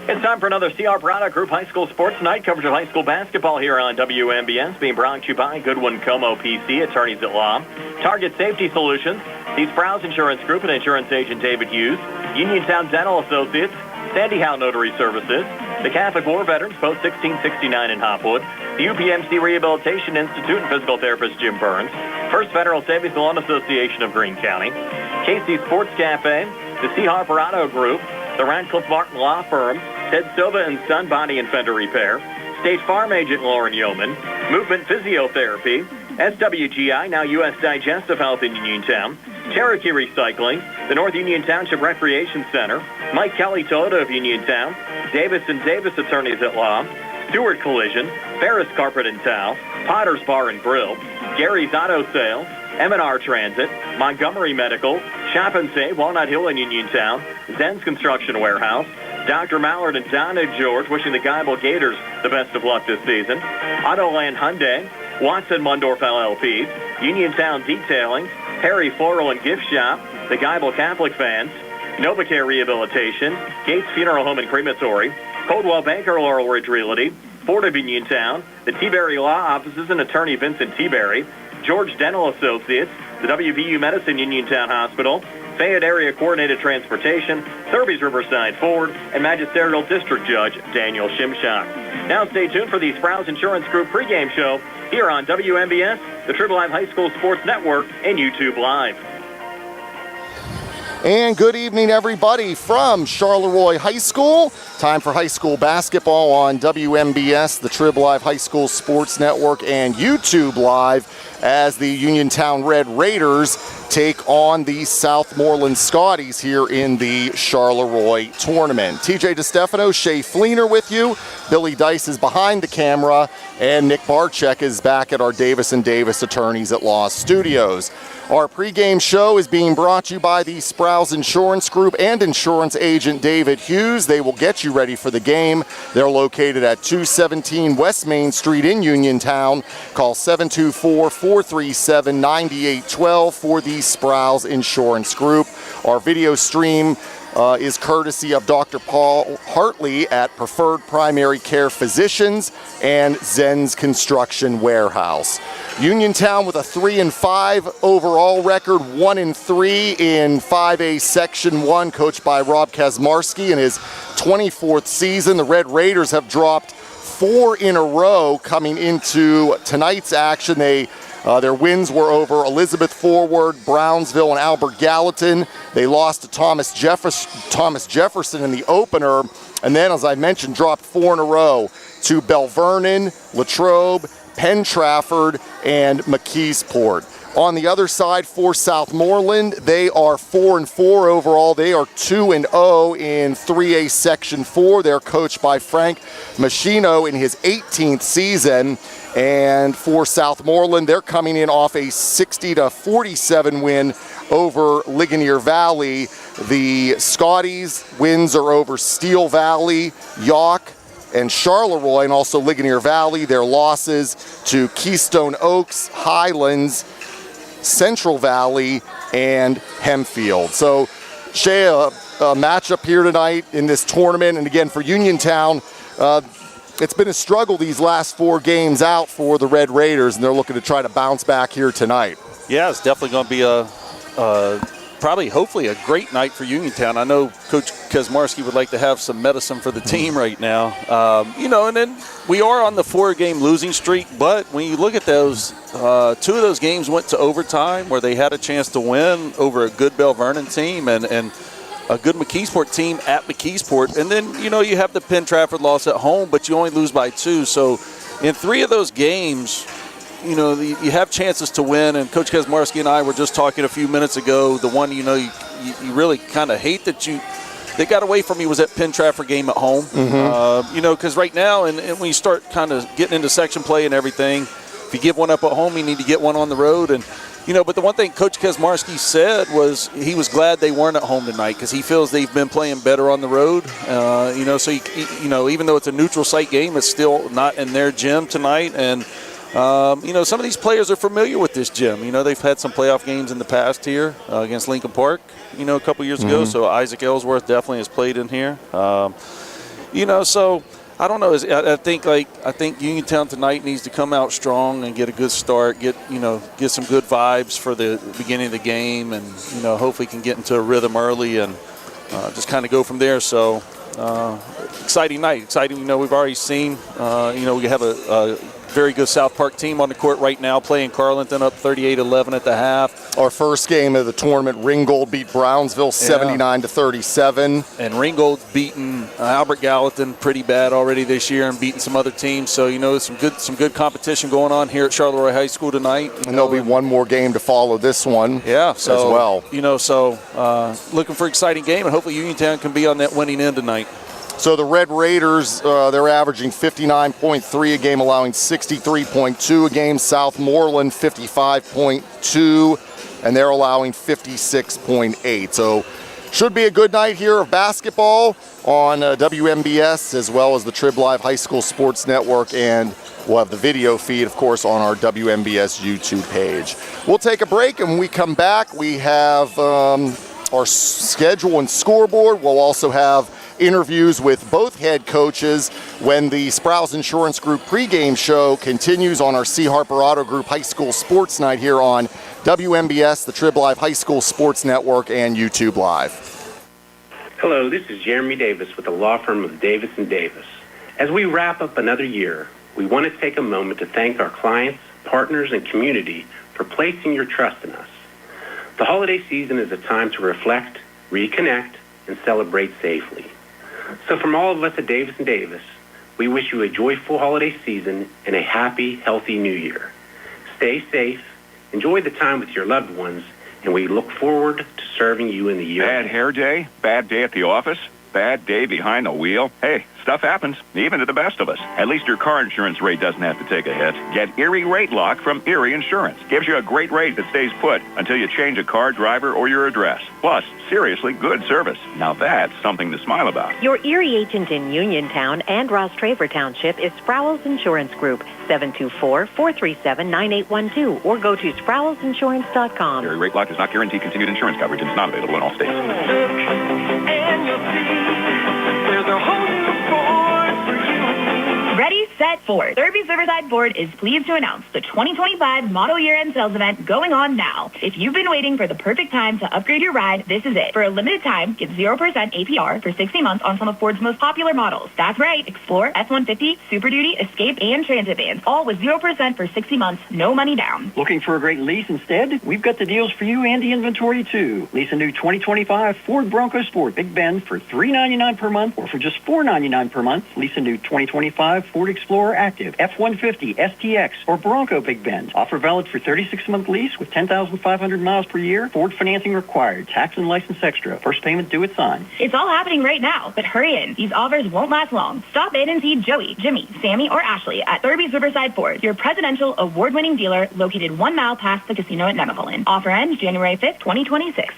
It's time for another CR Product Group High School Sports Night. Coverage of high school basketball here on WMBS, being brought to you by Goodwin Como PC, attorneys at law, Target Safety Solutions, the Sprouse Insurance Group and insurance agent David Hughes, Uniontown Dental Associates, Sandy Howe Notary Services, the Catholic War Veterans, Post 1669 in Hopwood, the UPMC Rehabilitation Institute and physical therapist Jim Burns, First Federal Savings and Loan Association of Greene County, Casey Sports Cafe, the C. Harper Auto Group, the Radcliffe Martin Law Firm, Ted Silva and Son Body and Fender Repair, State Farm Agent Lauren Yeoman, Movement Physiotherapy, SWGI, now U.S. Digestive Health in Uniontown, Cherokee Recycling, the North Union Township Recreation Center, Mike Kelly Toyota of Uniontown, Davis & Davis Attorneys at Law, Stewart Collision, Ferris Carpet and Towel, Potter's Bar and Grill, Gary's Auto Sales, M&R Transit, Montgomery Medical, Shop and Save, Walnut Hill in Uniontown, Zen's Construction Warehouse, Dr. Mallard and Donna George wishing the Geibel Gators the best of luck this season, Autoland Hyundai, Watson Mundorf LLPs, Uniontown Detailing, Harry Floral and Gift Shop, the Geibel Catholic Fans, NovaCare Rehabilitation, Gates Funeral Home and Crematory, Coldwell Banker Laurel Ridge Realty, Ford of Uniontown, the T-Berry Law Offices and Attorney Vincent T-Berry, George Dental Associates, the WVU Medicine Uniontown Hospital, Fayette Area Coordinated Transportation, Thurby's Riverside Ford, and Magisterial District Judge Daniel Shimshock. Now stay tuned for the Sprouse Insurance Group pregame show here on WMBS, the Triple Live High School Sports Network, and YouTube Live. And good evening, everybody, from Charleroi High School. Time for high school basketball on WMBS, the Trib Live High School Sports Network, and YouTube Live as the Uniontown Red Raiders take on the Southmoreland Scotties here in the Charleroi tournament. TJ DeStefano, Shea Fleener with you. Billy Dice is behind the camera, and Nick Barczyk is back at our Davis & Davis Attorneys at Law studios. Our pregame show is being brought to you by the Sprouse Insurance Group and insurance agent David Hughes. They will get you ready for the game. They're located at 217 West Main Street in Uniontown. Call 724-437-9812 for the Sprouse Insurance Group. Our video stream is courtesy of Dr. Paul Hartley at Preferred Primary Care Physicians and Zen's Construction Warehouse. Uniontown with a 3-5 overall record, 1-3 in 5A Section 1, coached by Rob Kasmarski in his 24th season. The Red Raiders have dropped 4 in a row coming into tonight's action. Their wins were over Elizabeth Forward, Brownsville, and Albert Gallatin. They lost to Thomas Jefferson in the opener, and then, as I mentioned, dropped 4 in a row to Bell Vernon, Latrobe, Penn Trafford, and McKeesport. On the other side for Southmoreland, they are 4-4 overall. They are 2-0 in 3A Section 4. They're coached by Frank Msino in his 18th season. And for Southmoreland, they're coming in off a 60-47 win over Ligonier Valley. The Scotties wins are over Steel Valley, York, and Charleroi, and also Ligonier Valley. Their losses to Keystone Oaks, Highlands, Central Valley, and Hempfield. So, Shea, a matchup here tonight in this tournament. And again, for Uniontown, it's been a struggle these last 4 games out for the Red Raiders, and they're looking to try to bounce back here tonight. Yeah, it's definitely going to be hopefully a great night for Uniontown. I know Coach Kasmarski would like to have some medicine for the team right now. And then we are on the 4-game losing streak, but when you look at those, 2 of those games went to overtime where they had a chance to win over a good Bell Vernon team and a good McKeesport team at McKeesport. And then, you have the Penn Trafford loss at home, but you only lose by 2. So in 3 of those games, you have chances to win. And Coach Kasmarski and I were just talking a few minutes ago. The one, you really kind of hate that they got away from you was that Penn Trafford game at home. Mm-hmm. Because right now, and when you start kind of getting into section play and everything, if you give one up at home, you need to get one on the road. And but the one thing Coach Kasmarski said was he was glad they weren't at home tonight because he feels they've been playing better on the road. So even though it's a neutral site game, it's still not in their gym tonight. And some of these players are familiar with this gym. They've had some playoff games in the past here against Lincoln Park, a couple years ago. So Isaac Ellsworth definitely has played in here. So I don't know. I think Uniontown tonight needs to come out strong and get a good start. Get some good vibes for the beginning of the game, and hopefully can get into a rhythm early and just kind of go from there. So exciting night. Exciting. We've already seen. We have a very good South Park team on the court right now, playing Carleton up 38-11 at the half. Our first game of the tournament, Ringgold beat Brownsville 79-37. And Ringgold's beaten Albert Gallatin pretty bad already this year and beaten some other teams. So, some good competition going on here at Charleroi High School tonight. And there'll be one more game to follow this one as well. Looking for an exciting game, and hopefully Uniontown can be on that winning end tonight. So the Red Raiders, they're averaging 59.3 a game, allowing 63.2 a game. Southmoreland, 55.2, and they're allowing 56.8. So should be a good night here of basketball on WMBS, as well as the Trib Live High School Sports Network, and we'll have the video feed, of course, on our WMBS YouTube page. We'll take a break, and when we come back, we have our schedule and scoreboard. We'll also have interviews with both head coaches when the Sprouse Insurance Group pregame show continues on our C. Harper Auto Group High School Sports Night here on WMBS, the Trib Live High School Sports Network, and YouTube Live. Hello, this is Jeremy Davis with the law firm of Davis & Davis. As we wrap up another year, we want to take a moment to thank our clients, partners, and community for placing your trust in us. The holiday season is a time to reflect, reconnect, and celebrate safely. So from all of us at Davis & Davis, we wish you a joyful holiday season and a happy, healthy new year. Stay safe, enjoy the time with your loved ones, and we look forward to serving you in the year. Bad hair day, bad day at the office, bad day behind the wheel. Hey, stuff happens, even to the best of us. At least your car insurance rate doesn't have to take a hit. Get Erie Rate Lock from Erie Insurance. Gives you a great rate that stays put until you change a car, driver, or your address. Plus, seriously good service. Now that's something to smile about. Your Erie agent in Uniontown and Ross Traver Township is Sprouse Insurance Group, 724-437-9812, or go to Sprouseinsurance.com. Erie Rate Lock does not guarantee continued insurance coverage and is not available in all states. And you'll see there's a whole new Ford for you. Ready, set, Ford. Derby's Riverside Ford is pleased to announce the 2025 model year-end sales event going on now. If you've been waiting for the perfect time to upgrade your ride, this is it. For a limited time, get 0% APR for 60 months on some of Ford's most popular models. That's right, Explorer, F-150, Super Duty, Escape, and Transit vans, all with 0% for 60 months, no money down. Looking for a great lease instead? We've got the deals for you and the inventory too. Lease a new 2025 Ford Bronco Sport Big Bend for $399 per month, or for just $499 per month. Lease a new 2025 Ford Explorer Active, F-150, STX, or Bronco Big Bend. Offer valid for 36-month lease with 10,500 miles per year. Ford financing required. Tax and license extra. First payment due at sign. It's all happening right now, but hurry in. These offers won't last long. Stop in and see Joey, Jimmy, Sammy, or Ashley at Derby's Riverside Ford, your presidential award-winning dealer located 1 mile past the casino at Nemacolin. Offer ends January 5th, 2026.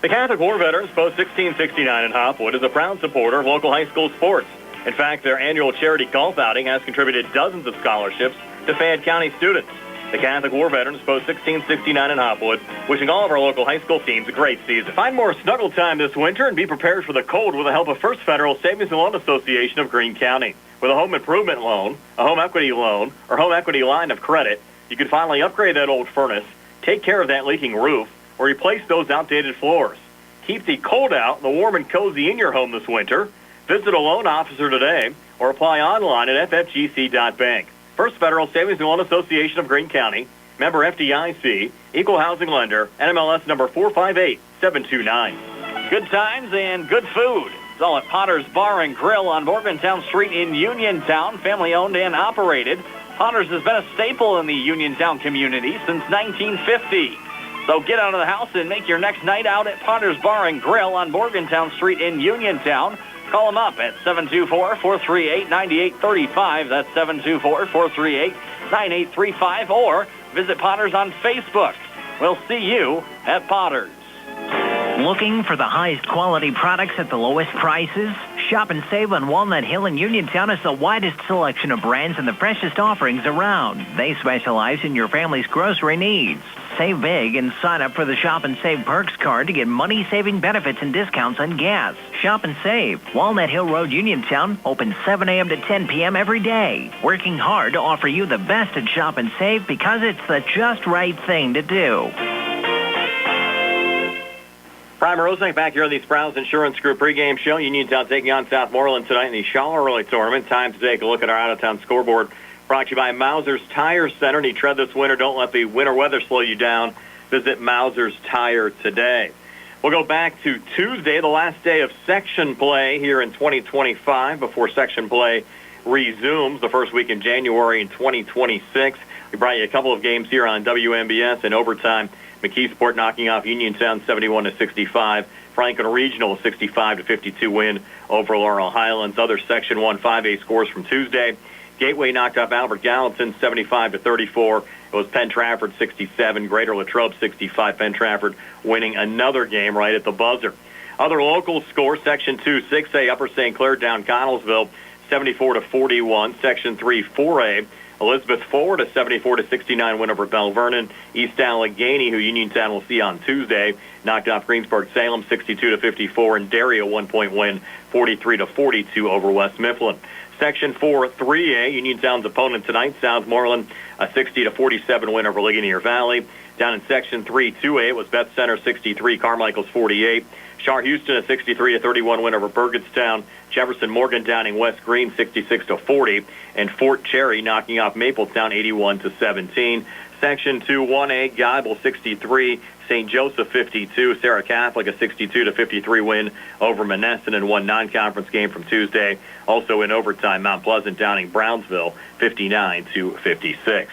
The Catholic War Veterans Post 1669 in Hopwood is a proud supporter of local high school sports. In fact, their annual charity golf outing has contributed dozens of scholarships to Fayette County students. The Catholic War Veterans Post 1669 in Hopwood, wishing all of our local high school teams a great season. Find more snuggle time this winter and be prepared for the cold with the help of First Federal Savings and Loan Association of Greene County. With a home improvement loan, a home equity loan, or home equity line of credit, you can finally upgrade that old furnace, take care of that leaking roof, or replace those outdated floors. Keep the cold out and the warm and cozy in your home this winter. Visit a loan officer today or apply online at ffgc.bank. First Federal Savings and Loan Association of Greene County, member FDIC, equal housing lender, NMLS number 458729. Good times and good food. It's all at Potter's Bar and Grill on Morgantown Street in Uniontown, family owned and operated. Potter's has been a staple in the Uniontown community since 1950. So get out of the house and make your next night out at Potter's Bar and Grill on Morgantown Street in Uniontown. Call them up at 724-438-9835. That's 724-438-9835. Or visit Potter's on Facebook. We'll see you at Potter's. Looking for the highest quality products at the lowest prices? Shop and save on Walnut Hill in Uniontown has the widest selection of brands and the freshest offerings around. They specialize in your family's grocery needs. Save big and sign up for the Shop and Save Perks card to get money-saving benefits and discounts on gas. Shop and Save. Walnut Hill Road, Uniontown, open 7 a.m. to 10 p.m. every day. Working hard to offer you the best at Shop and Save because it's the just right thing to do. Prime Roseneck back here on the Sprouse Insurance Group pregame show. Uniontown taking on Southmoreland tonight in the Charleroi tournament. Time to take a look at our out-of-town scoreboard. Brought to you by Mauser's Tire Center. Need tread this winter. Don't let the winter weather slow you down. Visit Mauser's Tire today. We'll go back to Tuesday, the last day of section play here in 2025 before section play resumes the first week in January in 2026. We brought you a couple of games here on WMBS in overtime. McKeesport knocking off Uniontown 71-65. Franklin Regional 65-52 win over Laurel Highlands. Other Section 1 5A scores from Tuesday. Gateway knocked off Albert Gallatin 75-34. It was Penn Trafford 67, Greater Latrobe 65. Penn Trafford winning another game right at the buzzer. Other local scores: Section 2 6A Upper St. Clair down Connellsville 74-41. Section 3 4A Elizabeth Forward a 74-69 win over Bell Vernon. East Allegheny, who Uniontown will see on Tuesday, knocked off Greensburg Salem 62-54, and Derry a 1-point win 43-42 over West Mifflin. Section 4 3A Uniontown's opponent tonight, Southmoreland, a 60-47 win over Ligonier Valley. Down in Section 3 2A it was Beth Center 63, Carmichael's 48. Char Houston a 63-31 win over Burgettstown. Jefferson Morgandowning West Green 66-40, and Fort Cherry knocking off Mapletown 81-17. Section 2 1A Geibel 63, St. Joseph 52, Sarah Catholic a 62-53 win over Monessen in one non-conference game from Tuesday. Also in overtime, Mount Pleasant downing Brownsville 59-56. A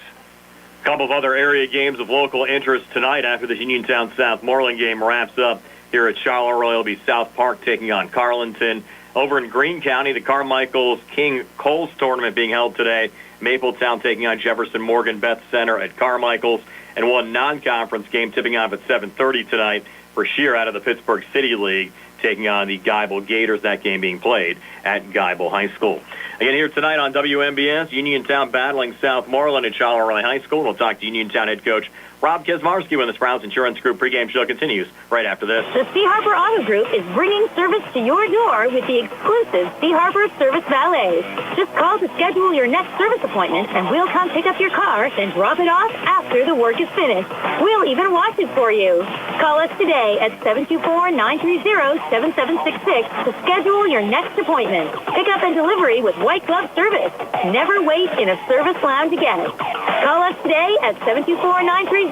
couple of other area games of local interest tonight after the Uniontown Southmoreland game wraps up. Here at Charleroi will be South Park taking on Carlinton. Over in Greene County, the Carmichael's King Coles tournament being held today. Mapletown taking on Jefferson Morgan Beth Center at Carmichael's. And one non-conference game tipping off at 7:30 tonight for Shear out of the Pittsburgh City League taking on the Geibel Gators. That game being played at Geibel High School. Again, here tonight on WMBS, Uniontown battling Southmoreland at Charleroi High School. We'll talk to Uniontown head coach Rob Kasmarski when the Sprouse Insurance Group pregame show continues right after this. The Sea Harbor Auto Group is bringing service to your door with the exclusive Sea Harbor Service Valet. Just call to schedule your next service appointment, and we'll come pick up your car, then drop it off after the work is finished. We'll even wash it for you. Call us today at 724-930-7766 to schedule your next appointment. Pickup and delivery with white glove service. Never wait in a service lounge again. Call us today at 724-930-7766.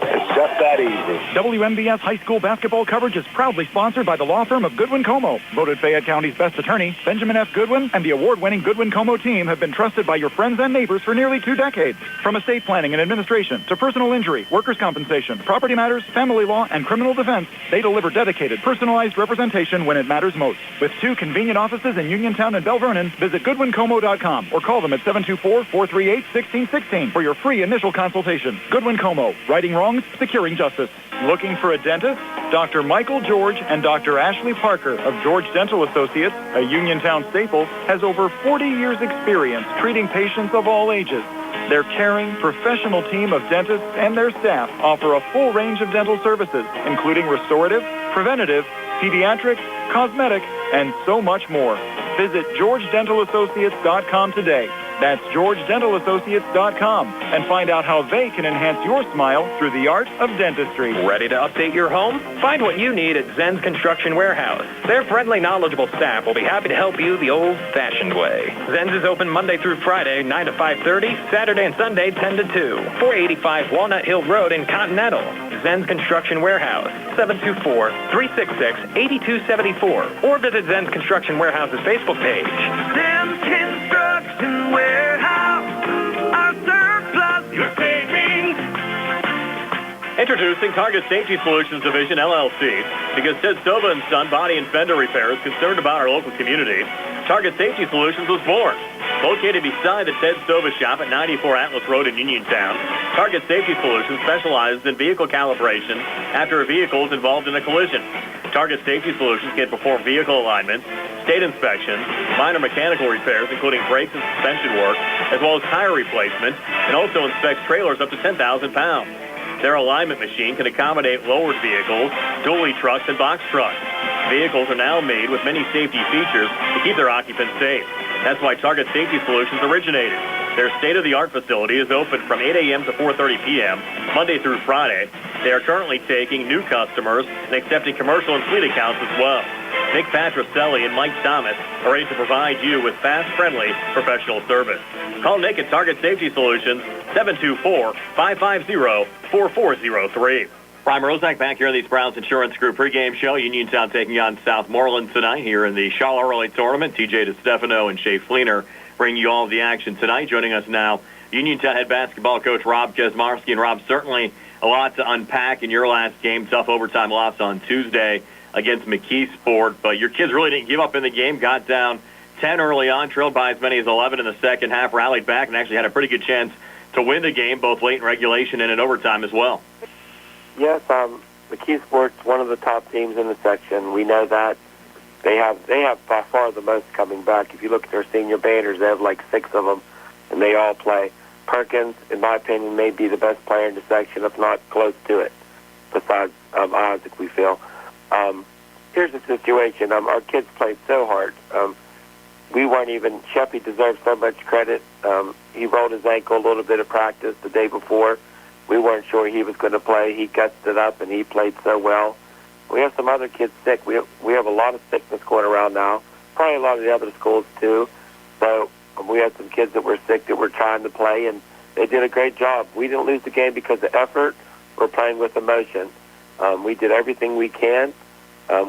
It's just that easy. WMBS high school basketball coverage is proudly sponsored by the law firm of Goodwin Como. Voted Fayette County's best attorney, Benjamin F. Goodwin, and the award-winning Goodwin Como team have been trusted by your friends and neighbors for nearly 2 decades. From estate planning and administration to personal injury, workers' compensation, property matters, family law, and criminal defense, they deliver dedicated, personalized representation when it matters most. With 2 convenient offices in Uniontown and Bell Vernon, visit GoodwinComo.com or call them at 724-438-1616 for your free initial consultation. Goodwin Como, righting wrongs, securing justice. Looking for a dentist? Dr. Michael George and Dr. Ashley Parker of George Dental Associates, a Uniontown staple, has over 40 years' experience treating patients of all ages. Their caring, professional team of dentists and their staff offer a full range of dental services, including restorative, preventative, pediatric, cosmetic, and so much more. Visit GeorgeDentalAssociates.com today. That's GeorgeDentalAssociates.com and find out how they can enhance your smile through the art of dentistry. Ready to update your home? Find what you need at Zen's Construction Warehouse. Their friendly, knowledgeable staff will be happy to help you the old-fashioned way. Zen's is open Monday through Friday, 9 to 5:30, Saturday and Sunday, 10 to 2. 485 Walnut Hill Road in Continental. Zen's Construction Warehouse, 724-366-8274. Or visit Zen's Construction Warehouse's Facebook page. Zen's Construction Warehouse, our surplus, your savings. Introducing Target Safety Solutions Division, LLC. Because Ted Sova and Son Body and Fender Repair is concerned about our local community, Target Safety Solutions was born. Located beside the Ted Sova shop at 94 Atlas Road in Uniontown, Target Safety Solutions specializes in vehicle calibration after a vehicle is involved in a collision. Target Safety Solutions can perform vehicle alignments, state inspections, minor mechanical repairs, including brakes and suspension work, as well as tire replacement, and also inspects trailers up to 10,000 pounds. Their alignment machine can accommodate lowered vehicles, dually trucks, and box trucks. Vehicles are now made with many safety features to keep their occupants safe. That's why Target Safety Solutions originated. Their state-of-the-art facility is open from 8 a.m. to 4:30 p.m., Monday through Friday. They are currently taking new customers and accepting commercial and fleet accounts as well. Nick Patricelli and Mike Thomas are ready to provide you with fast, friendly, professional service. Call Nick at Target Safety Solutions, 724-550-4403. Brian Rozak back here in the Browns Insurance Group pregame show. Uniontown taking on Southmoreland tonight here in the Charleroi tournament. TJ DeStefano and Shea Fleener bring you all of the action tonight. Joining us now, Uniontown head basketball coach Rob Kasmarski. And Rob, certainly a lot to unpack in your last game. Tough overtime loss on Tuesday against McKeesport. But your kids really didn't give up in the game. Got down 10 early on, trailed by as many as 11 in the second half, rallied back, and actually had a pretty good chance to win the game, both late in regulation and in overtime as well. Yes, McKeesport's one of the top teams in the section. We know that. They have by far the most coming back. If you look at their senior banners, they have like 6 of them, and they all play. Perkins, in my opinion, may be the best player in the section, if not close to it, besides Isaac, we feel. Here's the situation. Our kids played so hard. We weren't even, Sheffy deserves so much credit. He rolled his ankle a little bit of practice the day before. We weren't sure he was going to play. He gutsed it up, and he played so well. We have some other kids sick. We have a lot of sickness going around now, probably a lot of the other schools too. So we had some kids that were sick that were trying to play, and they did a great job. We didn't lose the game because of effort. We're playing with emotion. We did everything we can.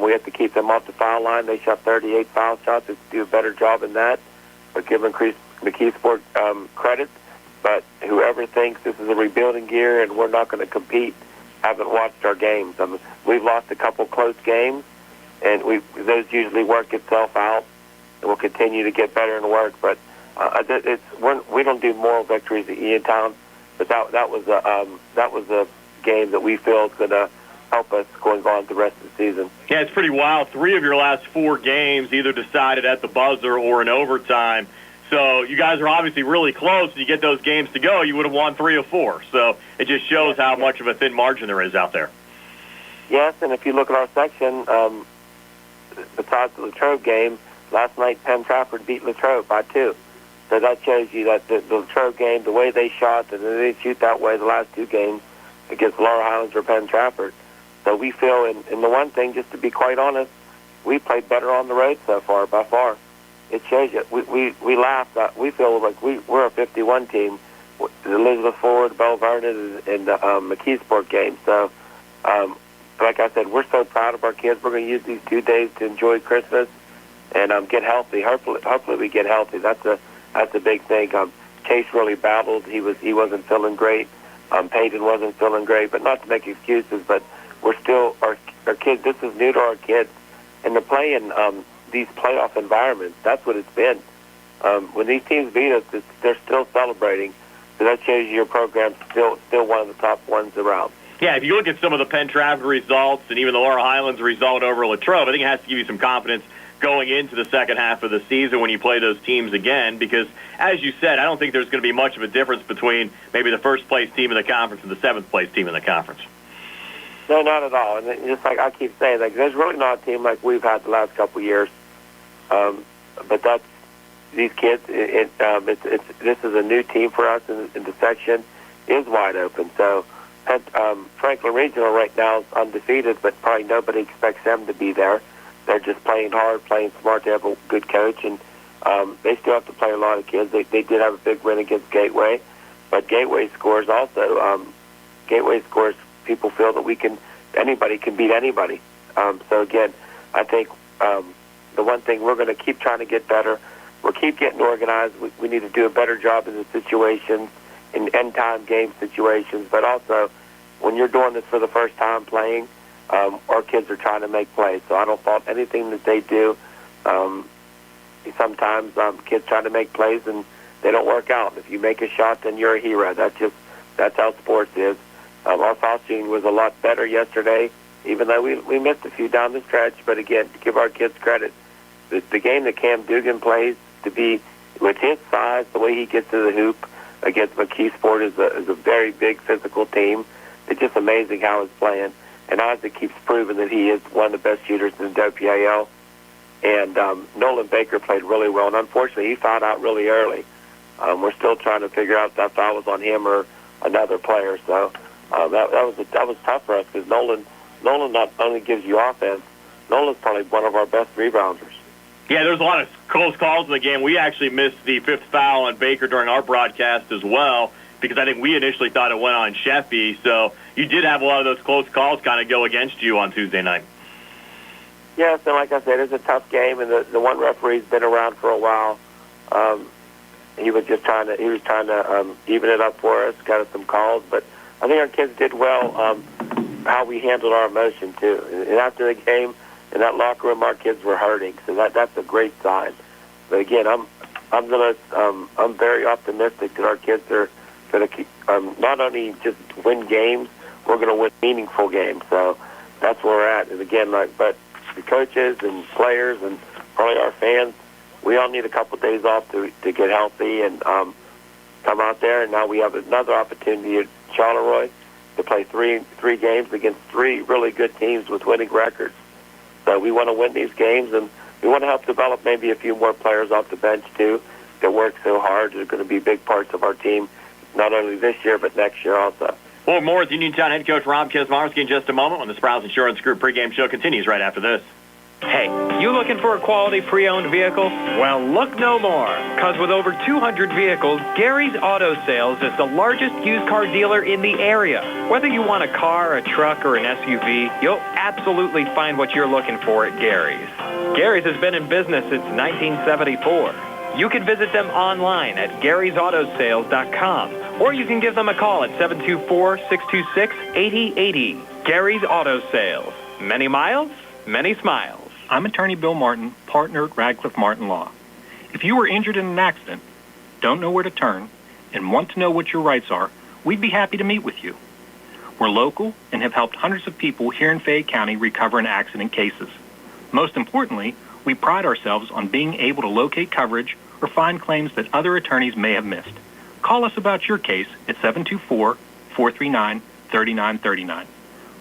We have to keep them off the foul line. They shot 38 foul shots. Let's do a better job in that. But give McKeesport credit. But whoever thinks this is a rebuilding year and we're not going to compete haven't watched our games. We've lost a couple close games, and those usually work itself out, and we'll continue to get better and work. But we don't do moral victories at Uniontown, but that was a game that we feel is going to help us going on the rest of the season. Yeah, it's pretty wild. 3 of your last 4 games either decided at the buzzer or in overtime. So you guys are obviously really close. If you get those games to go, you would have won 3 of 4. So it just shows how much of a thin margin there is out there. Yes, and if you look at our section, besides the Latrobe game, last night Penn Trafford beat Latrobe by 2. So that shows you that the Latrobe game, the way they shot, and they shoot that way the last 2 games against Laurel Highlands or Penn Trafford. So we feel, and the one thing, just to be quite honest, we played better on the road so far, by far. It shows you. We laugh. We feel like we're a 51 team. The Elizabeth Ford, Bell Vernon, and the McKeesport game. So, like I said, we're so proud of our kids. We're going to use these 2 days to enjoy Christmas and get healthy. Hopefully we get healthy. That's a big thing. Chase really battled. He wasn't feeling great. Peyton wasn't feeling great. But not to make excuses, but we're still our kids. This is new to our kids, and to play in these playoff environments. That's what it's been. When these teams beat us, they're still celebrating. So that shows you your program's still one of the top ones around. Yeah, if you look at some of the Penn Trafford results and even the Laurel Highlands result over Latrobe, I think it has to give you some confidence going into the second half of the season when you play those teams again, because, as you said, I don't think there's going to be much of a difference between maybe the first-place team in the conference and the seventh-place team in the conference. No, not at all. And just like I keep saying, there's really not a team like we've had the last couple of years. But that's these kids. This is a new team for us, and the section is wide open. So Franklin Regional right now is undefeated, but probably nobody expects them to be there. They're just playing hard, playing smart. They have a good coach, and they still have to play a lot of kids. They did have a big win against Gateway, but Gateway scores also. Gateway scores. People feel that anybody can beat anybody. So again, I think the one thing we're going to keep trying to get better. We'll keep getting organized. We need to do a better job in the situations, in end-time game situations. But also, when you're doing this for the first time playing, our kids are trying to make plays. So I don't fault anything that they do. Sometimes kids try to make plays and they don't work out. If you make a shot, then you're a hero. That's how sports is. Our foul shooting was a lot better yesterday even though we missed a few down the stretch. But again, to give our kids credit, the game that Cam Dugan plays, to be with his size, the way he gets to the hoop against McKeesport is a very big physical team. It's just amazing how he's playing. And Isaac keeps proving that he is one of the best shooters in the WPIAL. And Nolan Baker played really well. And unfortunately, he fouled out really early. We're still trying to figure out if that foul was on him or another player. So that was tough for us because Nolan not only gives you offense, Nolan's probably one of our best rebounders. Yeah, there's a lot of close calls in the game. We actually missed the fifth foul on Baker during our broadcast as well because I think we initially thought it went on Sheffy. So you did have a lot of those close calls kind of go against you on Tuesday night. Yes, and like I said, it's a tough game, and the one referee's been around for a while. He was trying to even it up for us, got us some calls, but I think our kids did well how we handled our emotion too. And after the game, in that locker room, our kids were hurting, so that's a great sign. But again, I'm very optimistic that our kids are going to not only just win games, we're going to win meaningful games. So that's where we're at. And again, but the coaches and players and probably our fans, we all need a couple of days off to get healthy and come out there. And now we have another opportunity at Charleroi to play three games against three really good teams with winning records. So we want to win these games, and we want to help develop maybe a few more players off the bench, too, that work so hard. They're going to be big parts of our team, not only this year, but next year also. Well, more with Uniontown head coach Rob Kasmarski in just a moment when the Sprouse Insurance Group pregame show continues right after this. Hey, you looking for a quality pre-owned vehicle? Well, look no more, because with over 200 vehicles, Gary's Auto Sales is the largest used car dealer in the area. Whether you want a car, a truck, or an SUV, you'll absolutely find what you're looking for at Gary's. Gary's has been in business since 1974. You can visit them online at Gary'sAutoSales.com, or you can give them a call at 724-626-8080. Gary's Auto Sales. Many miles, many smiles. I'm attorney Bill Martin, partner at Radcliffe Martin Law. If you were injured in an accident, don't know where to turn, and want to know what your rights are, we'd be happy to meet with you. We're local and have helped hundreds of people here in Fayette County recover in accident cases. Most importantly, we pride ourselves on being able to locate coverage or find claims that other attorneys may have missed. Call us about your case at 724-439-3939.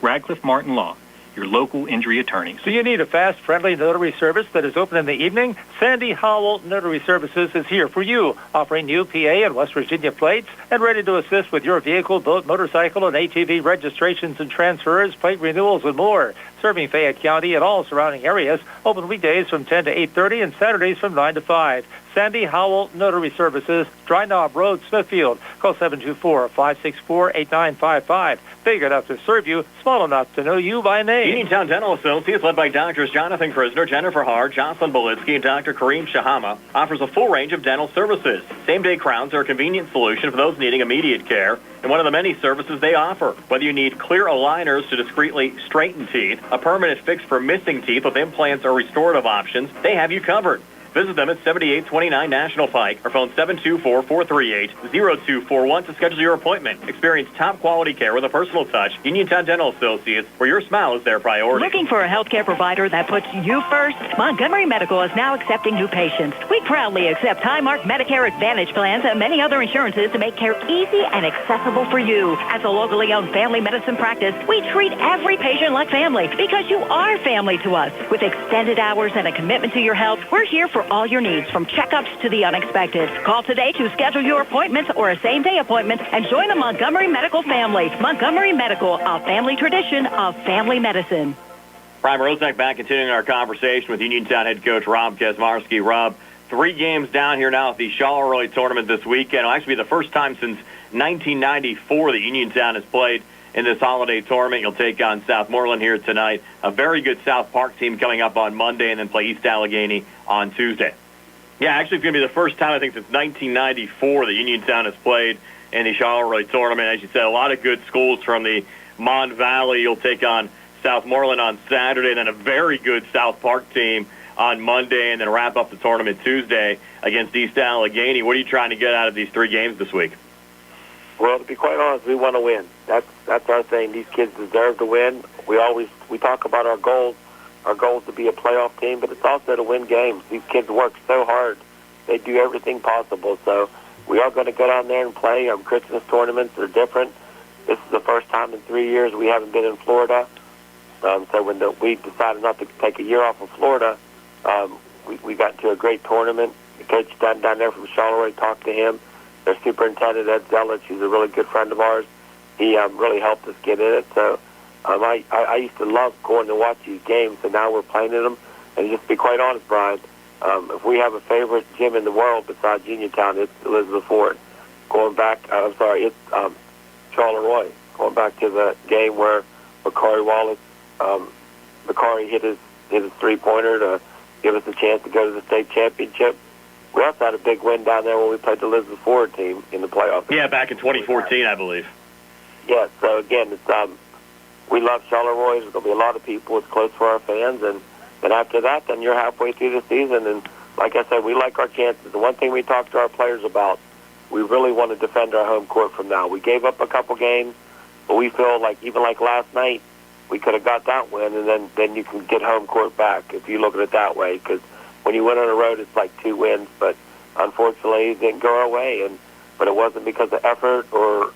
Radcliffe Martin Law, your local injury attorneys. Do you need a fast, friendly notary service that is open in the evening? Sandy Howell Notary Services is here for you, offering new PA and West Virginia plates and ready to assist with your vehicle, boat, motorcycle, and ATV registrations and transfers, plate renewals, and more. Serving Fayette County and all surrounding areas, open weekdays from 10 to 8:30 and Saturdays from 9 to 5. Sandy Howell Notary Services, Dry Knob Road, Smithfield. Call 724-564-8955. Big enough to serve you, small enough to know you by name. Uniontown Dental Associates, led by Doctors Jonathan Krisner, Jennifer Haar, Jocelyn Belitsky, and Dr. Kareem Shahama, offers a full range of dental services. Same-day crowns are a convenient solution for those needing immediate care, and one of the many services they offer. Whether you need clear aligners to discreetly straighten teeth, a permanent fix for missing teeth with implants or restorative options, they have you covered. Visit them at 7829 National Pike or phone 724-438-0241 to schedule your appointment. Experience top quality care with a personal touch. Uniontown Dental Associates, where your smile is their priority. Looking for a healthcare provider that puts you first? Montgomery Medical is now accepting new patients. We proudly accept Highmark Medicare Advantage plans and many other insurances to make care easy and accessible for you. As a locally owned family medicine practice, we treat every patient like family because you are family to us. With extended hours and a commitment to your health, we're here for all your needs, from checkups to the unexpected. Call today to schedule your appointment or a same-day appointment and join the Montgomery Medical family. Montgomery Medical, a family tradition of family medicine. Brian Rosek back, continuing our conversation with Uniontown head coach Rob Kasmarski. Rob, 3 games down here now at the Charleroi tournament this weekend. It'll actually be the first time since 1994 that Uniontown has played in this holiday tournament. You'll take on Southmoreland here tonight. A very good South Park team coming up on Monday, and then play East Allegheny on Tuesday. Yeah, actually it's going to be the first time, I think, since 1994 that Uniontown has played in the Charleroi tournament. As you said, a lot of good schools from the Mon Valley. You'll take on Southmoreland on Saturday, and then a very good South Park team on Monday, and then wrap up the tournament Tuesday against East Allegheny. What are you trying to get out of these 3 games this week? Well, to be quite honest, we want to win. That's our thing. These kids deserve to win. We talk about our goals. Our goal is to be a playoff team, but it's also to win games. These kids work so hard. They do everything possible. So we are going to go down there and play. Christmas tournaments are different. This is the first time in 3 years we haven't been in Florida. So when we decided not to take a year off of Florida, we got into a great tournament. The coach down there from Charleroi talked to him. Their superintendent, Ed Zelich, who's a really good friend of ours, he really helped us get in it. So I used to love going to watch these games, and now we're playing in them. And just to be quite honest, Brian, if we have a favorite gym in the world besides Uniontown, it's Elizabeth Ford. It's Charleroi. Going back to the game where Bakari hit his three-pointer to give us a chance to go to the state championship. We also had a big win down there when we played the Elizabeth Ford team in the playoffs. Yeah, back in 2014, I believe. Yeah, so again, it's we love Charleroi. There's going to be a lot of people. It's close for our fans. And after that, then you're halfway through the season. And like I said, we like our chances. The one thing we talk to our players about, we really want to defend our home court from now. We gave up a couple games, but we feel like even like last night, we could have got that win, and then you can get home court back if you look at it that way. Because when you win on the road, it's like 2 wins. But unfortunately, it didn't go our way. But it wasn't because of effort or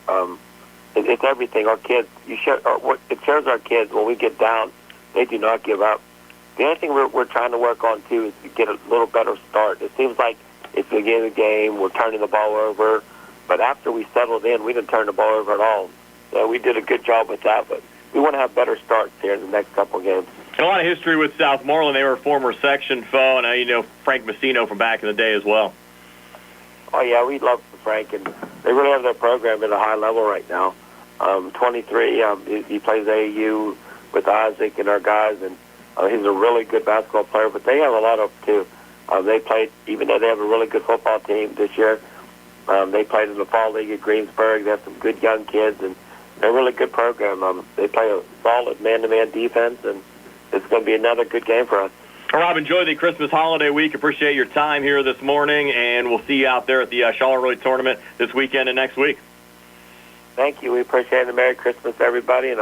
it's everything. Our kids, it shows our kids when we get down, they do not give up. The only thing we're trying to work on, too, is to get a little better start. It seems like it's the beginning of the game, we're turning the ball over. But after we settled in, we didn't turn the ball over at all. So we did a good job with that. But we want to have better starts here in the next couple of games. A lot of history with Southmoreland. They were a former section foe, and you know Frank Msino from back in the day as well. Oh, yeah, we love Frank, and they really have their program at a high level right now. 23, he plays AAU with Isaac and our guys, and he's a really good basketball player, but they have a lot of too. They played, even though they have a really good football team this year, they played in the Fall League at Greensburg. They have some good young kids, and they're a really good program. They play a solid man-to-man defense, and it's going to be another good game for us. Rob, enjoy the Christmas holiday week. Appreciate your time here this morning, and we'll see you out there at the Charleroi tournament this weekend and next week. Thank you. We appreciate it. Merry Christmas, everybody, and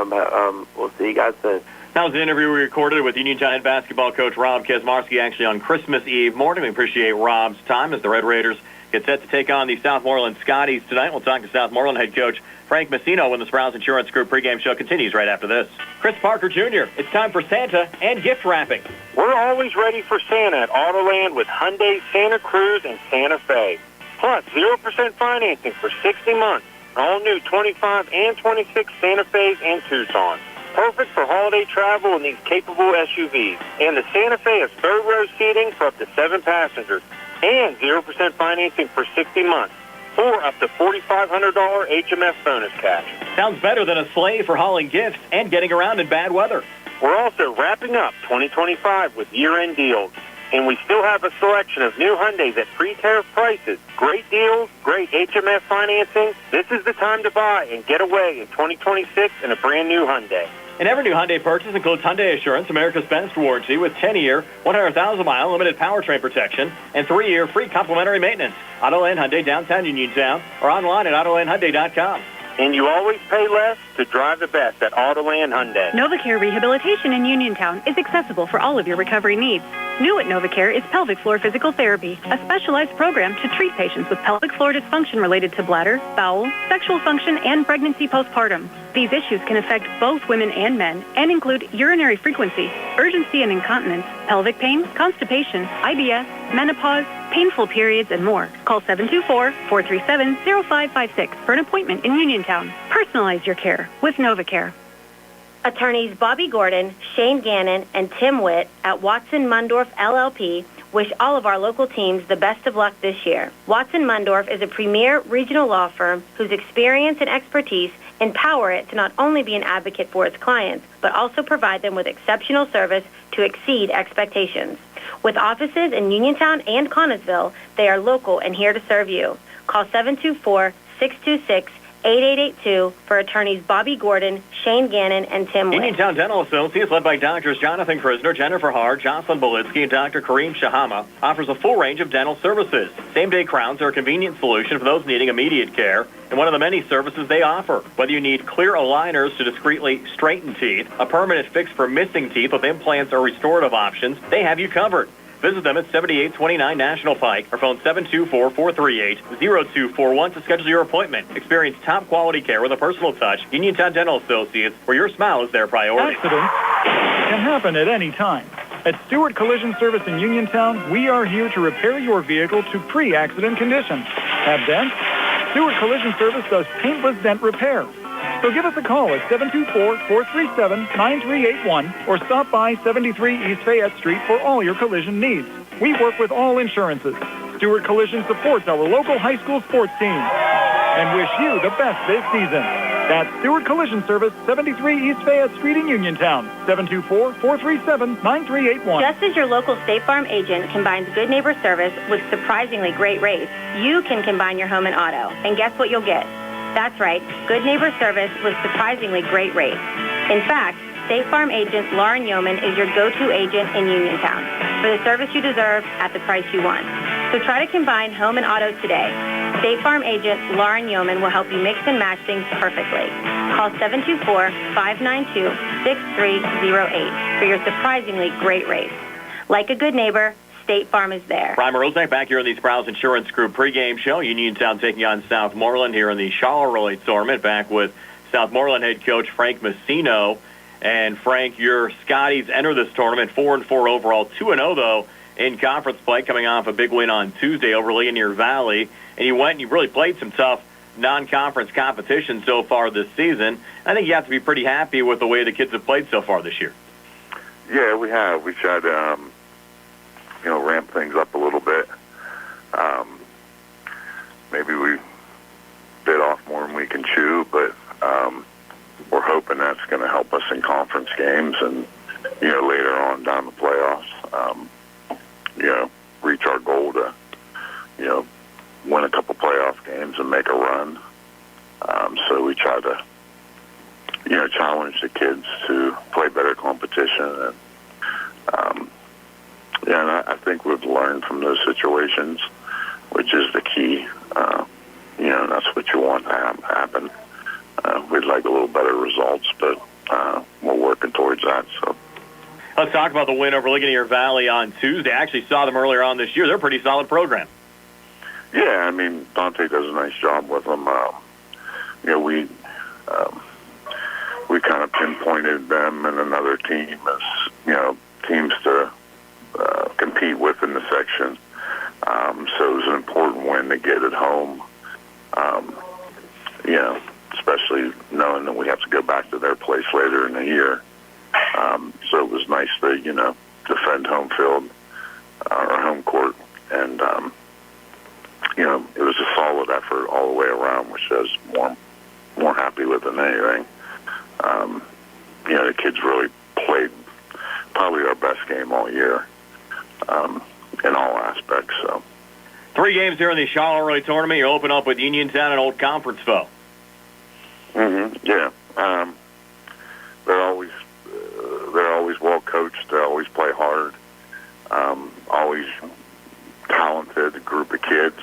we'll see you guys soon. That was the interview we recorded with Uniontown head basketball coach Rob Kasmarski actually on Christmas Eve morning. We appreciate Rob's time as the Red Raiders get set to take on the Southmoreland Scotties tonight. We'll talk to Southmoreland head coach Frank Msino when the Sprouse Insurance Group pregame show continues right after this. Chris Parker Jr., it's time for Santa and gift wrapping. We're always ready for Santa at Autoland with Hyundai Santa Cruz and Santa Fe. Plus 0% financing for 60 months. All new 25 and 26 Santa Fe's and Tucsons. Perfect for holiday travel in these capable SUVs. And the Santa Fe has third row seating for up to 7 passengers. And 0% financing for 60 months. Or up to $4,500 HMF bonus cash. Sounds better than a sleigh for hauling gifts and getting around in bad weather. We're also wrapping up 2025 with year-end deals. And we still have a selection of new Hyundais at pre-tariff prices. Great deals, great HMF financing. This is the time to buy and get away in 2026 in a brand new Hyundai. And every new Hyundai purchase includes Hyundai Assurance, America's best warranty with 10-year, 100,000-mile limited powertrain protection, and 3-year free complimentary maintenance. Autoland Hyundai, downtown Uniontown, or online at AutolandHyundai.com. And you always pay less to drive the best at Autoland Hyundai. NovaCare Rehabilitation in Uniontown is accessible for all of your recovery needs. New at NovaCare is pelvic floor physical therapy, a specialized program to treat patients with pelvic floor dysfunction related to bladder, bowel, sexual function, and pregnancy postpartum. These issues can affect both women and men and include urinary frequency, urgency and incontinence, pelvic pain, constipation, IBS, menopause, painful periods, and more. Call 724-437-0556 for an appointment in Uniontown. Personalize your care with NovaCare. Attorneys Bobby Gordon, Shane Gannon, and Tim Witt at Watson Mundorf LLP wish all of our local teams the best of luck this year. Watson Mundorf is a premier regional law firm whose experience and expertise empower it to not only be an advocate for its clients, but also provide them with exceptional service to exceed expectations. With offices in Uniontown and Connellsville, they are local and here to serve you. Call 724-626 8882 for attorneys Bobby Gordon, Shane Gannon, and Tim Witt. Uniontown Dental Associates, led by doctors Jonathan Krisner, Jennifer Hart, Jocelyn Belitsky, and Dr. Kareem Shahama, offers a full range of dental services. Same-day crowns are a convenient solution for those needing immediate care, and one of the many services they offer. Whether you need clear aligners to discreetly straighten teeth, a permanent fix for missing teeth with implants or restorative options, they have you covered. Visit them at 7829 National Pike or phone 724-438-0241 to schedule your appointment. Experience top quality care with a personal touch. Uniontown Dental Associates, where your smile is their priority. Accidents can happen at any time. At Stewart Collision Service in Uniontown, we are here to repair your vehicle to pre-accident condition. Have dents? Stewart Collision Service does paintless dent repair. So give us a call at 724-437-9381 or stop by 73 East Fayette Street for all your collision needs. We work with all insurances. Stewart Collision supports our local high school sports team and wish you the best this season. That's Stewart Collision Service, 73 East Fayette Street in Uniontown, 724-437-9381. Just as your local State Farm agent combines good neighbor service with surprisingly great rates, you can combine your home and auto. And guess what you'll get? That's right, good neighbor service with surprisingly great rates. In fact, State Farm agent Lauren Yeoman is your go-to agent in Uniontown for the service you deserve at the price you want. So try to combine home and auto today. State Farm agent Lauren Yeoman will help you mix and match things perfectly. Call 724-592-6308 for your surprisingly great rates. Like a good neighbor, State Farm is there. Brian Morozek back here in the Sprouse Insurance Group pregame show. Uniontown taking on Southmoreland here in the Charleroi tournament. Back with Southmoreland head coach Frank Msino. And Frank, your Scotties enter this tournament 4-4 overall, 2-0 though in conference play, coming off a big win on Tuesday over Ligonier Valley. And you went and you really played some tough non-conference competition so far this season. I think you have to be pretty happy with the way the kids have played so far this year. Yeah, we have. We tried to ramp things up a little bit. Maybe we bit off more than we can chew, but we're hoping that's going to help us in conference games and, later on down the playoffs, reach our goal to, win a couple playoff games and make a run. So we try to, challenge the kids to play better competition. And I think we've learned from those situations, which is the key. That's what you want to happen. We'd like a little better results, but we're working towards that. So let's talk about the win over Ligonier Valley on Tuesday. I actually saw them earlier on this year. They're a pretty solid program. Yeah, I mean, Dante does a nice job with them. We kind of pinpointed them and another team as, teams to compete with in the section. So it was an important win to get at home, especially knowing that we have to go back to their place later in the year. So it was nice to, defend home field, or home court, and, it was a solid effort all the way around, which I was more happy with than anything. The kids really played probably our best game all year in all aspects. So 3 games here in the Charleroi tournament. You open up with Uniontown, an old conference foe. Yeah. They're always well coached. They always play hard. Always talented group of kids.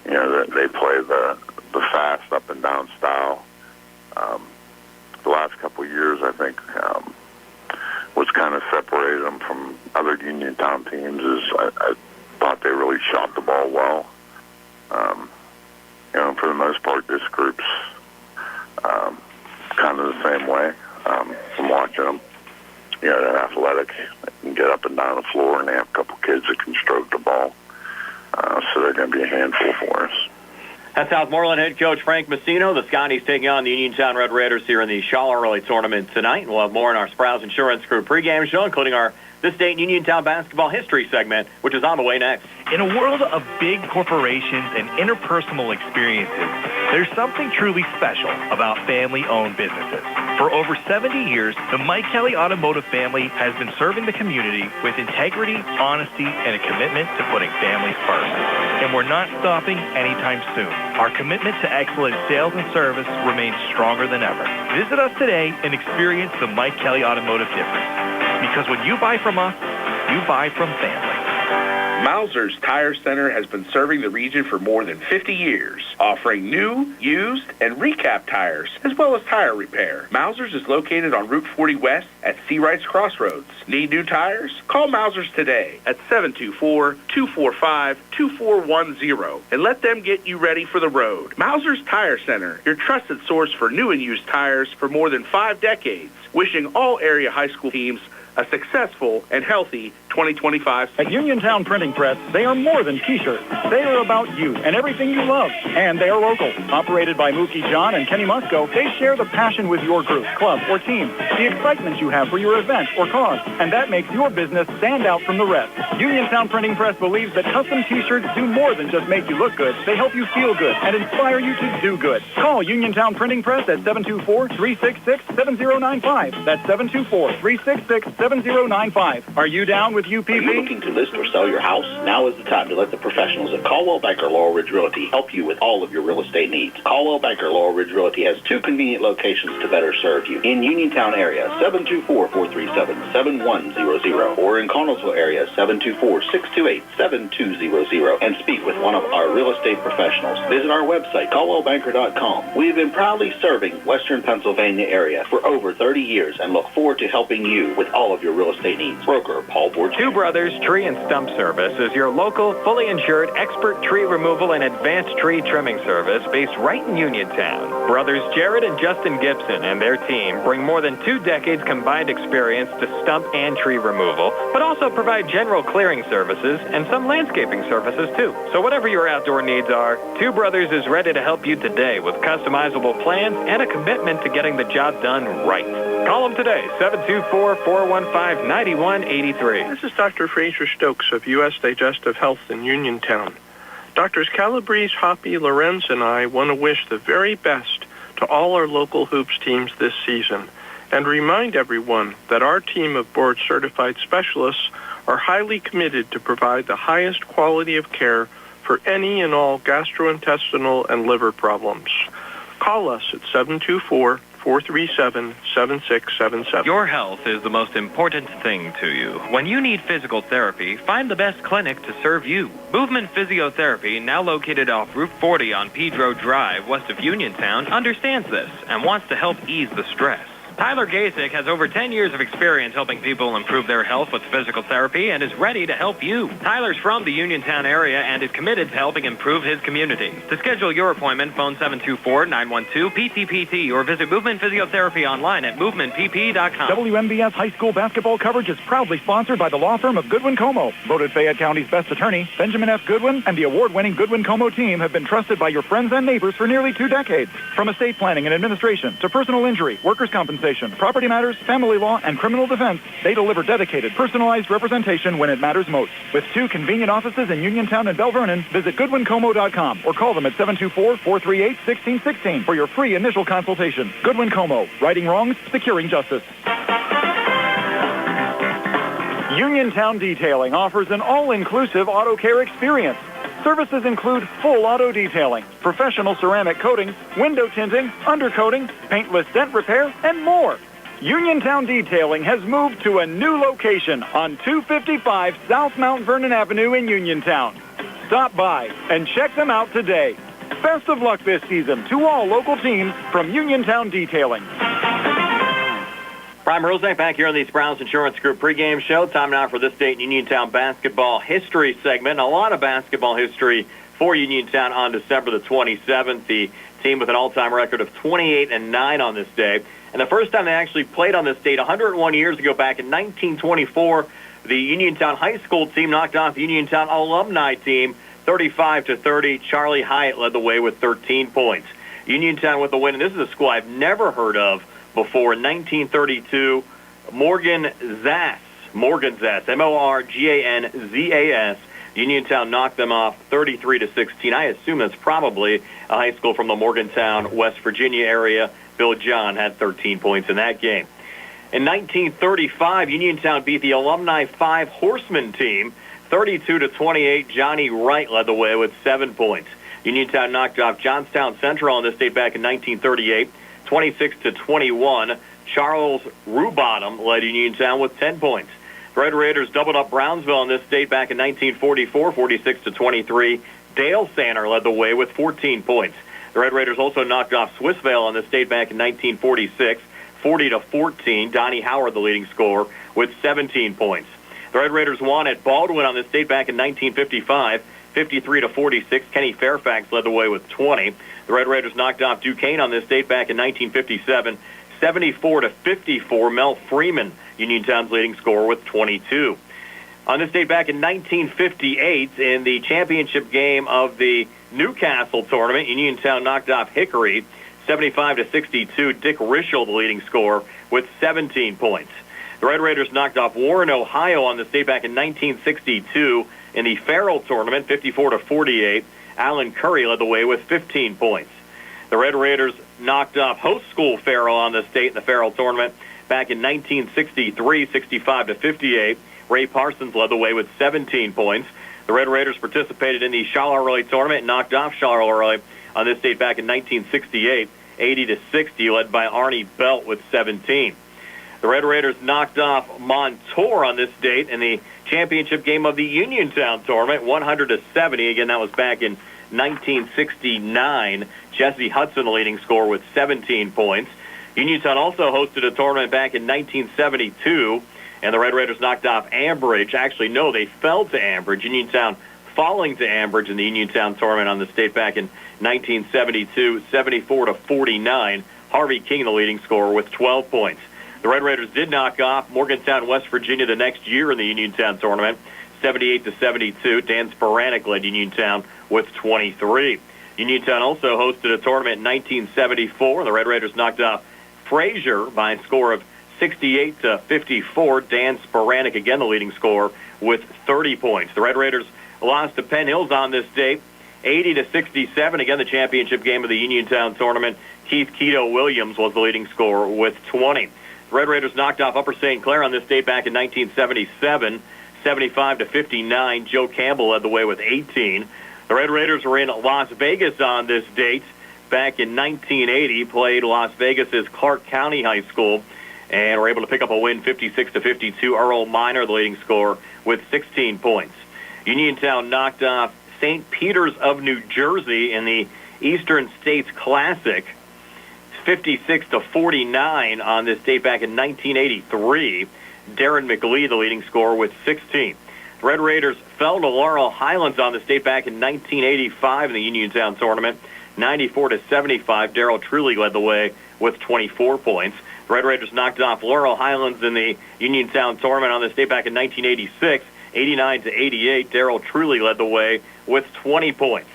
They play the fast up and down style. The last couple of years, I think, what's kind of separated them from other Uniontown teams is I thought they really shot the ball well. For the most part, this group's kind of the same way from watching them. They're athletic, they can get up and down the floor, and they have a couple kids that can stroke the ball. So they're going to be a handful for us. That's Southmoreland head coach Frank Msino. The Scotties taking on the Uniontown Red Raiders here in the Charleroi tournament tonight. We'll have more in our Sprouse Insurance Group pregame show, including our This Day in Uniontown basketball history segment, which is on the way next. In a world of big corporations and interpersonal experiences, there's something truly special about family-owned businesses. For over 70 years, the Mike Kelly Automotive family has been serving the community with integrity, honesty, and a commitment to putting families first. and we're not stopping anytime soon. Our commitment to excellent sales and service remains stronger than ever. Visit us today and experience the Mike Kelly Automotive difference. Because when you buy from us, you buy from family. Mauser's Tire Center has been serving the region for more than 50 years, offering new, used, and recap tires, as well as tire repair. Mauser's is located on Route 40 West at Seawrights Crossroads. Need new tires? Call Mauser's today at 724-245-2410 and let them get you ready for the road. Mauser's Tire Center, your trusted source for new and used tires for more than 5 decades. Wishing all area high school teams a successful and healthy 2025 season. At Uniontown Printing Press, they are more than T-shirts. They are about you and everything you love. And they are local. Operated by Mookie John and Kenny Musco, they share the passion with your group, club, or team, the excitement you have for your event or cause, and that makes your business stand out from the rest. Uniontown Printing Press believes that custom T-shirts do more than just make you look good. They help you feel good and inspire you to do good. Call Uniontown Printing Press at 724-366-7095. That's 724-366-7095. Are you down with UPP? Are you looking to list or sell your house? Now is the time to let the professionals at Caldwell Banker Laurel Ridge Realty help you with all of your real estate needs. Caldwell Banker Laurel Ridge Realty has 2 convenient locations to better serve you. In Uniontown area, 724-437-7100, or in Connellsville area, 724-628-7200, and speak with one of our real estate professionals. Visit our website, caldwellbanker.com. We have been proudly serving Western Pennsylvania area for over 30 years and look forward to helping you with all of your real estate needs. Broker Paul Borges. Two Brothers Tree and Stump Service is your local, fully insured, expert tree removal and advanced tree trimming service based right in Uniontown. Brothers Jared and Justin Gibson and their team bring more than 2 decades combined experience to stump and tree removal, but also provide general clearing services and some landscaping services too. So whatever your outdoor needs are, Two Brothers is ready to help you today with customizable plans and a commitment to getting the job done right. Call them today, 724-415-9183. This is Dr. Fraser Stokes of U.S. Digestive Health in Uniontown. Doctors Calabrese, Hoppy, Lorenz, and I want to wish the very best to all our local hoops teams this season and remind everyone that our team of board-certified specialists are highly committed to provide the highest quality of care for any and all gastrointestinal and liver problems. Call us at 724-437-7677. Your health is the most important thing to you. When you need physical therapy, find the best clinic to serve you. Movement Physiotherapy, now located off Route 40 on Pedro Drive, west of Uniontown, understands this and wants to help ease the stress. Tyler Gasick has over 10 years of experience helping people improve their health with physical therapy and is ready to help you. Tyler's from the Uniontown area and is committed to helping improve his community. To schedule your appointment, phone 724-912-PTPT or visit Movement Physiotherapy online at movementpp.com. WMBS high school basketball coverage is proudly sponsored by the law firm of Goodwin Como. Voted Fayette County's best attorney, Benjamin F. Goodwin, and the award-winning Goodwin Como team have been trusted by your friends and neighbors for nearly 2 decades. From estate planning and administration to personal injury, workers' compensation, property matters, family law, and criminal defense, they deliver dedicated, personalized representation when it matters most. With 2 convenient offices in Uniontown and Bell Vernon, visit GoodwinComo.com or call them at 724-438-1616 for your free initial consultation. Goodwin Como, righting wrongs, securing justice. Uniontown Detailing offers an all-inclusive auto care experience. Services include full auto detailing, professional ceramic coatings, window tinting, undercoating, paintless dent repair, and more. Uniontown Detailing has moved to a new location on 255 South Mount Vernon Avenue in Uniontown. Stop by and check them out today. Best of luck this season to all local teams from Uniontown Detailing. Prime Rosek back here on the Sprouse Insurance Group pregame show. Time now for this date in Uniontown basketball history segment. A lot of basketball history for Uniontown on December the 27th. The team with an all-time record of 28-9 on this day. And the first time they actually played on this date, 101 years ago, back in 1924, the Uniontown high school team knocked off the Uniontown alumni team 35-30. Charlie Hyatt led the way with 13 points. Uniontown with the win, and this is a school I've never heard of before. In 1932, Morgan Zass, Morganzas, Uniontown knocked them off 33-16. I assume that's probably a high school from the Morgantown, West Virginia area. Bill John had 13 points in that game. In 1935, Uniontown beat the Alumni 5 Horsemen team 32-28, Johnny Wright led the way with 7 points. Uniontown knocked off Johnstown Central on this date back in 1938, 26-21. Charles Rubottom led Uniontown with 10 points. The Red Raiders doubled up Brownsville on this date back in 1944, 46-23. Dale Sanner led the way with 14 points. The Red Raiders also knocked off Swissvale on this date back in 1946, 40-14. Donnie Howard, the leading scorer, with 17 points. The Red Raiders won at Baldwin on this date back in 1955, 53-46. Kenny Fairfax led the way with 20. The Red Raiders knocked off Duquesne on this date back in 1957, 74-54. Mel Freeman, Uniontown's leading scorer, with 22. On this date back in 1958, in the championship game of the Newcastle tournament, Uniontown knocked off Hickory, 75-62. Dick Rischel, the leading scorer, with 17 points. The Red Raiders knocked off Warren, Ohio on this date back in 1962 in the Farrell tournament, 54-48. Alan Curry led the way with 15 points. The Red Raiders knocked off host school Farrell on this date in the Farrell tournament back in 1963, 65-58. Ray Parsons led the way with 17 points. The Red Raiders participated in the Charleroi tournament and knocked off Charleroi on this date back in 1968, 80-60, led by Arnie Belt with 17. The Red Raiders knocked off Montour on this date in the championship game of the Uniontown tournament, 100-70. Again, that was back in 1969. Jesse Hudson, the leading scorer, with 17 points. Uniontown also hosted a tournament back in 1972, and the Red Raiders knocked off Ambridge. Actually, no, they fell to Ambridge. Uniontown falling to Ambridge in the Uniontown tournament on this date back in 1972, 74-49. Harvey King, the leading scorer, with 12 points. The Red Raiders did knock off Morgantown, West Virginia the next year in the Uniontown tournament, 78-72. Dan Sporanic led Uniontown with 23. Uniontown also hosted a tournament in 1974, and the Red Raiders knocked off Fraser by a score of 68-54. Dan Sporanic, again the leading scorer, with 30 points. The Red Raiders lost to Penn Hills on this date, 80-67. Again, the championship game of the Uniontown tournament. Keith Keto Williams was the leading scorer with 20. The Red Raiders knocked off Upper St. Clair on this date back in 1977, 75-59. Joe Campbell led the way with 18. The Red Raiders were in Las Vegas on this date back in 1980, played Las Vegas's Clark County High School, and were able to pick up a win 56-52. Earl Minor, the leading scorer, with 16 points. Uniontown knocked off St. Peter's of New Jersey in the Eastern States Classic, 56-49 on this date back in 1983. Darren McLee, the leading scorer, with 16. The Red Raiders fell to Laurel Highlands on this date back in 1985 in the Uniontown tournament, 94-75. Darrell Truly led the way with 24 points. The Red Raiders knocked off Laurel Highlands in the Uniontown tournament on this date back in 1986, 89-88. Darrell Truly led the way with 20 points.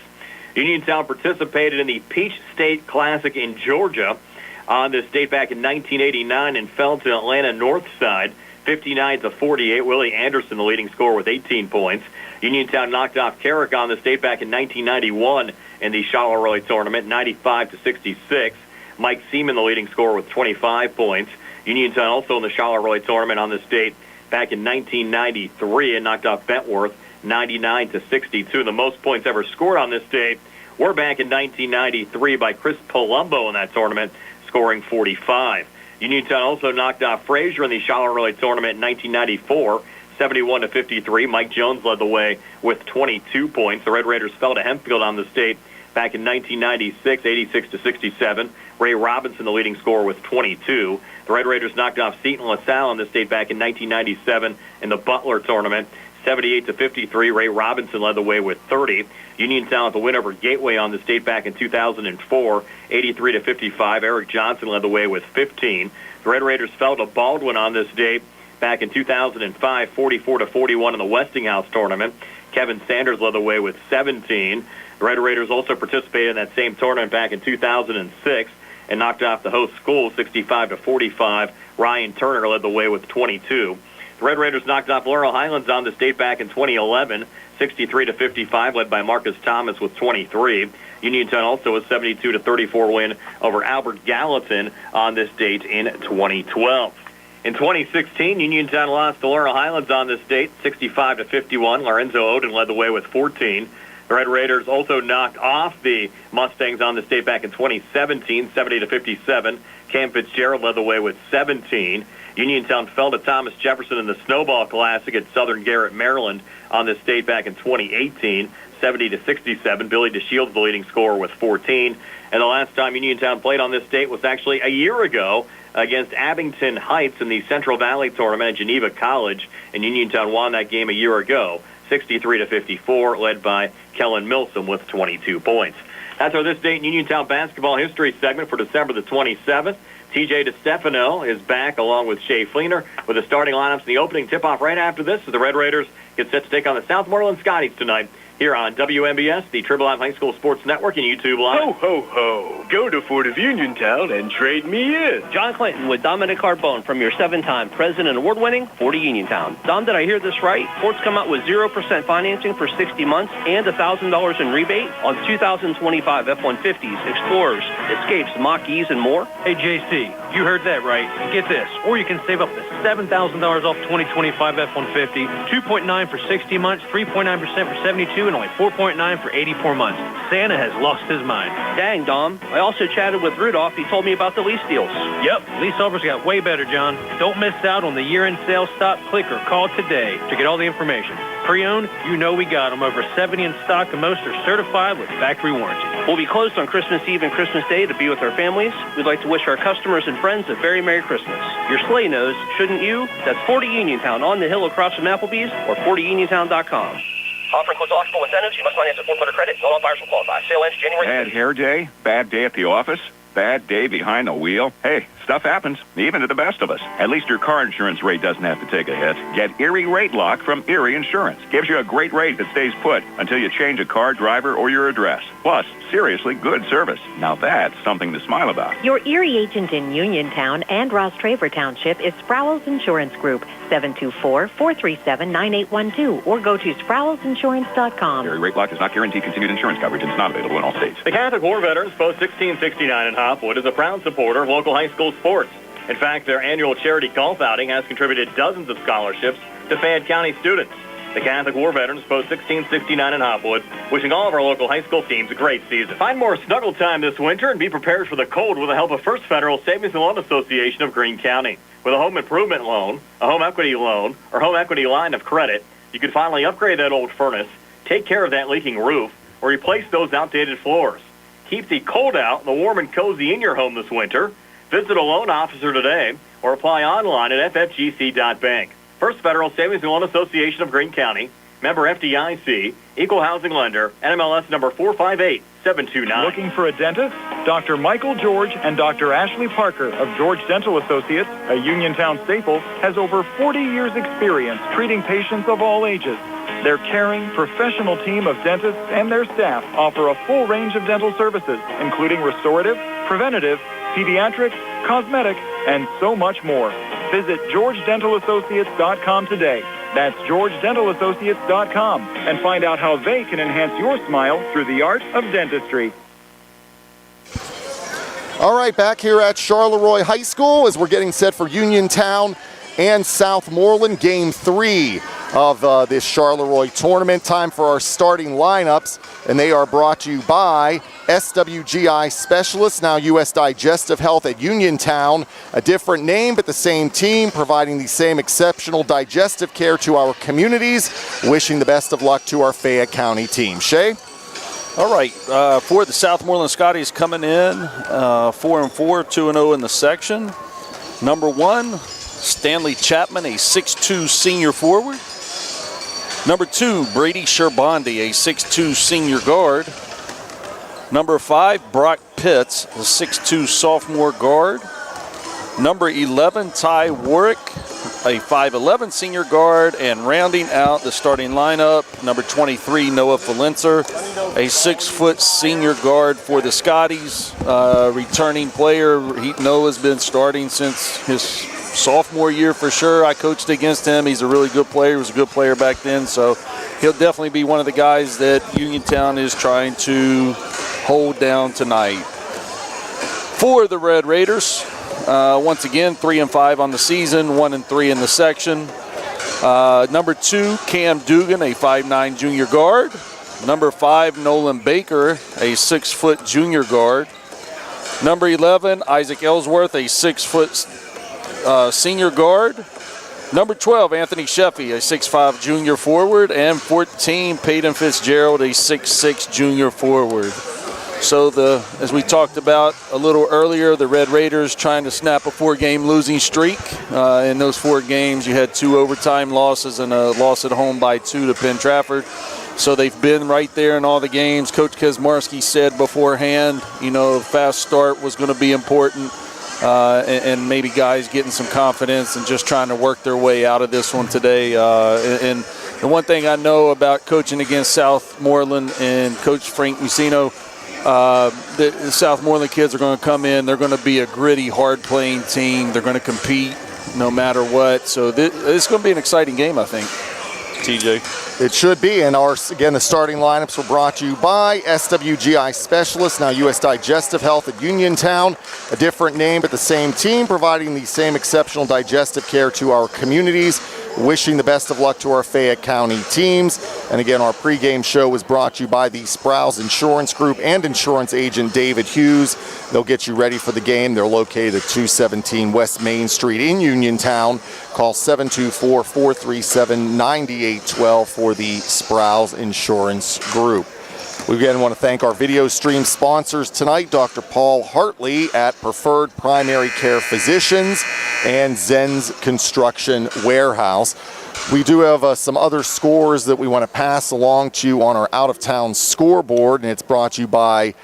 Uniontown participated in the Peach State Classic in Georgia on this date back in 1989 and fell to Atlanta Northside, 59-48. Willie Anderson, the leading scorer, with 18 points. Uniontown knocked off Carrick on this date back in 1991 in the Charleroi tournament, 95-66. Mike Seaman, the leading scorer, with 25 points. Uniontown also in the Charleroi tournament on this date back in 1993 and knocked off Bentworth, 99-62. The most points ever scored on this date were back in 1993 by Chris Palumbo in that tournament, scoring 45. Uniontown also knocked off Fraser in the Charleroi tournament in 1994, 71-53. Mike Jones led the way with 22 points. The Red Raiders fell to Hempfield on this date back in 1996, 86-67. Ray Robinson, the leading scorer, with 22. The Red Raiders knocked off Seton LaSalle on this date back in 1997 in the Butler tournament, 78-53. Ray Robinson led the way with 30. Uniontown with the win over Gateway on this date back in 2004, 83-55. Eric Johnson led the way with 15. The Red Raiders fell to Baldwin on this date back in 2005, 44-41 in the Westinghouse tournament. Kevin Sanders led the way with 17. The Red Raiders also participated in that same tournament back in 2006 and knocked off the host school 65-45. Ryan Turner led the way with 22. The Red Raiders knocked off Laurel Highlands on this date back in 2011, 63-55, led by Marcus Thomas with 23. Uniontown also a 72-34 win over Albert Gallatin on this date in 2012. In 2016, Uniontown lost to Laurel Highlands on this date, 65-51. Lorenzo Oden led the way with 14. The Red Raiders also knocked off the Mustangs on this date back in 2017, 70-57. Cam Fitzgerald led the way with 17. Uniontown fell to Thomas Jefferson in the Snowball Classic at Southern Garrett, Maryland on this date back in 2018, 70-67. Billy DeShields the leading scorer with 14. And the last time Uniontown played on this date was actually a year ago against Abington Heights in the Central Valley Tournament at Geneva College, and Uniontown won that game a year ago, 63-54, led by Kellen Milsom with 22 points. That's our This Date in Uniontown basketball history segment for December the 27th. TJ DeStefano is back along with Shea Fleener with the starting lineups in the opening tip-off right after this as the Red Raiders get set to take on the Southmoreland Scotties tonight here on WMBS, the Tribble High School Sports Network, and YouTube Live. Ho, ho, ho. Go to Ford of Uniontown and trade me in. John Clinton with Dominic Carbone from your 7-time President Award-winning Ford of Uniontown. Dom, did I hear this right? Ford's come out with 0% financing for 60 months and $1,000 in rebate on 2025 F-150s, Explorers, Escapes, Mach-E's, and more. Hey, JC, you heard that right. Get this. Or you can save up to $7,000 off 2025 F-150, 2.9 for 60 months, 3.9% for 72, and only 4.9 for 84 months. Santa has lost his mind. Dang, Dom. I also chatted with Rudolph. He told me about the lease deals. Yep, lease offers got way better, John. Don't miss out on the year-end sales. Stop, click, or call today to get all the information. Pre-owned, you know we got them. Over 70 in stock, and most are certified with factory warranty. We'll be closed on Christmas Eve and Christmas Day to be with our families. We'd like to wish our customers and friends a very Merry Christmas. Your sleigh knows, shouldn't you? That's 40 Uniontown on the hill across from Applebee's or 40uniontown.com. Offer includes eligible incentives. You must finance at 4 credit. No all buyers will qualify. Sale ends January. Bad hair day? Bad day at the office? Bad day behind the wheel? Hey, stuff happens, even to the best of us. At least your car insurance rate doesn't have to take a hit. Get Erie Rate Lock from Erie Insurance. Gives you a great rate that stays put until you change a car, driver, or your address. Plus, seriously good service. Now that's something to smile about. Your Erie agent in Uniontown and Ross Traver Township is Sproul's Insurance Group, 724-437-9812, or go to SproulsInsurance.com. Erie Rate Lock does not guarantee continued insurance coverage and is not available in all states. The Catholic War Veterans Post 1669 in Hopwood is a proud supporter of local high school sports. In fact, their annual charity golf outing has contributed dozens of scholarships to Fayette County students. The Catholic War Veterans Post 1669 in Hopwood, wishing all of our local high school teams a great season. Find more snuggle time this winter and be prepared for the cold with the help of First Federal Savings and Loan Association of Greene County. With a home improvement loan, a home equity loan, or home equity line of credit, you can finally upgrade that old furnace, take care of that leaking roof, or replace those outdated floors. Keep the cold out and the warm and cozy in your home this winter. Visit a loan officer today or apply online at ffgc.bank. First Federal Savings and Loan Association of Greene County, member FDIC, equal housing lender, NMLS number 458729. Looking for a dentist? Dr. Michael George and Dr. Ashley Parker of George Dental Associates, a Uniontown staple, has over 40 years' experience treating patients of all ages. Their caring, professional team of dentists and their staff offer a full range of dental services, including restorative, preventative, pediatric, cosmetic, and so much more. Visit GeorgeDentalAssociates.com today. That's GeorgeDentalAssociates.com and find out how they can enhance your smile through the art of dentistry. All right, back here at Charleroi High School as we're getting set for Uniontown and Southmoreland, Game 3 of this Charleroi tournament. Time for our starting lineups, and they are brought to you by SWGI Specialists, now U.S. Digestive Health at Uniontown. A different name, but the same team, providing the same exceptional digestive care to our communities. Wishing the best of luck to our Fayette County team. Shay? All right, for the Southmoreland Scotties coming in, 4-4, 2-0 in the section. Number 1, Stanley Chapman, a 6'2 senior forward. Number 2, Brady Sherbandi, a 6'2 senior guard. Number 5, Brock Pitts, a 6'2 sophomore guard. Number 11, Ty Warwick, a 5'11 senior guard. And rounding out the starting lineup, number 23, Noah Valencer, a 6-foot senior guard for the Scotties. Returning player. Noah's been starting since his sophomore year for sure. I coached against him. He's a really good player. He was a good player back then, so he'll definitely be one of the guys that Uniontown is trying to hold down tonight. For the Red Raiders, once again, 3-5 on the season, 1-3 in the section. Number 2, Cam Dugan, a 5'9" junior guard. Number 5, Nolan Baker, a 6-foot junior guard. Number 11, Isaac Ellsworth, a 6-foot senior guard. Number 12, Anthony Sheffy, a 6'5" junior forward. And 14, Peyton Fitzgerald, a 6'6" junior forward. So as we talked about a little earlier, the Red Raiders trying to snap a 4-game losing streak. In those 4 games, you had 2 overtime losses and a loss at home by 2 to Penn Trafford. So they've been right there in all the games. Coach Kasmarski said beforehand, fast start was going to be important, and maybe guys getting some confidence and just trying to work their way out of this one today. And the one thing I know about coaching against Southmoreland and Coach Frank Msino, the Southmoreland kids are going to come in. They're going to be a gritty, hard-playing team. They're going to compete no matter what. So this is going to be an exciting game, I think. TJ. It should be. And again, the starting lineups were brought to you by SWGI Specialists, now U.S. Digestive Health at Uniontown. A different name, but the same team, providing the same exceptional digestive care to our communities. Wishing the best of luck to our Fayette County teams. And again, our pregame show was brought to you by the Sprouse Insurance Group and insurance agent David Hughes. They'll get you ready for the game. They're located at 217 West Main Street in Uniontown. Call 724-437-9812 for the Sprouse Insurance Group. We again want to thank our video stream sponsors tonight, Dr. Paul Hartley at Preferred Primary Care Physicians and Zen's Construction Warehouse. We do have some other scores that we want to pass along to you on our out-of-town scoreboard, and it's brought to you by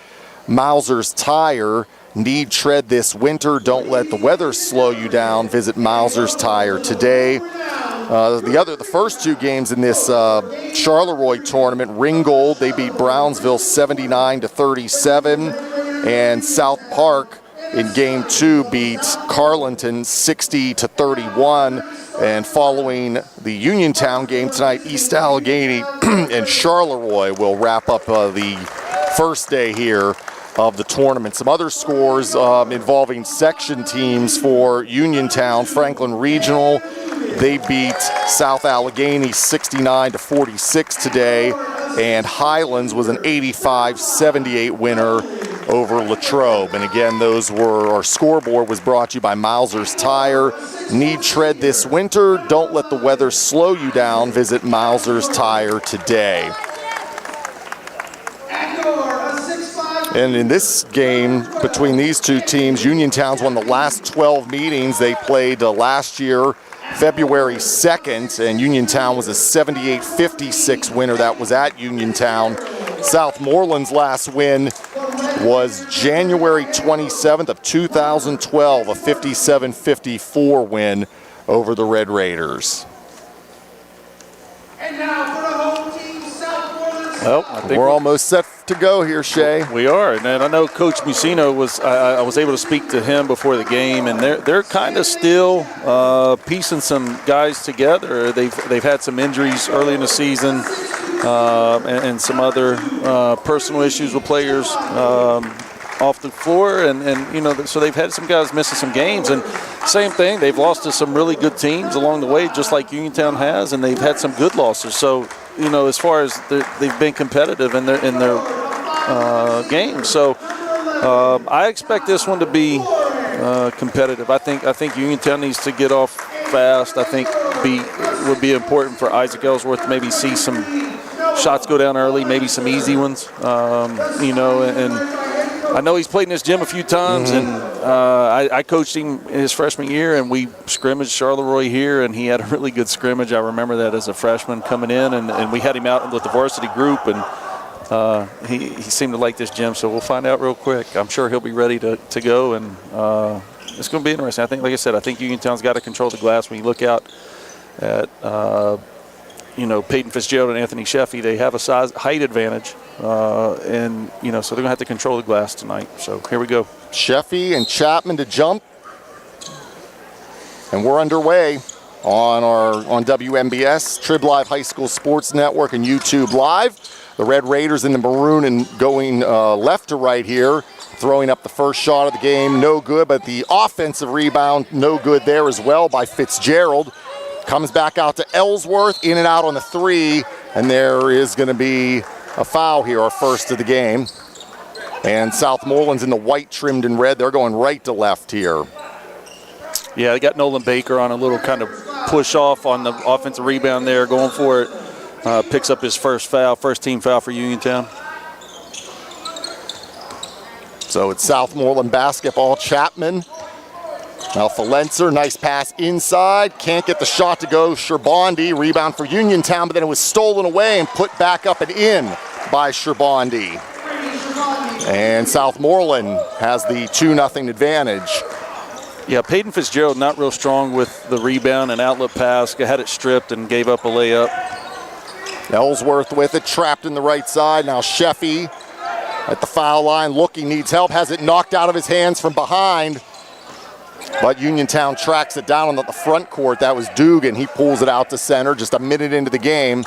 Mauser's Tire. Need tread this winter. Don't let the weather slow you down. Visit Mauser's Tire today. The first 2 games in this Charleroi tournament, Ringgold, they beat Brownsville 79-37, and South Park in game 2 beat Carleton 60-31. And following the Uniontown game tonight, East Allegheny and Charleroi will wrap up the first day here of the tournament. Some other scores involving section teams for Uniontown. Franklin Regional, they beat South Allegheny 69-46 today, and Highlands was an 85-78 winner over Latrobe. And again, our scoreboard was brought to you by Mauser's Tire. Need tread this winter. Don't let the weather slow you down. Visit Mauser's Tire today. And in this game between these 2 teams, Uniontown's won the last 12 meetings. They played last year, February 2nd, and Uniontown was a 78-56 winner. That was at Uniontown. Southmoreland's last win was January 27th of 2012, a 57-54 win over the Red Raiders. And now for the home team, Southmoreland. Well, I think we're almost set to go here, Shay. We are, and I know Coach Msino was. I was able to speak to him before the game, and they're kind of still piecing some guys together. They've had some injuries early in the season, and some other personal issues with players off the floor, and so they've had some guys missing some games. And same thing, they've lost to some really good teams along the way, just like Uniontown has, and they've had some good losses. So as far as they've been competitive in their games. So I expect this one to be competitive. I think Uniontown needs to get off fast. I think it would be important for Isaac Ellsworth to maybe see some shots go down early, maybe some easy ones. And I know he's played in this gym a few times, and I coached him his freshman year, and we scrimmaged Charleroi here, and he had a really good scrimmage. I remember that as a freshman coming in, and we had him out with the varsity group, and he seemed to like this gym, so we'll find out real quick. I'm sure he'll be ready to go, and it's going to be interesting. I think, like I said, I think Uniontown's got to control the glass. When you look out at Peyton Fitzgerald and Anthony Sheffy, they have a height advantage, and so they're going to have to control the glass tonight. So here we go. Sheffy and Chapman to jump, and we're underway on WMBS, Trib Live High School Sports Network, and YouTube Live. The Red Raiders in the maroon and going left to right here. Throwing up the first shot of the game, no good, but the offensive rebound, no good there as well by Fitzgerald. Comes back out to Ellsworth, in and out on the three, and there is going to be a foul here, our first of the game. And Southmoreland's in the white trimmed in red. They're going right to left here. Yeah, they got Nolan Baker on a little kind of push off on the offensive rebound there, going for it. Picks up his first foul, first team foul for Uniontown. So it's Southmoreland basketball. Chapman. Now Falenser, nice pass inside. Can't get the shot to go. Sherbondi, rebound for Uniontown, but then it was stolen away and put back up and in by Sherbondi. And Southmoreland has the 2-0 advantage. Yeah, Peyton Fitzgerald not real strong with the rebound and outlet pass. Had it stripped and gave up a layup. Ellsworth with it, trapped in the right side. Now Sheffy at the foul line, looking, needs help, has it knocked out of his hands from behind. But Uniontown tracks it down on the front court. That was Dugan. He pulls it out to center just a minute into the game.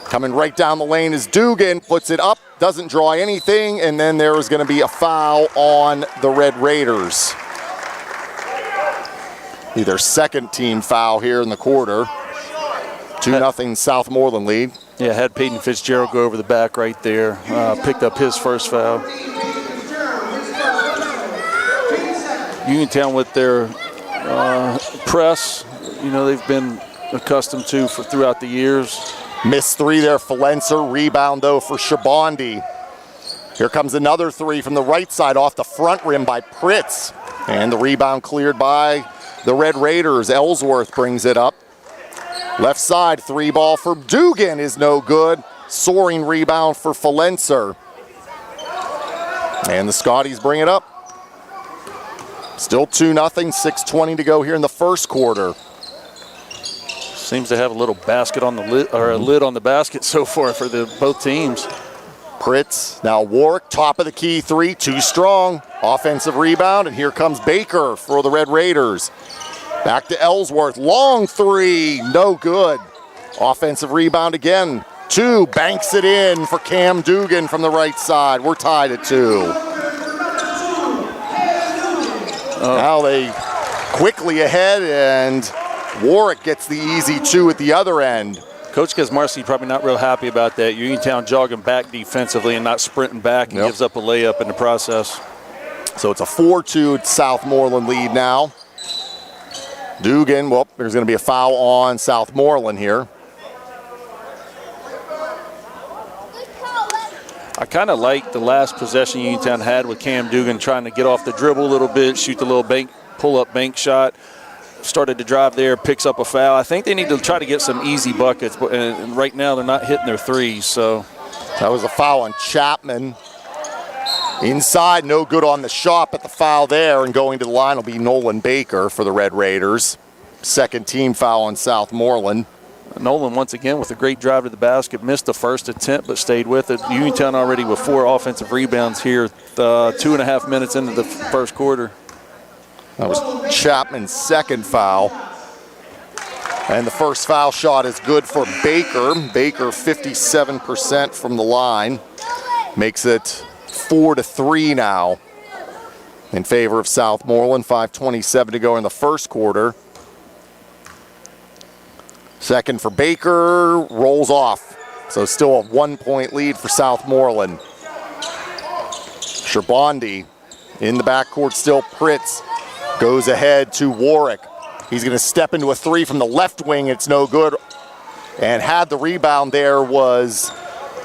Coming right down the lane is Dugan, puts it up, doesn't draw anything, and then there is going to be a foul on the Red Raiders. Their second team foul here in the quarter. 2-0 Southmoreland lead. Yeah, had Peyton Fitzgerald go over the back right there. Picked up his first foul. Uniontown with their press, they've been accustomed to throughout the years. Missed three there, Falenser. Rebound, though, for Sherbondi. Here comes another three from the right side off the front rim by Pritz. And the rebound cleared by the Red Raiders. Ellsworth brings it up. Left side, three ball for Dugan is no good. Soaring rebound for Falenser. And the Scotties bring it up. Still 2-0, 6:20 to go here in the first quarter. Seems to have a little basket on the lid, or a lid on the basket so far for both teams. Pritz, now Warwick, top of the key three, too strong. Offensive rebound, and here comes Baker for the Red Raiders. Back to Ellsworth, long three, no good. Offensive rebound again, two, banks it in for Cam Dugan from the right side. We're tied at 2. Now they quickly ahead, and Warwick gets the easy 2 at the other end. Coach Kasmarski probably not real happy about that. Uniontown jogging back defensively and not sprinting back, and gives up a layup in the process. So it's a 4-2 Southmoreland lead now. Dugan, well, there's going to be a foul on Southmoreland here. I kind of like the last possession Uniontown had with Cam Dugan trying to get off the dribble a little bit, shoot the little pull-up bank shot. Started to drive there, picks up a foul. I think they need to try to get some easy buckets, but right now they're not hitting their threes. So that was a foul on Chapman. Inside, no good on the shot, but the foul there, and going to the line will be Nolan Baker for the Red Raiders. Second team foul on Southmoreland. Nolan once again with a great drive to the basket, missed the first attempt but stayed with it. Uniontown already with 4 offensive rebounds here, 2.5 minutes into the first quarter. That was Chapman's second foul. And the first foul shot is good for Baker. Baker 57% from the line. Makes it 4-3 now in favor of Southmoreland. 5:27 to go in the first quarter. Second for Baker, rolls off. So still a 1-point lead for Southmoreland. Sherbondi in the backcourt, still Pritz. Goes ahead to Warwick. He's going to step into a three from the left wing. It's no good. And had the rebound there was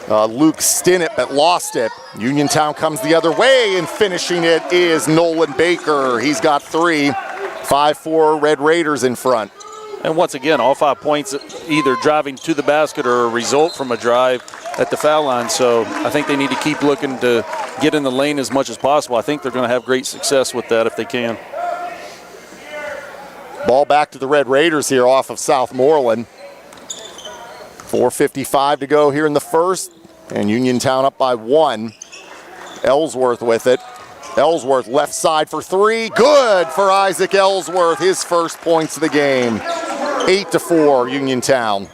Luke Stinnett, but lost it. Uniontown comes the other way, and finishing it is Nolan Baker. He's got 3. 5-4 Red Raiders in front. And once again, all 5 points either driving to the basket or a result from a drive at the foul line. So I think they need to keep looking to get in the lane as much as possible. I think they're going to have great success with that if they can. Ball back to the Red Raiders here off of Southmoreland. 4:55 to go here in the first, and Uniontown up by 1. Ellsworth with it. Ellsworth left side for 3. Good for Isaac Ellsworth, his first points of the game. 8-4 Uniontown.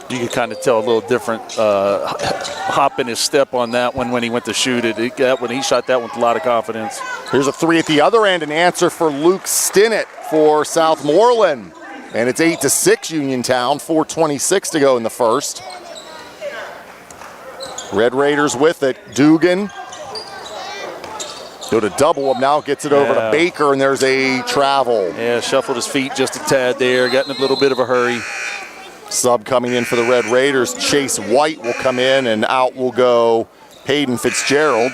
You could kind of tell a little different hop in his step on that one when he went to shoot it. When he shot that one with a lot of confidence. Here's a three at the other end, an answer for Luke Stinnett for Southmoreland. And it's 8-6 Uniontown, 4:26 to go in the first. Red Raiders with it. Dugan. Go to double him now, gets it over to Baker, and there's a travel. Yeah, shuffled his feet just a tad there, got in a little bit of a hurry. Sub coming in for the Red Raiders. Chase White will come in, and out will go Hayden Fitzgerald.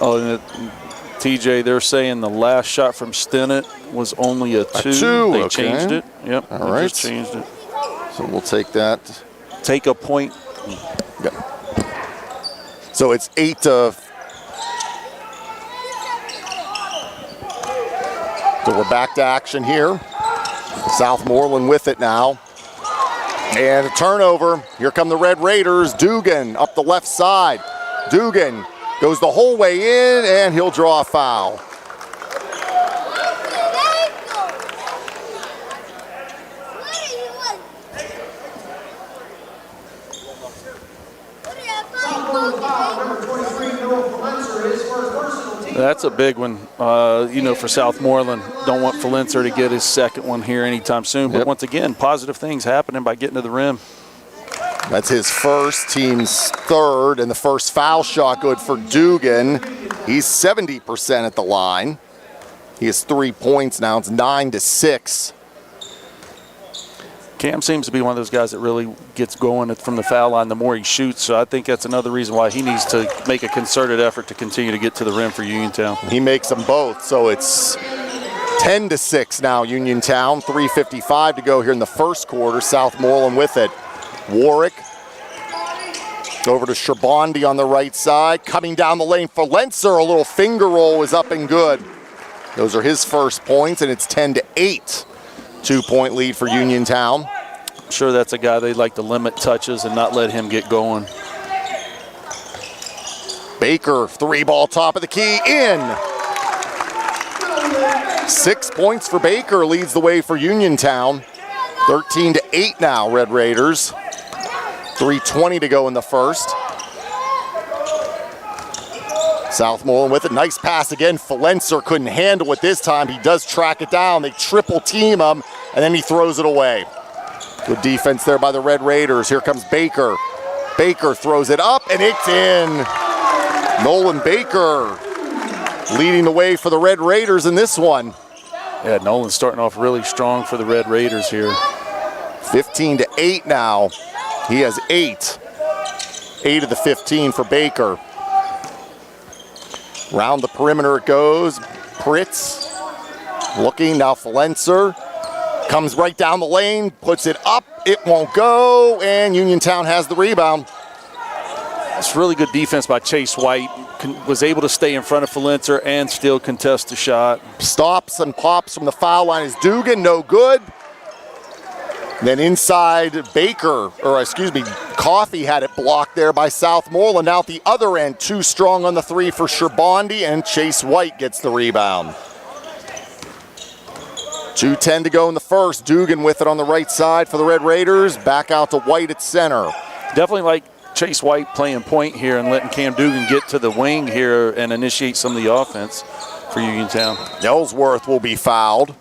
Oh, and TJ, they're saying the last shot from Stinnett was only a two. They changed it. Yep. All right. Just changed it. So we'll take that. Take a point. Yep. So it's 8 to. So we're back to action here. Southmoreland with it now. And a turnover. Here come the Red Raiders. Dugan up the left side. Dugan goes the whole way in, and he'll draw a foul. That's a big one, for Southmoreland. Don't want Valencer to get his second one here anytime soon. But once again, positive things happening by getting to the rim. That's his first, team's third, and the first foul shot good for Dugan. He's 70% at the line. He has 3 points now. It's 9-6. Cam seems to be one of those guys that really gets going from the foul line the more he shoots, so I think that's another reason why he needs to make a concerted effort to continue to get to the rim for Uniontown. He makes them both, so it's 10-6 now, Uniontown. 3:55 to go here in the first quarter. Southmoreland with it. Warwick over to Shabandi on the right side. Coming down the lane for Lenser. A little finger roll is up and good. Those are his first points, and it's 10-8. 2-point lead for Uniontown. I'm sure that's a guy they'd like to limit touches and not let him get going. Baker, three-ball top of the key, in. 6 points for Baker, leads the way for Uniontown. 13-8 now, Red Raiders. 3:20 to go in the first. Southmoreland with it. Nice pass again. Valencer couldn't handle it this time. He does track it down. They triple team him, and then he throws it away. Good defense there by the Red Raiders. Here comes Baker. Baker throws it up, and it's in. Nolan Baker leading the way for the Red Raiders in this one. Yeah, Nolan's starting off really strong for the Red Raiders here. 15-8 now. He has 8. 8 of the 15 for Baker. Round the perimeter it goes. Pritz looking, now Valencer. Comes right down the lane, puts it up, it won't go, and Uniontown has the rebound. It's really good defense by Chase White. Was able to stay in front of Valencer and still contest the shot. Stops and pops from the foul line is Dugan, no good. Then inside Baker, Coffey had it blocked there by Southmoreland. Now at the other end, too strong on the three for Shabandi, and Chase White gets the rebound. 2:10 to go in the first. Dugan with it on the right side for the Red Raiders. Back out to White at center. Definitely like Chase White playing point here and letting Cam Dugan get to the wing here and initiate some of the offense for Uniontown. Ellsworth will be fouled.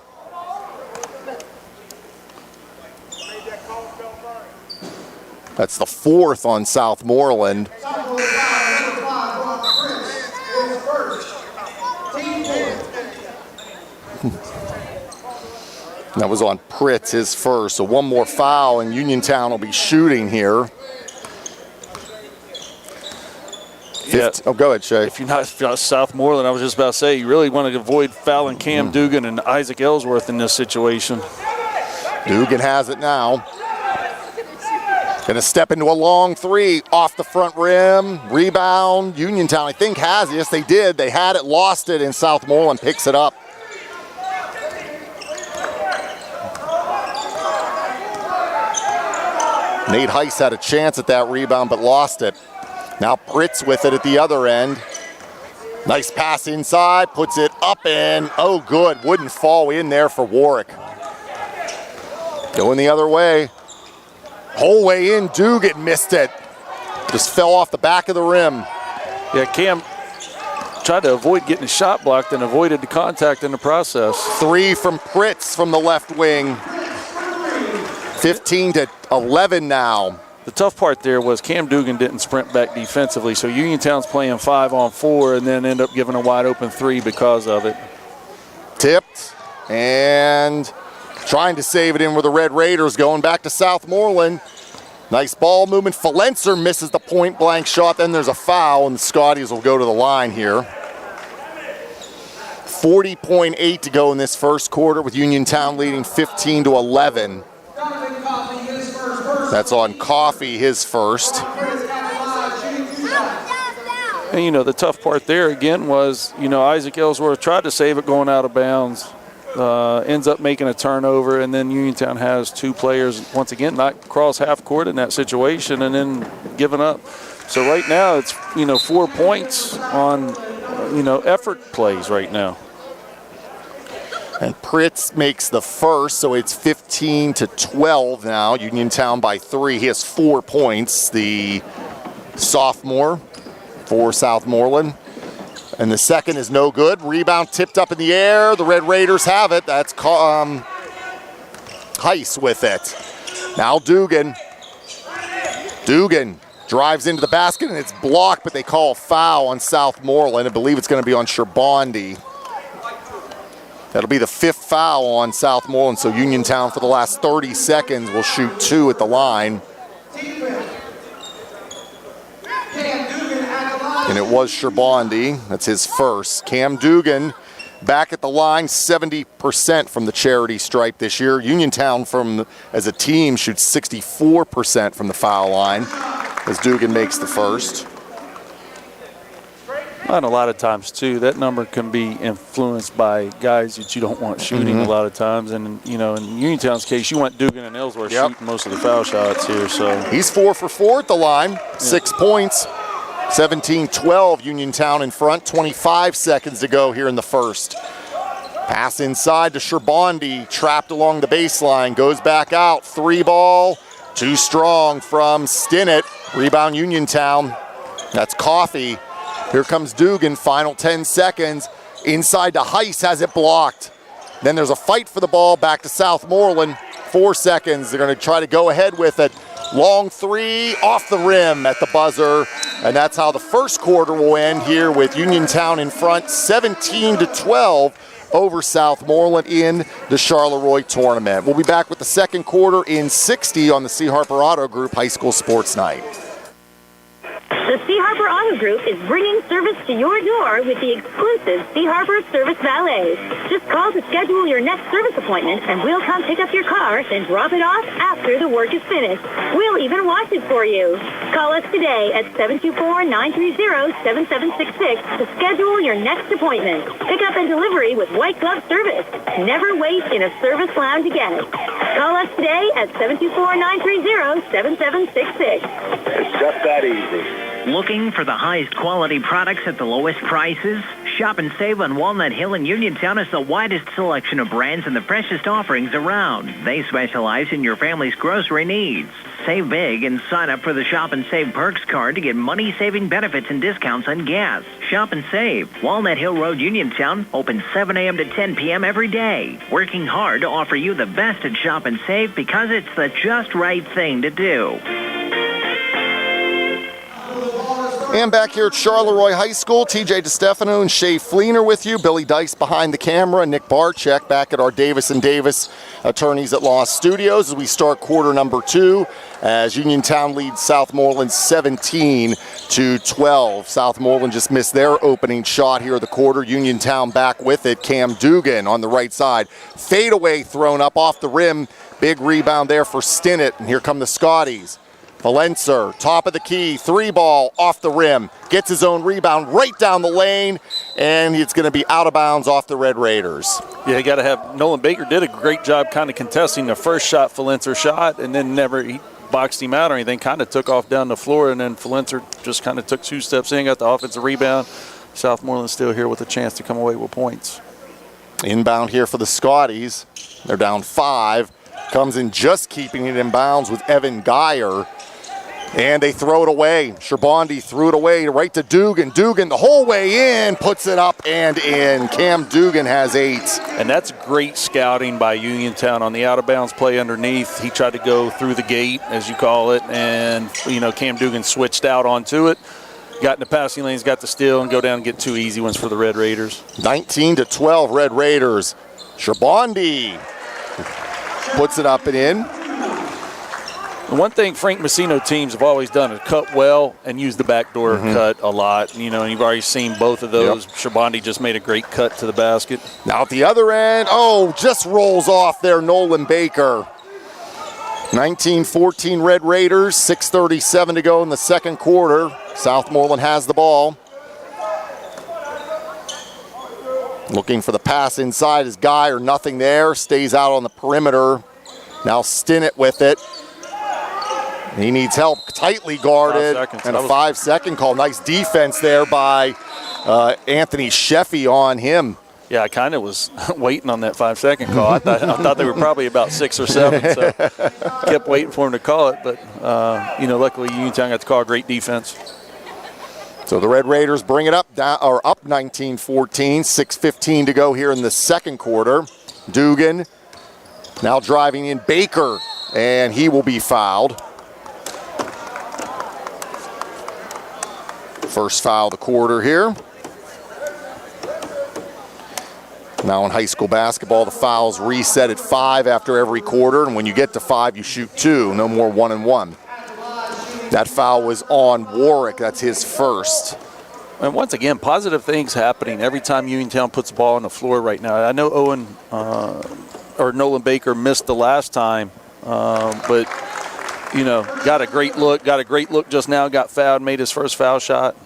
That's the fourth on Southmoreland. That was on Pritz, his first. So one more foul, and Uniontown will be shooting here. Yeah. Go ahead, Shay. If you're not Southmoreland, I was just about to say, you really want to avoid fouling Cam Dugan and Isaac Ellsworth in this situation. Dugan has it now. Going to step into a long three off the front rim. Rebound. Uniontown, I think, has it. Yes, they did. They had it, lost it, and Southmoreland picks it up. Nate Heiss had a chance at that rebound, but lost it. Now Pritz with it at the other end. Nice pass inside, puts it up and, oh good, wouldn't fall in there for Warwick. Going the other way. Whole way in, Dugan missed it. Just fell off the back of the rim. Yeah, Cam tried to avoid getting a shot blocked and avoided the contact in the process. 3 from Pritz from the left wing. 15-11 now. The tough part there was Cam Dugan didn't sprint back defensively, so Uniontown's playing 5-on-4 and then end up giving a wide open 3 because of it. Tipped and trying to save it in with the Red Raiders, going back to Southmoreland. Nice ball movement. Falencer misses the point blank shot. Then there's a foul, and the Scotties will go to the line here. 40.8 to go in this first quarter, with Uniontown leading 15-11. That's on Coffey, his first. And, you know, the tough part there, again, was, you know, Isaac Ellsworth tried to save it going out of bounds. Ends up making a turnover, and then Uniontown has 2 players, once again, not cross half court in that situation and then giving up. So right now it's, you know, 4 points on, you know, effort plays right now. And Pritz makes the first, so it's 15-12 now. Uniontown by 3. He has 4 points, the sophomore for Southmoreland. And the second is no good. Rebound tipped up in the air. The Red Raiders have it. That's Heiss with it. Now Dugan. Dugan drives into the basket, and it's blocked, but they call a foul on Southmoreland. I believe it's going to be on Sherbandi. That'll be the 5th foul on Southmoreland, so Uniontown for the last 30 seconds will shoot 2 at the line. And it was Sherbandi. That's his first. Cam Dugan back at the line, 70% from the charity stripe this year. Uniontown as a team shoots 64% from the foul line as Dugan makes the first. And a lot of times, too, that number can be influenced by guys that you don't want shooting a lot of times. And, you know, in Uniontown's case, you want Dugan and Ellsworth shooting most of the foul shots here. So he's 4 for 4 at the line, 6 points. 17-12, Uniontown in front, 25 seconds to go here in the first. Pass inside to Sherbandi, trapped along the baseline, goes back out, 3 ball, too strong from Stinnett. Rebound Uniontown, that's Coffey. Here comes Dugan, final 10 seconds. Inside to Heiss, has it blocked. Then there's a fight for the ball, back to Southmoreland. 4 seconds, they're gonna try to go ahead with it. Long 3 off the rim at the buzzer, and that's how the first quarter will end here with Uniontown in front, 17-12 over Southmoreland in the Charleroi tournament. We'll be back with the second quarter in 60 on the C. Harper Auto Group High School Sports Night. The C. Harper Auto Group is bringing service to your door with the exclusive C. Harper Service Valet. Just call to schedule your next service appointment, and we'll come pick up your car, then drop it off after the work is finished. We'll even wash it for you. Call us today at 724-930-7766 to schedule your next appointment. Pickup and delivery with white glove service. Never wait in a service lounge again. Call us today at 724-930-7766. It's just that easy. Looking for the highest quality products at the lowest prices? Shop and save on Walnut Hill in Uniontown has the widest selection of brands and the freshest offerings around. They specialize in your family's grocery needs. Save big and sign up for the Shop and Save Perks card to get money-saving benefits and discounts on gas. Shop and save. Walnut Hill Road, Uniontown, open 7 a.m. to 10 p.m. every day. Working hard to offer you the best at Shop and Save because it's the just right thing to do. And back here at Charleroi High School, TJ DeStefano and Shay Fleener with you. Billy Dice behind the camera. Nick Barczyk back at our Davis & Davis Attorneys at Law Studios as we start quarter number 2 as Uniontown leads Southmoreland 17-12. Southmoreland just missed their opening shot here of the quarter. Uniontown back with it. Cam Dugan on the right side. Fadeaway thrown up off the rim. Big rebound there for Stinnett. And here come the Scotties. Valencer, top of the key, 3 ball off the rim, gets his own rebound right down the lane, and it's going to be out of bounds off the Red Raiders. Yeah, you got to have, Nolan Baker did a great job kind of contesting the first shot Valencer shot, and then he boxed him out or anything, kind of took off down the floor, and then Valencer just kind of took 2 steps in, got the offensive rebound. Southmoreland still here with a chance to come away with points. Inbound here for the Scotties. They're down 5. comes in just keeping it in bounds with Evan Geyer. And they throw it away. Sherbondi threw it away right to Dugan. Dugan the whole way in, puts it up and in. Cam Dugan has 8. And that's great scouting by Uniontown on the out-of-bounds play underneath. He tried to go through the gate, as you call it, and, Cam Dugan switched out onto it. Got in the passing lanes, got the steal, and go down and get 2 easy ones for the Red Raiders. 19-12 Red Raiders. Sherbondi puts it up and in. The one thing Frank Msino teams have always done is cut well and use the backdoor cut a lot. And you've already seen both of those. Yep. Sherbondi just made a great cut to the basket. Now at the other end, just rolls off there, Nolan Baker. 19-14 Red Raiders, 6:37 to go in the second quarter. Southmoreland has the ball. Looking for the pass inside is Geyer, nothing there. Stays out on the perimeter. Now Stinnett with it. He needs help, tightly guarded, and a 5-second call. Nice defense there by Anthony Sheffy on him. Yeah, I kind of was waiting on that 5-second call. I thought they were probably about 6 or 7, so kept waiting for him to call it. But, luckily Uniontown got to call a great defense. So the Red Raiders bring it up 19-14, 6:15 to go here in the second quarter. Dugan now driving in Baker, and he will be fouled. First foul of the quarter here. Now in high school basketball, the fouls reset at 5 after every quarter, and when you get to 5, you shoot 2, no more 1-and-1. That foul was on Warwick. That's his first. And once again, positive things happening every time Uniontown puts the ball on the floor right now. I know Nolan Baker missed the last time, but got a great look just now, got fouled, made his first foul shot.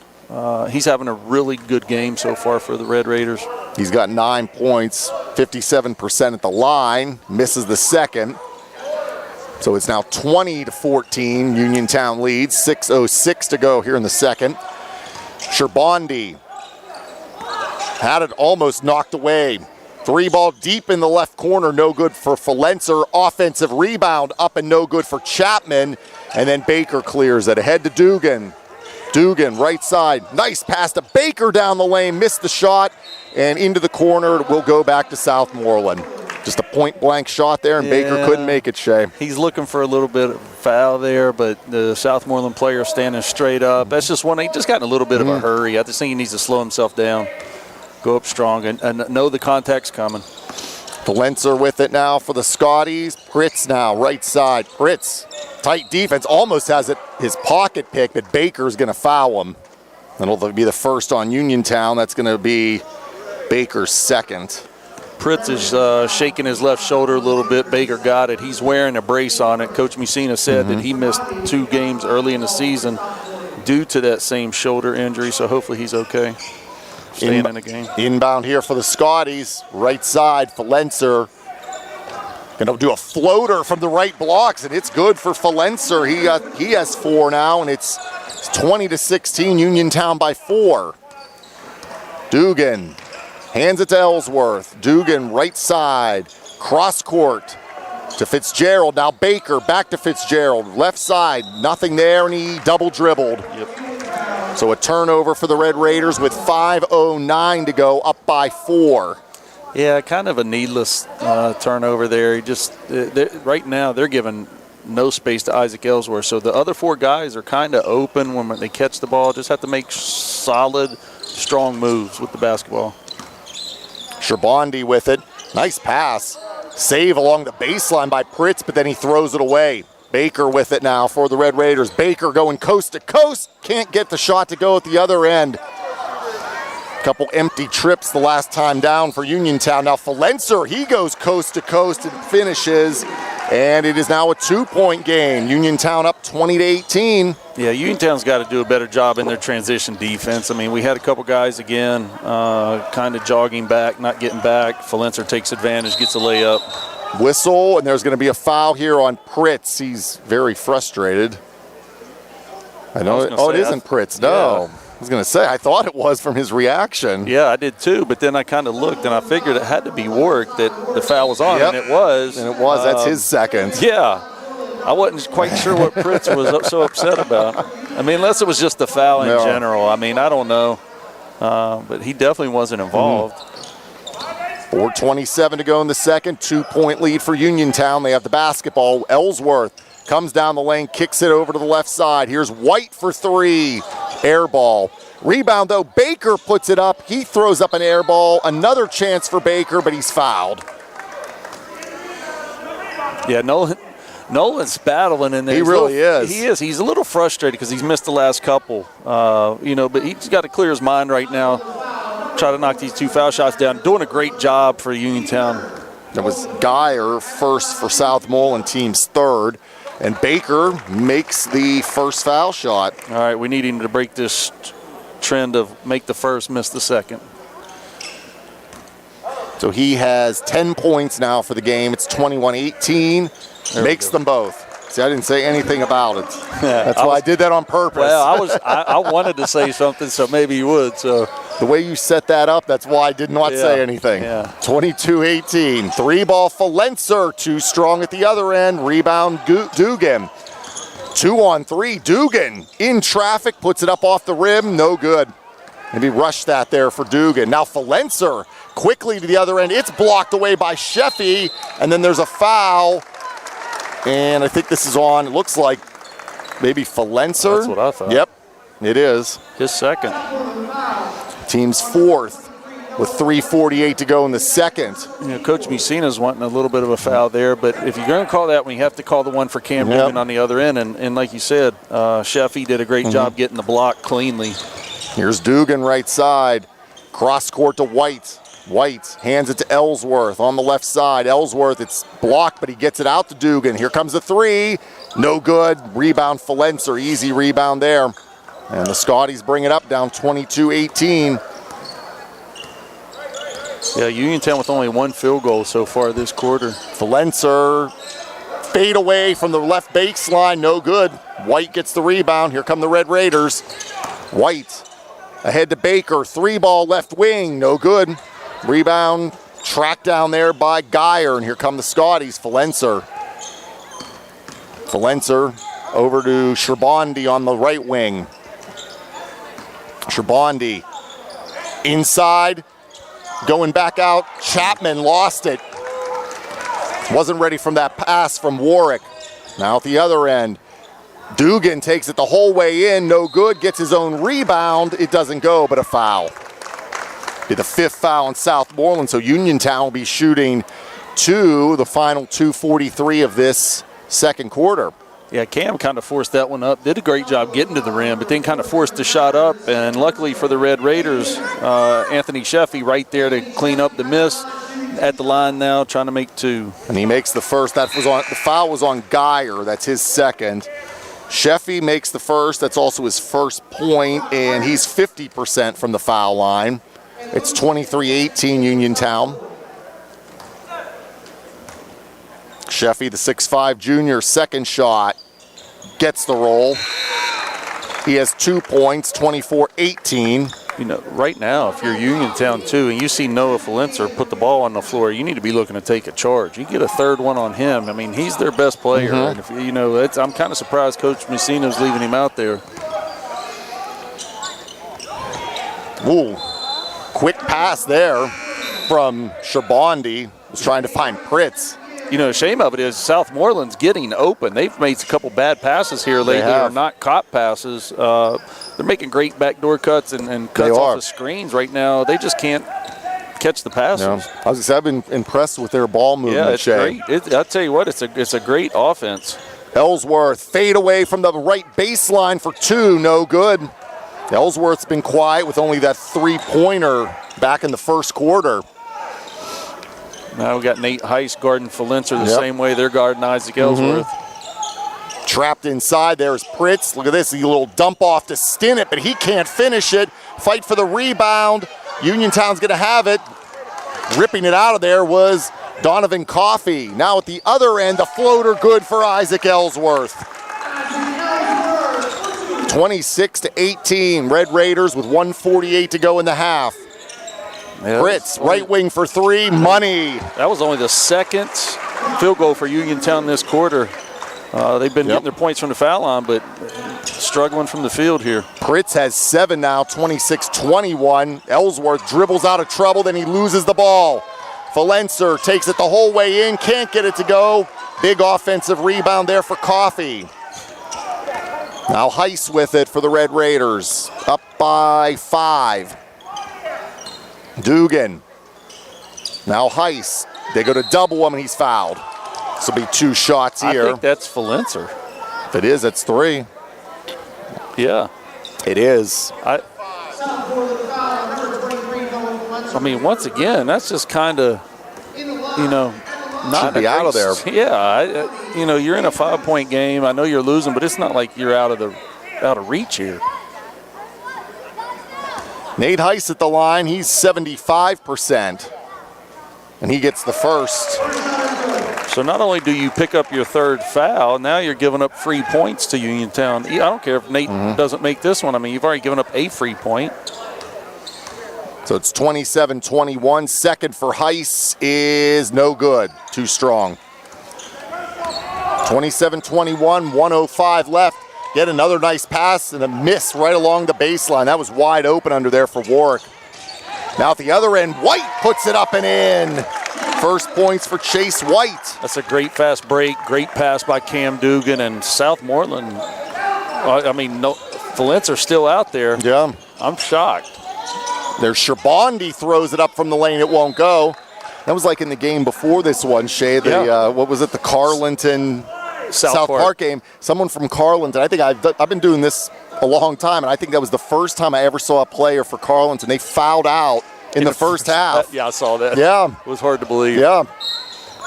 He's having a really good game so far for the Red Raiders. He's got 9 points, 57% at the line, misses the second. So it's now 20-14, Uniontown leads, 6:06 to go here in the second. Sherbondi had it almost knocked away. 3-ball deep in the left corner, no good for Falenser. Offensive rebound up and no good for Chapman. And then Baker clears it. Ahead to Dugan. Dugan, right side. Nice pass to Baker down the lane. Missed the shot. And into the corner. It will go back to Southmoreland. Just a point-blank shot there, and Baker couldn't make it, Shay. He's looking for a little bit of foul there, but the Southmoreland player standing straight up. That's just one. He just got in a little bit of a hurry. I just think he needs to slow himself down. Go up strong and know the contact's coming. Falenser with it now for the Scotties. Pritz now, right side. Pritz, tight defense, almost has it his pocket pick, but Baker's going to foul him. That'll be the first on Uniontown. That's going to be Baker's second. Pritz is shaking his left shoulder a little bit. Baker got it. He's wearing a brace on it. Coach Msino said that he missed 2 games early in the season due to that same shoulder injury, so hopefully he's okay. Staying in the game. Inbound here for the Scotties. Right side, Falenser. Going to do a floater from the right blocks, and it's good for Falenser. He has 4 now, and it's 20-16, Uniontown by 4. Dugan hands it to Ellsworth. Dugan right side, cross court to Fitzgerald. Now Baker back to Fitzgerald. Left side, nothing there, and he double dribbled. So a turnover for the Red Raiders with 5:09 to go, up by 4. Yeah, kind of a needless turnover there. Right now they're giving no space to Isaac Ellsworth. So the other 4 guys are kind of open when they catch the ball. Just have to make solid, strong moves with the basketball. Sherbondi with it. Nice pass. Save along the baseline by Pritz, but then he throws it away. Baker with it now for the Red Raiders. Baker going coast to coast. Can't get the shot to go at the other end. Couple empty trips the last time down for Uniontown. Now Falenser, he goes coast to coast and finishes. And it is now a 2-point game. Uniontown up 20-18. Yeah, Uniontown's got to do a better job in their transition defense. I mean, we had a couple guys, again, kind of jogging back, not getting back. Falenser takes advantage, gets a layup. Whistle, and there's going to be a foul here on Pritz. He's very frustrated. It isn't Pritz. No. I was going to say, I thought it was from his reaction. Yeah, I did too, but then I kind of looked and I figured it had to be Warwick that the foul was on, and it was. And it was. That's his second. Yeah. I wasn't quite sure what Pritz was so upset about. I mean, unless it was just the foul in general. I mean, I don't know. But he definitely wasn't involved. 4:27 to go in the second. 2-point lead for Uniontown. They have the basketball. Ellsworth comes down the lane, kicks it over to the left side. Here's White for three. Air ball. Rebound, though. Baker puts it up. He throws up an air ball. Another chance for Baker, but he's fouled. Yeah, Nolan's battling in there. He really is. He is. He's a little frustrated because he's missed the last couple. But he's got to clear his mind right now. Try to knock these two foul shots down. Doing a great job for Uniontown. That was Geyer first for Southmoreland, team's third. And Baker makes the first foul shot. All right, we need him to break this trend of make the first, miss the second. So he has 10 points now for the game. It's 21-18. Makes them both. See, I didn't say anything about it. That's why I did that on purpose. Well, I wanted to say something, so maybe you would. So the way you set that up, that's why I did not say anything. Yeah. 22-18. Three ball for Lenzer. Too strong at the other end. Rebound Dugan. 2-on-3. Dugan in traffic. Puts it up off the rim. No good. Maybe rushed that there for Dugan. Now Falencer quickly to the other end. It's blocked away by Sheffy. And then there's a foul. And I think this is on, it looks like maybe Falencer. That's what I thought. Yep, it is. His second. Team's fourth with 3:48 to go in the second. Coach Msino's wanting a little bit of a foul there, but if you're going to call that one, you have to call the one for Cam Newman on the other end. And like you said, Sheffy did a great job getting the block cleanly. Here's Dugan right side. Cross court to White. White hands it to Ellsworth on the left side. Ellsworth, it's blocked, but he gets it out to Dugan. Here comes a three. No good. Rebound Falencer. Easy rebound there. And the Scotties bring it up down 22-18. Yeah, Uniontown with only one field goal so far this quarter. Falencer, fade away from the left baseline. No good. White gets the rebound. Here come the Red Raiders. White ahead to Baker. Three ball left wing. No good. Rebound tracked down there by Geyer, and here come the Scotties. Falencer over to Sherbondi on the right wing. Sherbondi inside, going back out. Chapman lost it. Wasn't ready from that pass from Warwick. Now at the other end, Dugan takes it the whole way in. No good. Gets his own rebound. It doesn't go, but a foul. Be the fifth foul on Southmoreland, so Uniontown will be shooting the final 2:43 of this second quarter. Yeah, Cam kind of forced that one up. Did a great job getting to the rim, but then kind of forced the shot up. And luckily for the Red Raiders, Anthony Sheffy right there to clean up the miss at the line now, trying to make two. And he makes the first. The foul was on Geyer. That's his second. Sheffy makes the first. That's also his first point, and he's 50% from the foul line. It's 23-18 Uniontown. Sheffy, the 6'5 junior, second shot, gets the roll. He has 2 points, 24-18. Right now, if you're Uniontown too, and you see Noah Falencer put the ball on the floor, you need to be looking to take a charge. You get a third one on him. I mean, he's their best player. And if, I'm kind of surprised Coach Msino's leaving him out there. Ooh. Quick pass there from Sherbondi. Was trying to find Pritz. The shame of it is Southmoreland's getting open. They've made a couple bad passes here lately, or not caught passes. They're making great backdoor cuts and cuts off the screens right now. They just can't catch the passes. Yeah. I was I've been impressed with their ball movement. Yeah, it's great. I'll tell you what, it's a great offense. Ellsworth fade away from the right baseline for two. No good. Ellsworth's been quiet with only that three-pointer back in the first quarter. Now we got Nate Heiss guarding Falencer the same way they're guarding Isaac Ellsworth. Trapped inside there is Pritz. Look at this, a little dump off to Stinnett, but he can't finish it. Fight for the rebound. Uniontown's going to have it. Ripping it out of there was Donovan Coffey. Now at the other end, the floater good for Isaac Ellsworth. 26-18. Red Raiders with 1:48 to go in the half. Yeah, Fritz, right wing for three, money. That was only the second field goal for Uniontown this quarter. They've been getting their points from the foul line, but struggling from the field here. Fritz has 7 now, 26-21. Ellsworth dribbles out of trouble, then he loses the ball. Valencer takes it the whole way in, can't get it to go. Big offensive rebound there for Coffey. Now Heiss with it for the Red Raiders, up by 5. Dugan. Now Heiss. They go to double him and he's fouled. This will be 2 shots here. I think that's Valencer. If it is, that's 3. Yeah. It is. I mean, once again, that's just kind of, not should be out of there. Yeah, you're in a 5-point game. I know you're losing, but it's not like you're out of reach here. Nate Heiss at the line. He's 75%, and he gets the first. So not only do you pick up your 3rd foul, now you're giving up free points to Uniontown. I don't care if Nate doesn't make this one. I mean, you've already given up a free point. So it's 27-21. Second for Heiss is no good. Too strong. 27-21, 1:05 left. Get another nice pass and a miss right along the baseline. That was wide open under there for Warwick. Now at the other end, White puts it up and in. First points for Chase White. That's a great fast break. Great pass by Cam Dugan and Southmoreland. Valencer's still out there. Yeah. I'm shocked. There's Shabandi throws it up from the lane. It won't go. That was like in the game before this one, Shay. What was it? The Carlinton South Park game. Someone from Carlinton. I think I've been doing this a long time, and I think that was the first time I ever saw a player for Carlinton. They fouled out in the first half. Yeah, I saw that. Yeah. It was hard to believe. Yeah.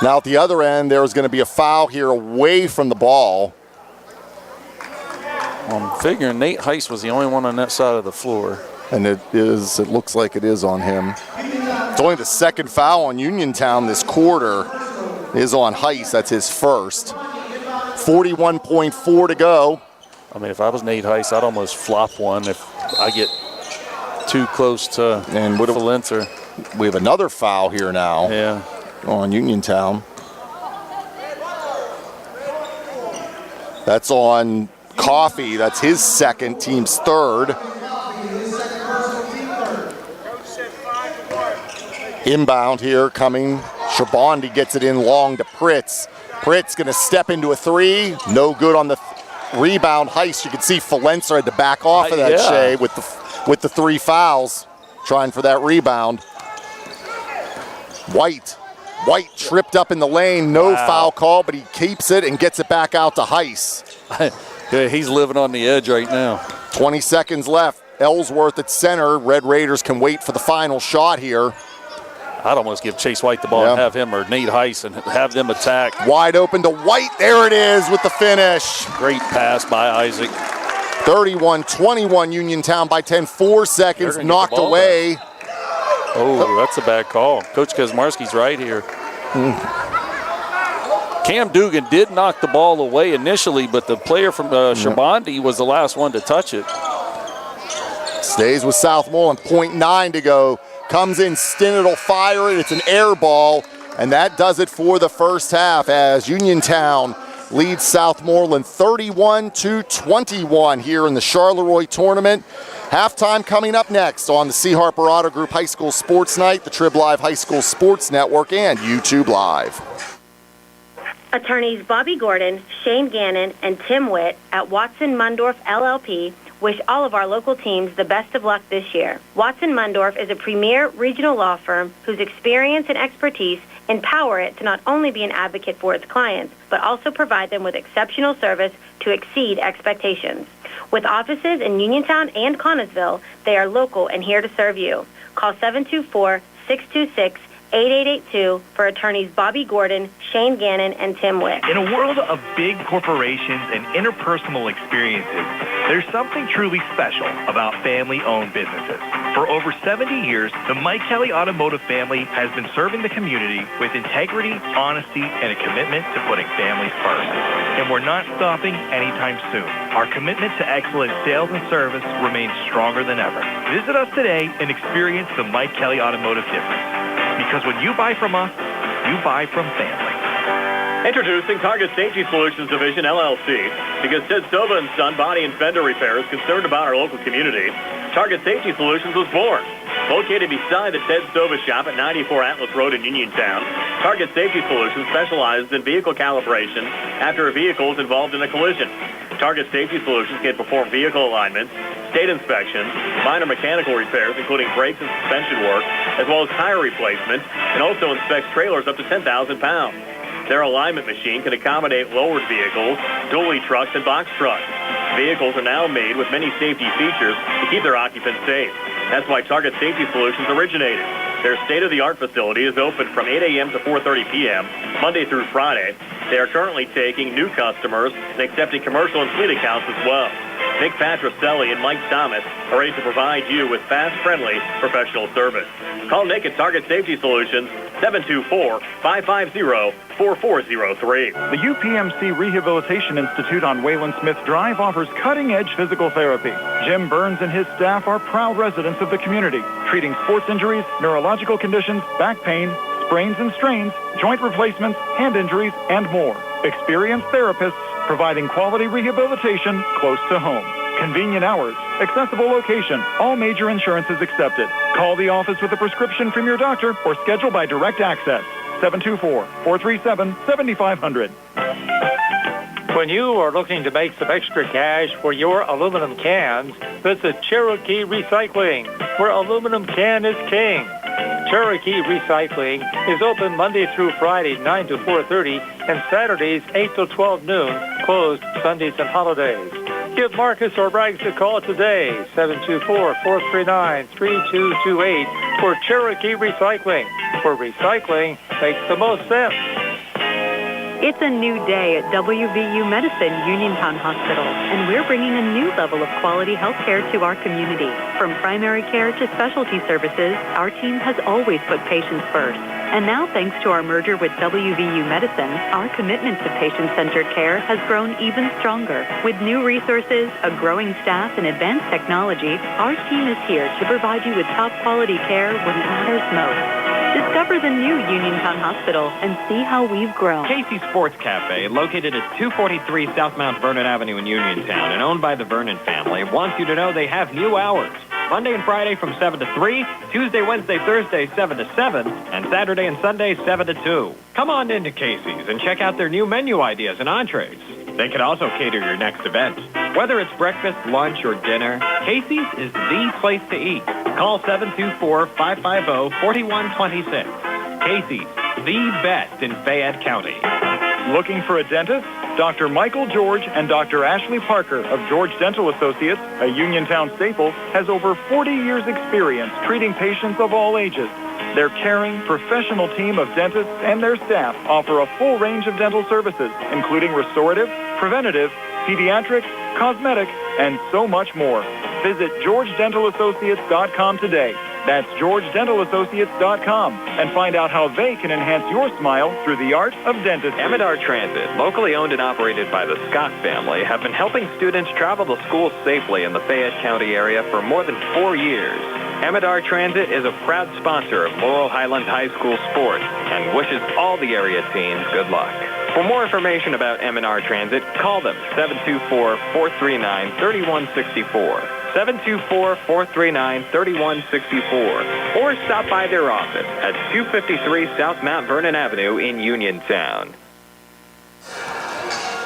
Now at the other end, there was going to be a foul here away from the ball. I'm figuring Nate Heiss was the only one on that side of the floor. And it looks like it is on him. It's only the 2nd foul on Uniontown this quarter is on Heiss. That's his first. 41.4 to go. I mean, if I was Nate Heiss, I'd almost flop one if I get too close to Valencer. We have another foul here now. Yeah. On Uniontown. That's on Coffey. That's his 2nd, team's 3rd. Inbound here coming. Shabandi gets it in long to Pritz. Pritz going to step into a 3. No good on the rebound. Heiss, you can see Valencer had to back off of that, Shay, with the 3 fouls, trying for that rebound. White tripped up in the lane. No foul call, but he keeps it and gets it back out to Heiss. Yeah, he's living on the edge right now. 20 seconds left. Ellsworth at center. Red Raiders can wait for the final shot here. I'd almost give Chase White the ball and have him or Nate Heiss and have them attack. Wide open to White. There it is with the finish. Great pass by Isaac. 31-21 Uniontown by 10. 4 seconds knocked away. Oh, that's a bad call. Coach Kasmarski's right here. Cam Dugan did knock the ball away initially, but the player from Shabandi was the last one to touch it. Stays with Southmoreland. 0.9 to go. Comes in, Stinnett will fire it. It's an air ball, and that does it for the first half as Uniontown leads Southmoreland 31-21 here in the Charleroi tournament. Halftime coming up next on the C. Harper Auto Group High School Sports Night, the Trib Live High School Sports Network, and YouTube Live. Attorneys Bobby Gordon, Shane Gannon, and Tim Witt at Watson Mundorf LLP wish all of our local teams the best of luck this year. Watson Mundorf is a premier regional law firm whose experience and expertise empower it to not only be an advocate for its clients, but also provide them with exceptional service to exceed expectations. With offices in Uniontown and Connellsville, they are local and here to serve you. Call 724-626 8882 for attorneys Bobby Gordon, Shane Gannon, and Tim Wick. In a world of big corporations and interpersonal experiences, there's something truly special about family-owned businesses. For over 70 years, the Mike Kelly Automotive family has been serving the community with integrity, honesty, and a commitment to putting families first. And we're not stopping anytime soon. Our commitment to excellent sales and service remains stronger than ever. Visit us today and experience the Mike Kelly Automotive difference. Because when you buy from us, you buy from family. Introducing Target Safety Solutions Division, LLC. Because Ted Sova and Son Body and Fender Repair is concerned about our local community, Target Safety Solutions was born. Located beside the Ted Sova shop at 94 Atlas Road in Uniontown, Target Safety Solutions specializes in vehicle calibration after a vehicle is involved in a collision. Target Safety Solutions can perform vehicle alignments, state inspections, minor mechanical repairs, including brakes and suspension work, as well as tire replacement, and also inspects trailers up to 10,000 pounds. Their alignment machine can accommodate lowered vehicles, dually trucks, and box trucks. Vehicles are now made with many safety features to keep their occupants safe. That's why Target Safety Solutions originated. Their state-of-the-art facility is open from 8 a.m. to 4:30 p.m., Monday through Friday. They are currently taking new customers and accepting commercial and fleet accounts as well. Nick Patricelli and Mike Thomas are ready to provide you with fast, friendly, professional service. Call Nick at Target Safety Solutions, 724-550-4403. The UPMC Rehabilitation Institute on Wayland Smith Drive offers cutting-edge physical therapy. Jim Burns and his staff are proud residents of the community, treating sports injuries, neurological conditions, back pain, sprains and strains, joint replacements, hand injuries, and more. Experienced therapists providing quality rehabilitation close to home. Convenient hours, accessible location, all major insurances accepted. Call the office with a prescription from your doctor or schedule by direct access. 724-437-7500. When you are looking to make some extra cash for your aluminum cans, visit Cherokee Recycling, where aluminum can is king. Cherokee Recycling is open Monday through Friday, 9 to 4:30, and Saturdays, 8 to 12 noon, closed Sundays and holidays. Give Marcus or Rags a call today, 724-439-3228, for Cherokee Recycling, where recycling makes the most sense. It's a new day at WVU Medicine Uniontown Hospital, and we're bringing a new level of quality health care to our community. From primary care to specialty services, our team has always put patients first. And now, thanks to our merger with WVU Medicine, our commitment to patient-centered care has grown even stronger. With new resources, a growing staff, and advanced technology, our team is here to provide you with top-quality care when it matters most. Discover the new Uniontown Hospital and see how we've grown. Casey's Sports Cafe, located at 243 South Mount Vernon Avenue in Uniontown and owned by the Vernon family, wants you to know they have new hours. Monday and Friday from 7 to 3, Tuesday, Wednesday, Thursday, 7 to 7, and Saturday and Sunday, 7 to 2. Come on into Casey's and check out their new menu ideas and entrees. They can also cater your next event. Whether it's breakfast, lunch, or dinner, Casey's is the place to eat. Call 724-550-4126. Casey's, the best in Fayette County. Looking for a dentist? Dr. Michael George and Dr. Ashley Parker of George Dental Associates, a Uniontown staple, has over 40 years' experience treating patients of all ages. Their caring, professional team of dentists and their staff offer a full range of dental services, including restorative, preventative, pediatric, cosmetic, and so much more. Visit GeorgeDentalAssociates.com today. That's GeorgeDentalAssociates.com, and find out how they can enhance your smile through the art of dentistry. Amidar Transit, locally owned and operated by the Scott family, have been helping students travel to school safely in the Fayette County area for more than 4 years. Amidar Transit is a proud sponsor of Laurel Highland High School sports and wishes all the area teams good luck. For more information about Amidar Transit, call them 724-439-3164. 724-439-3164, or stop by their office at 253 South Mount Vernon Avenue in Uniontown.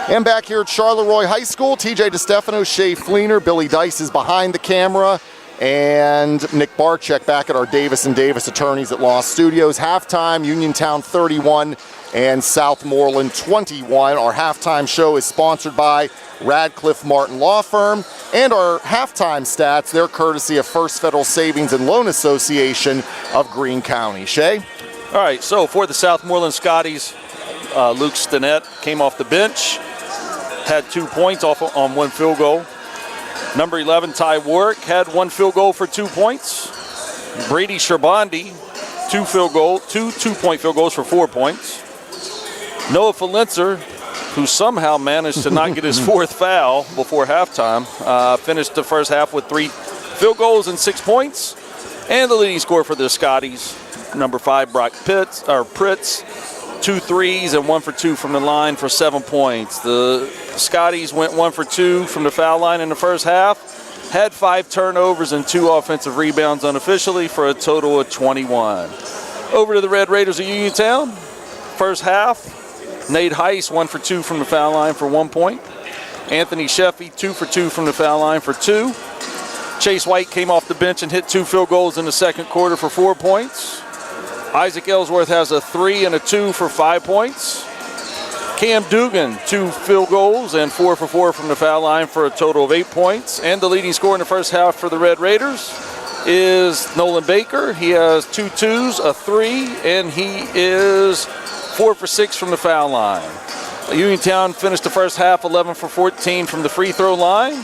And back here at Charleroi High School, TJ DeStefano, Shay Fleener, Billy Dice is behind the camera, and Nick Barczyk back at our Davis & Davis Attorneys at Law Studios. Halftime, Uniontown 31 and Southmoreland 21. Our halftime show is sponsored by Radcliffe Martin Law Firm, and our halftime stats, they're courtesy of First Federal Savings and Loan Association of Greene County. Shay? All right, so for the Southmoreland Scotties, Luke Stinnett came off the bench, had 2 points off on 1 field goal. Number 11, Ty Warwick, had 1 field goal for 2 points. Brady Sherbondi, 2 two-point field goals for 4 points. Noah Felenzer, who somehow managed to not get his 4th foul before halftime, finished the first half with 3 field goals and 6 points. And the leading scorer for the Scotties, number 5, Brock Pritz, 2 threes and 1 for 2 from the line for 7 points. The Scotties went 1 for 2 from the foul line in the first half, had 5 turnovers and 2 offensive rebounds unofficially for a total of 21. Over to the Red Raiders of Uniontown. First half, Nate Heiss 1 for 2 from the foul line for 1 point. Anthony Sheffy 2 for 2 from the foul line for 2. Chase White came off the bench and hit 2 field goals in the second quarter for 4 points. Isaac Ellsworth has a 3 and a 2 for 5 points. Cam Dugan, 2 field goals and 4 for 4 from the foul line for a total of 8 points. And the leading scorer in the first half for the Red Raiders is Nolan Baker. He has 2 twos, a 3, and he is 4 for 6 from the foul line. Uniontown finished the first half 11 for 14 from the free throw line.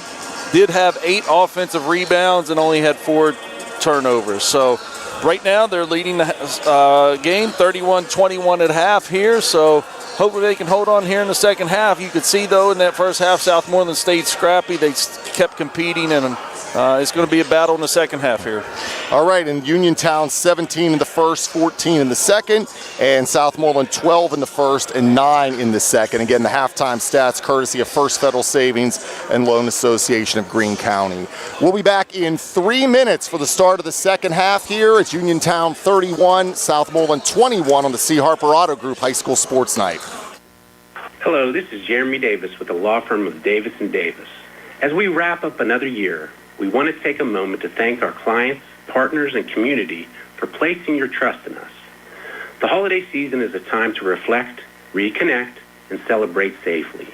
Did have 8 offensive rebounds and only had 4 turnovers. So right now they're leading the game 31-21 at half here. So hopefully they can hold on here in the second half. You could see though in that first half Southmoreland stayed scrappy. They kept competing and it's going to be a battle in the second half here. All right, and Uniontown 17 in the first, 14 in the second, and Southmoreland 12 in the first and 9 in the second. Again, the halftime stats courtesy of First Federal Savings and Loan Association of Greene County. We'll be back in 3 minutes for the start of the second half here. It's Uniontown 31, Southmoreland 21 on the C. Harper Auto Group High School Sports Night. Hello, this is Jeremy Davis with the law firm of Davis & Davis. As we wrap up another year, we want to take a moment to thank our clients, partners, and community for placing your trust in us. The holiday season is a time to reflect, reconnect, and celebrate safely.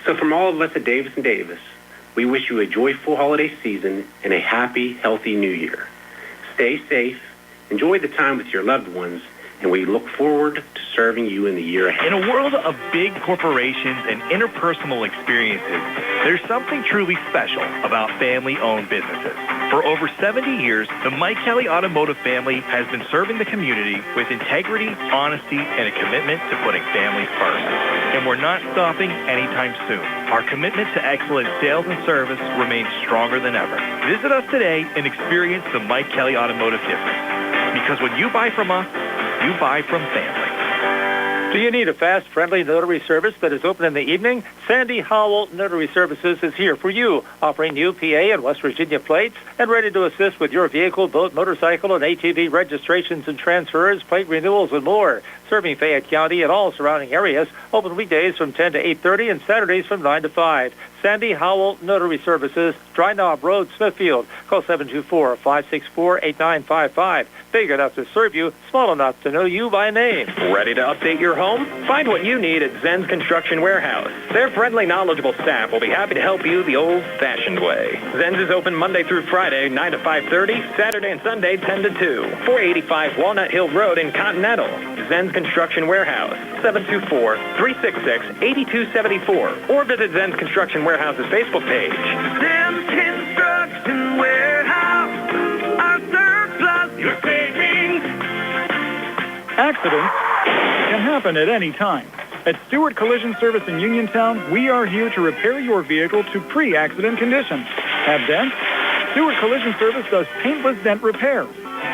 So from all of us at Davis & Davis, we wish you a joyful holiday season and a happy, healthy new year. Stay safe, enjoy the time with your loved ones, and we look forward to serving you in the year ahead. In a world of big corporations and interpersonal experiences, there's something truly special about family-owned businesses. For over 70 years, the Mike Kelly Automotive family has been serving the community with integrity, honesty, and a commitment to putting families first. And we're not stopping anytime soon. Our commitment to excellent sales and service remains stronger than ever. Visit us today and experience the Mike Kelly Automotive difference. Because when you buy from us, you buy from family. Do you need a fast, friendly notary service that is open in the evening? Sandy Howell Notary Services is here for you, offering new PA and West Virginia plates and ready to assist with your vehicle, boat, motorcycle, and ATV registrations and transfers, plate renewals, and more. Serving Fayette County and all surrounding areas, open weekdays from 10 to 8:30 and Saturdays from 9 to 5. Sandy Howell Notary Services, Dry Knob Road, Smithfield. Call 724-564-8955. Big enough to serve you, small enough to know you by name. Ready to update your home? Find what you need at Zen's Construction Warehouse. Their friendly, knowledgeable staff will be happy to help you the old-fashioned way. Zen's is open Monday through Friday, 9 to 5:30, Saturday and Sunday, 10 to 2. 485 Walnut Hill Road in Continental. Zen's Construction Warehouse, 724-366-8274. Or visit Zen's Construction Warehouse's Facebook page. Zen's Construction Warehouse, our surplus, your savings. Accidents can happen at any time. At Stewart Collision Service in Uniontown, we are here to repair your vehicle to pre-accident condition. Have dents? Stewart Collision Service does paintless dent repair.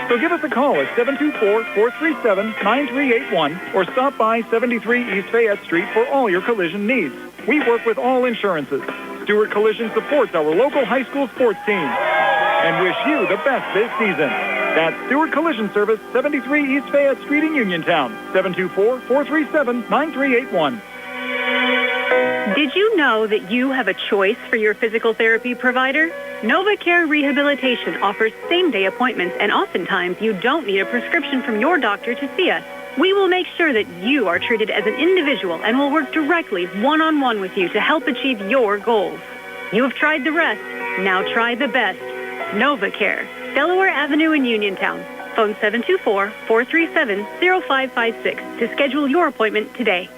So give us a call at 724-437-9381 or stop by 73 East Fayette Street for all your collision needs. We work with all insurances. Stewart Collision supports our local high school sports team and wish you the best this season. That's Stewart Collision Service, 73 East Fayette Street in Uniontown, 724-437-9381. Did you know that you have a choice for your physical therapy provider? NovaCare Rehabilitation offers same-day appointments, and oftentimes you don't need a prescription from your doctor to see us. We will make sure that you are treated as an individual and will work directly one-on-one with you to help achieve your goals. You have tried the rest. Now try the best. NovaCare, Delaware Avenue in Uniontown. Phone 724-437-0556 to schedule your appointment today.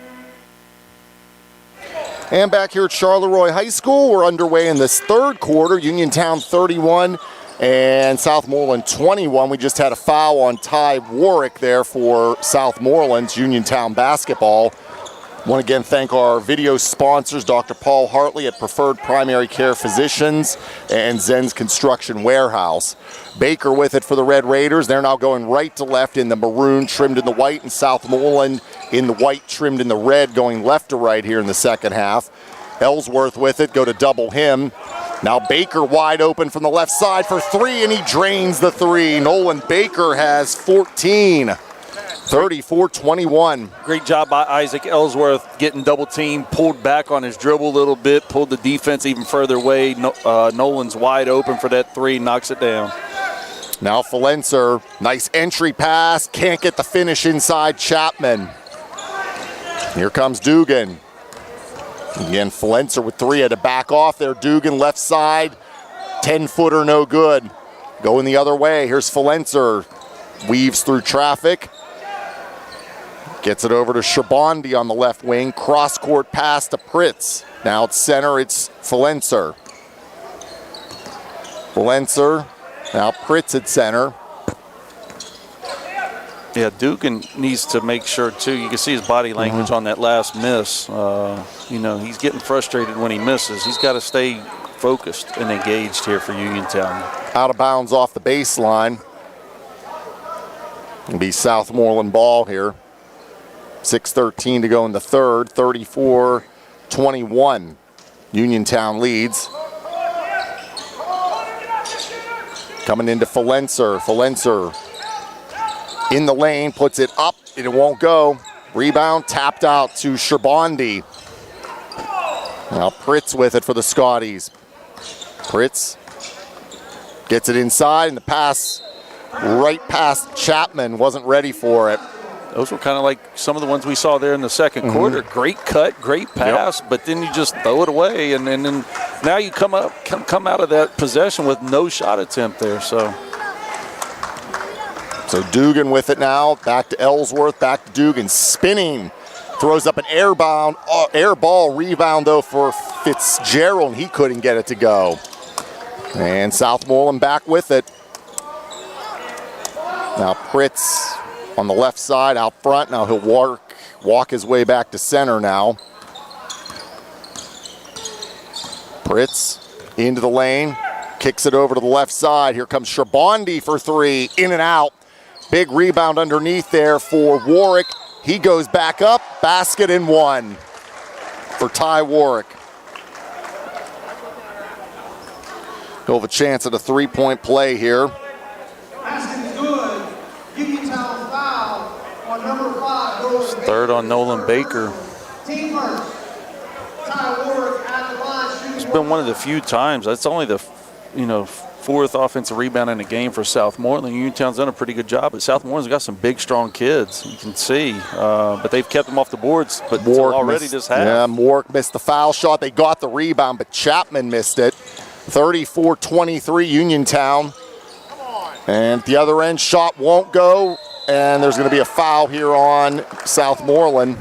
And back here at Charleroi High School, we're underway in this third quarter. Uniontown 31 and Southmoreland 21. We just had a foul on Ty Warwick there for Southmoreland's Uniontown basketball. Want to again thank our video sponsors, Dr. Paul Hartley at Preferred Primary Care Physicians and Zen's Construction Warehouse. Baker with it for the Red Raiders. They're now going right to left in the maroon trimmed in the white, and Southmoreland in the white trimmed in the red going left to right here in the second half. Ellsworth with it, go to double him. Now Baker wide open from the left side for three, and he drains the three. Nolan Baker has 14. 34-21. Great job by Isaac Ellsworth getting double teamed, pulled back on his dribble a little bit, pulled the defense even further away. Nolan's wide open for that three, knocks it down. Now Falenser, nice entry pass, can't get the finish inside Chapman. Here comes Dugan. Again, Falenser with three, had to back off there. Dugan left side, 10-footer no good. Going the other way, here's Falenser. Weaves through traffic. Gets it over to Shabandi on the left wing. Cross-court pass to Pritz. Now it's center, it's Falenser. Falenser, now Pritz at center. Yeah, Dugan needs to make sure, too. You can see his body language on that last miss. He's getting frustrated when he misses. He's got to stay focused and engaged here for Uniontown. Out of bounds off the baseline. It'll be Southmoreland ball here. 6:13 to go in the third. 34-21. Uniontown leads. Coming into Falenser. Falenser in the lane, puts it up, and it won't go. Rebound tapped out to Shabandi. Now Pritz with it for the Scotties. Pritz gets it inside, and the pass right past Chapman, wasn't ready for it. Those were kind of like some of the ones we saw there in the second quarter. Great cut, great pass, but then you just throw it away, and then now you come out of that possession with no shot attempt there. So Dugan with it now, back to Ellsworth, back to Dugan, spinning, throws up an air ball, rebound though for Fitzgerald, and he couldn't get it to go. And Southmoreland back with it. Now Pritz on the left side out front. Now he'll walk his way back to center now. Pritz into the lane, kicks it over to the left side. Here comes Shabandi for three, in and out. Big rebound underneath there for Warwick. He goes back up, basket and one for Ty Warwick. He'll have a chance at a three-point play here. Third on Nolan Baker. It's been one of the few times. That's only the fourth offensive rebound in the game for Southmoreland. Uniontown's done a pretty good job, but Southmoreland's got some big, strong kids. You can see, but they've kept them off the boards. But already this half. Yeah, Mork missed the foul shot. They got the rebound, but Chapman missed it. 34-23 Uniontown. And at the other end, shot won't go. And there's going to be a foul here on Southmoreland.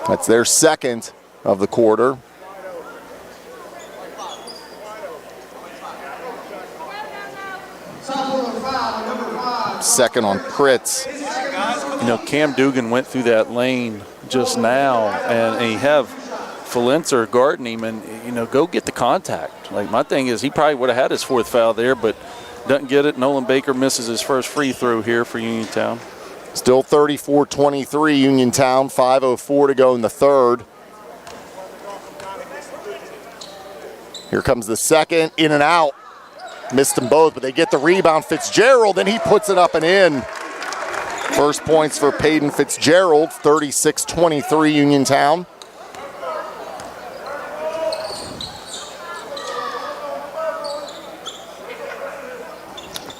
That's their second of the quarter. Second on Pritz. Cam Dugan went through that lane just now, and you have Falenser guarding him, and go get the contact. Like, my thing is, he probably would have had his fourth foul there, but doesn't get it. Nolan Baker misses his first free throw here for Uniontown. Still 34-23 Uniontown, 5:04 to go in the third. Here comes the second, in and out. Missed them both, but they get the rebound. Fitzgerald, and he puts it up and in. First points for Peyton Fitzgerald, 36-23 Uniontown.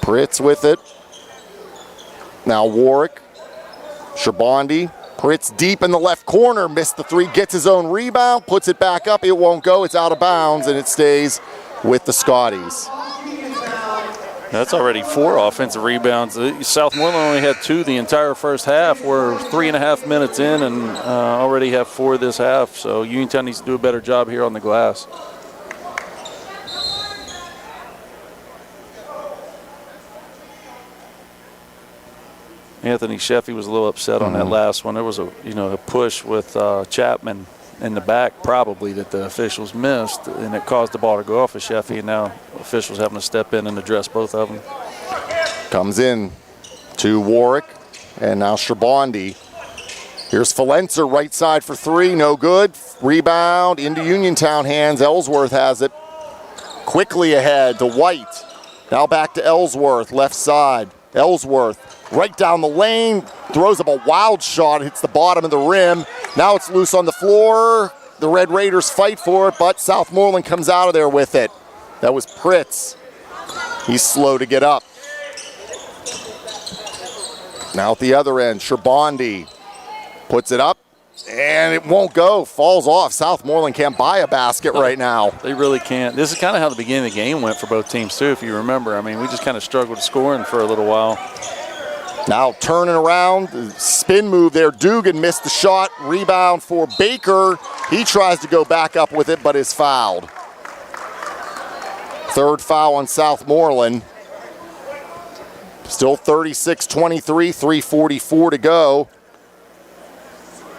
Pritz with it. Now Warwick. Shabandi. Pritz deep in the left corner. Missed the three. Gets his own rebound. Puts it back up. It won't go. It's out of bounds, and it stays with the Scotties. That's already 4 offensive rebounds. Southmoreland only had 2 the entire first half. We're 3.5 minutes in and already have 4 this half. So Uniontown needs to do a better job here on the glass. Anthony Sheffy was a little upset on that last one. There was a push with Chapman in the back probably that the officials missed, and it caused the ball to go off of Sheffy, and now officials having to step in and address both of them. Comes in to Warwick, and now Shabandi. Here's Valencer, right side for 3, no good. Rebound into Uniontown hands. Ellsworth has it. Quickly ahead to White. Now back to Ellsworth, left side. Ellsworth right down the lane, throws up a wild shot, hits the bottom of the rim. Now it's loose on the floor. The Red Raiders fight for it, but Southmoreland comes out of there with it. That was Pritz. He's slow to get up. Now at the other end, Shabandi puts it up, and it won't go. Falls off. Southmoreland can't buy a basket right now. They really can't. This is kind of how the beginning of the game went for both teams, too, if you remember. I mean, we just kind of struggled scoring for a little while. Now turning around, spin move there. Dugan missed the shot. Rebound for Baker. He tries to go back up with it, but is fouled. Third foul on Southmoreland. Still 36-23, 3:44 to go.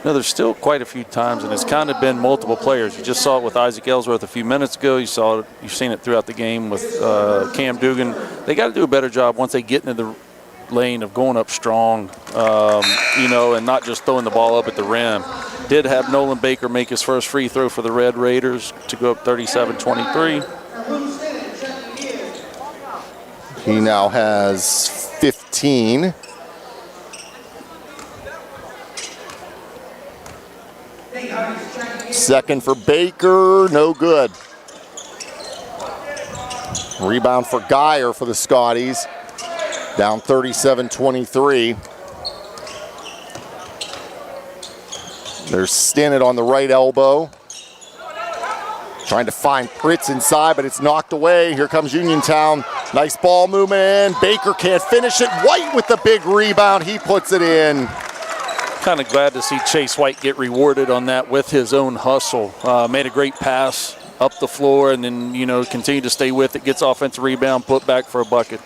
No, there's still quite a few times, and it's kind of been multiple players. You just saw it with Isaac Ellsworth a few minutes ago. You saw it, you've seen it throughout the game with Cam Dugan. They got to do a better job once they get into the lane of going up strong, and not just throwing the ball up at the rim. Did have Nolan Baker make his first free throw for the Red Raiders to go up 37-23. He now has 15. Second for Baker, no good. Rebound for Geyer for the Scotties. Down 37-23. There's Stinnett on the right elbow. Trying to find Pritz inside, but it's knocked away. Here comes Uniontown. Nice ball movement. Baker can't finish it. White with the big rebound. He puts it in. Kind of glad to see Chase White get rewarded on that with his own hustle. Made a great pass up the floor and then, continue to stay with it. Gets offensive rebound, put back for a bucket.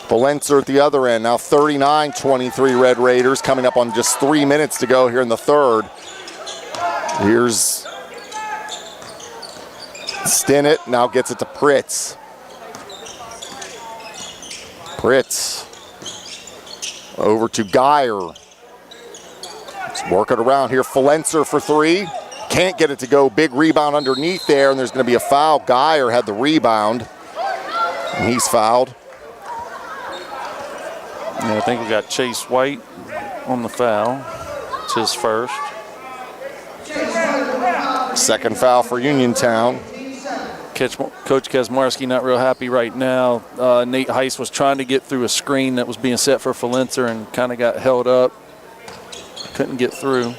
Valencer at the other end. Now 39-23 Red Raiders, coming up on just 3 minutes to go here in the third. Here's Stinnett, now gets it to Pritz. Pritz over to Geyer. Let's work it around here. Valencer for 3. Can't get it to go. Big rebound underneath there, and there's going to be a foul. Geyer had the rebound, and he's fouled. Yeah, I think we got Chase White on the foul. It's his first. Second foul for Uniontown. Coach Kasmarski not real happy right now. Nate Heiss was trying to get through a screen that was being set for Valencer and kind of got held up. Couldn't get through.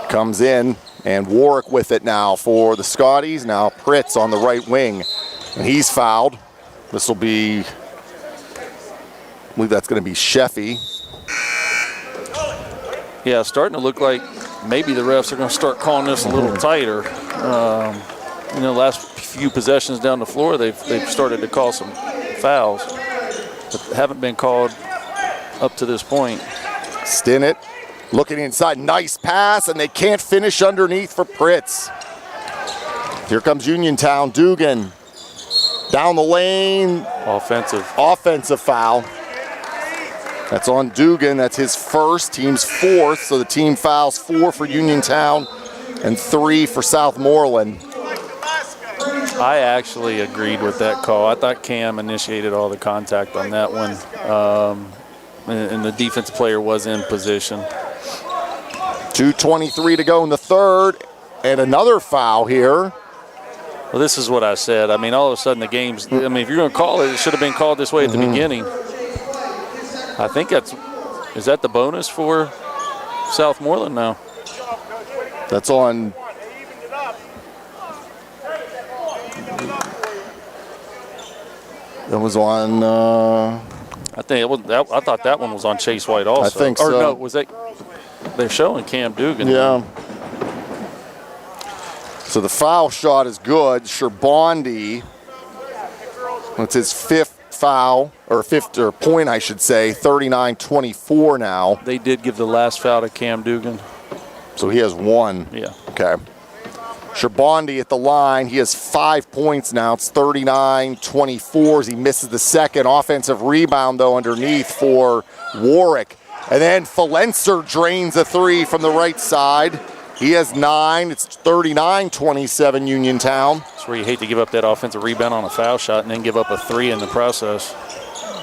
Comes in, and Warwick with it now for the Scotties. Now Pritz on the right wing, and he's fouled. This will be, I believe that's going to be Sheffy. Yeah, starting to look like maybe the refs are going to start calling this a little tighter. Last few possessions down the floor, they've started to call some fouls, but haven't been called up to this point. Stinnett looking inside, nice pass, and they can't finish underneath for Pritz. Here comes Uniontown. Dugan down the lane. Offensive foul. That's on Dugan. That's his first, team's fourth. So the team fouls 4 for Uniontown and 3 for Southmoreland. I actually agreed with that call. I thought Cam initiated all the contact on that one. And the defensive player was in position. 2:23 to go in the third. And another foul here. Well, this is what I said. I mean, all of a sudden the game's, if you're going to call it, it should have been called this way at the beginning. I think is that the bonus for Southmoreland now? That's on That was on. I think it was. I thought that one was on Chase White also. I think or so. No, was that? They're showing Cam Dugan. Yeah. So the foul shot is good. Sherbondi, it's his fifth foul, or point, I should say. 39-24 now. They did give the last foul to Cam Dugan. So he has one. Yeah. Okay. Sherbondi at the line. He has 5 points now. It's 39-24 as he misses the second. Offensive rebound, though, underneath for Warwick. And then Falenser drains a three from the right side. He has 9. It's 39-27 Uniontown. That's where you hate to give up that offensive rebound on a foul shot and then give up a three in the process.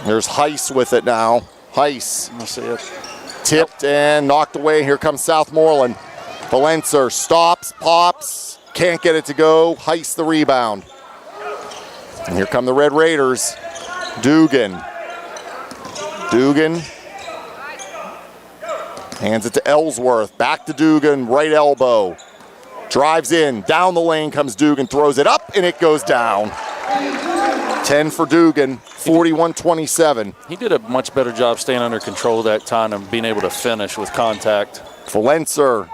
There's Heiss with it now. Heiss. That's it. Tipped and knocked away. Here comes Southmoreland. Falenser stops, pops, can't get it to go. Heiss the rebound. And here come the Red Raiders. Dugan. Hands it to Ellsworth. Back to Dugan, right elbow. Drives in, down the lane comes Dugan, throws it up, and it goes down. 10 for Dugan, 41-27. He did a much better job staying under control that time and being able to finish with contact. Falenser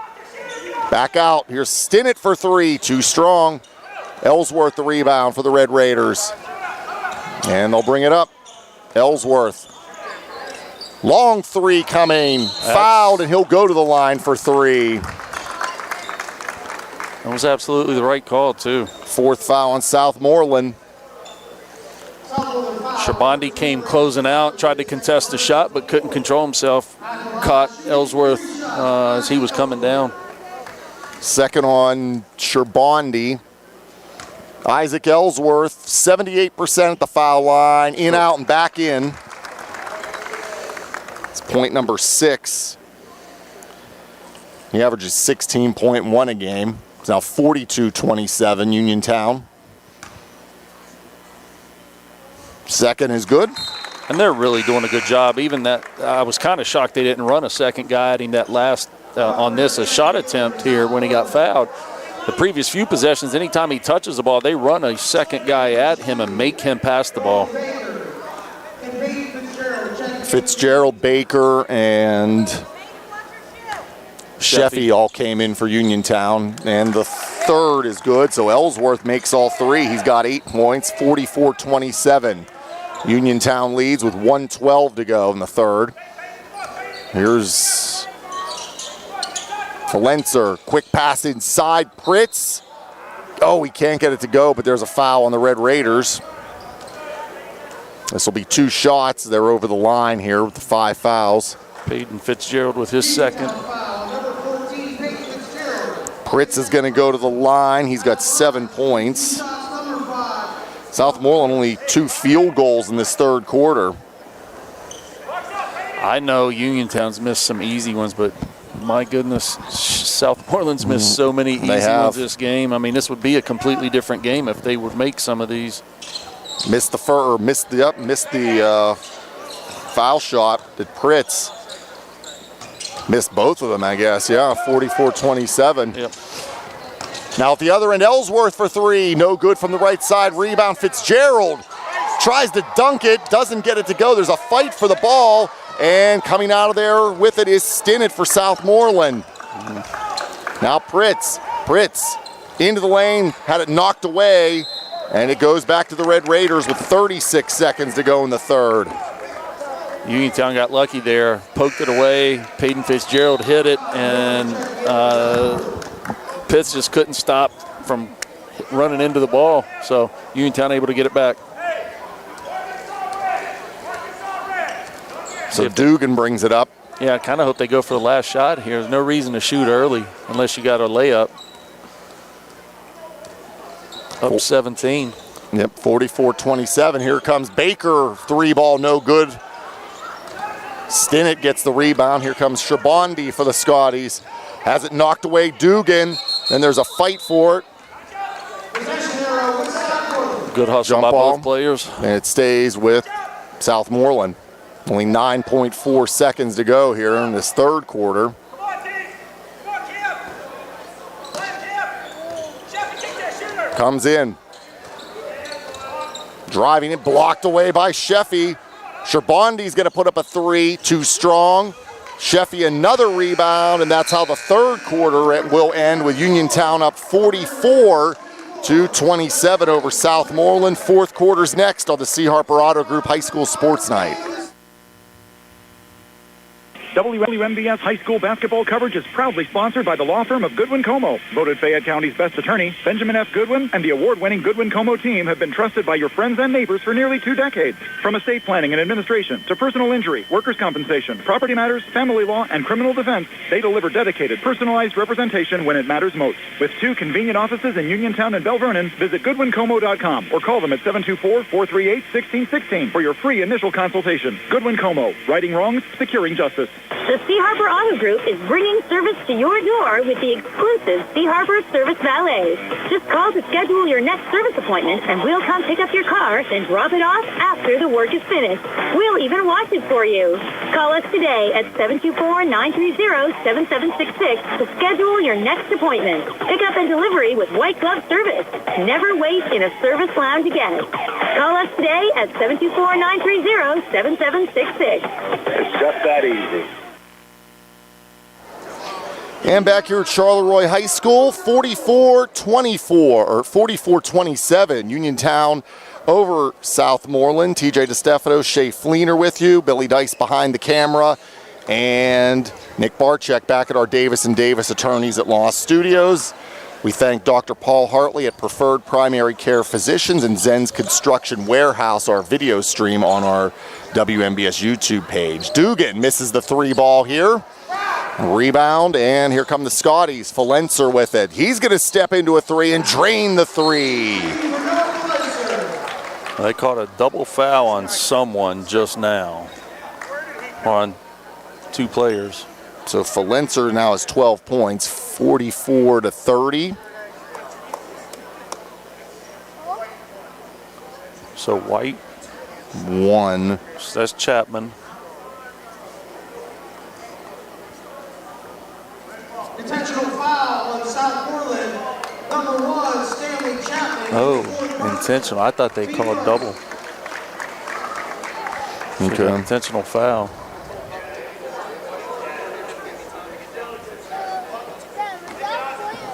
back out. Here's Stinnett for three, too strong. Ellsworth the rebound for the Red Raiders. And they'll bring it up. Ellsworth. Long three coming, fouled, and he'll go to the line for three. That was absolutely the right call, too. Fourth foul on Southmoreland. Sherbondi came closing out, tried to contest the shot, but couldn't control himself. Caught Ellsworth as he was coming down. Second on Sherbondi. Isaac Ellsworth, 78% at the foul line, in, out, and back in. Point number 6. He averages 16.1 a game. It's now 42-27 Uniontown. Second is good. And they're really doing a good job. Even that, I was kind of shocked they didn't run a second guy at him that last, on this, a shot attempt here when he got fouled. The previous few possessions, anytime he touches the ball, they run a second guy at him and make him pass the ball. Fitzgerald, Baker, and Sheffy all came in for Uniontown. And the third is good, so Ellsworth makes all three. He's got 8 points, 44-27. Uniontown leads with 1:12 to go in the third. Here's Falenser, quick pass inside, Pritz. Oh, he can't get it to go, but there's a foul on the Red Raiders. This will be 2 shots. They're over the line here with the 5 fouls. Peyton Fitzgerald with his second. Pritz is going to go to the line. He's got 7 points. Southmoreland only 2 field goals in this third quarter. I know Uniontown's missed some easy ones, but my goodness, Southmoreland's missed so many easy ones this game. I mean, this would be a completely different game if they would make some of these. Missed the foul shot. Did Pritz? Missed both of them, I guess. Yeah, 44-27. Yep. Now at the other end, Ellsworth for 3. No good from the right side. Rebound, Fitzgerald. Tries to dunk it. Doesn't get it to go. There's a fight for the ball. And coming out of there with it is Stinnett for Southmoreland. Now Pritz. Into the lane. Had it knocked away. And it goes back to the Red Raiders with 36 seconds to go in the third. Uniontown got lucky there, poked it away. Peyton Fitzgerald hit it, and Pitts just couldn't stop from running into the ball. So Uniontown able to get it back. So Dugan brings it up. Yeah, I kind of hope they go for the last shot here. There's no reason to shoot early unless you got a layup. Up 17. Yep, 44-27. Here comes Baker. 3 ball, no good. Stinnett gets the rebound. Here comes Sherbondi for the Scotties. Has it knocked away, Dugan. Then there's a fight for it. Good hustle by both players. And it stays with Southmoreland. Only 9.4 seconds to go here in this third quarter. Comes in. Driving it, blocked away by Sheffy. Sherbondi's going to put up a 3, too strong. Sheffy another rebound, and that's how the third quarter will end with Uniontown up 44-27 over Southmoreland. Fourth quarter's next on the C. Harper Auto Group High School Sports Night. WMBS high school basketball coverage is proudly sponsored by the law firm of Goodwin Como. Voted Fayette County's best attorney, Benjamin F. Goodwin and the award-winning Goodwin Como team have been trusted by your friends and neighbors for nearly 2 decades. From estate planning and administration to personal injury, workers' compensation, property matters, family law, and criminal defense, they deliver dedicated, personalized representation when it matters most. With 2 convenient offices in Uniontown and Bell Vernon, visit GoodwinComo.com or call them at 724-438-1616 for your free initial consultation. Goodwin Como, righting wrongs, securing justice. The C. Harper Auto Group is bringing service to your door with the exclusive C. Harper Service Valet. Just call to schedule your next service appointment, and we'll come pick up your car, then drop it off after the work is finished. We'll even wash it for you. Call us today at 724-930-7766 to schedule your next appointment. Pickup and delivery with white glove service. Never wait in a service lounge again. Call us today at 724-930-7766. It's just that easy. And back here at Charleroi High School, 44-24, or 44-27, Uniontown over Southmoreland. TJ DeStefano, Shea Fleener with you, Billy Dice behind the camera, and Nick Barczyk back at our Davis & Davis Attorneys at Law Studios. We thank Dr. Paul Hartley at Preferred Primary Care Physicians and Zen's Construction Warehouse, our video stream on our WMBS YouTube page. Dugan misses the 3 ball here. Rebound, and here come the Scotties. Falencer with it. He's going to step into a 3 and drain the 3. They caught a double foul on someone just now, on 2 players. So Falencer now has 12 points, 44-30. So White. 1. So that's Chapman. Intentional foul on Southmoreland. Number 1, Stanley Chapman. Oh, intentional. I thought they called double. Okay. Intentional foul.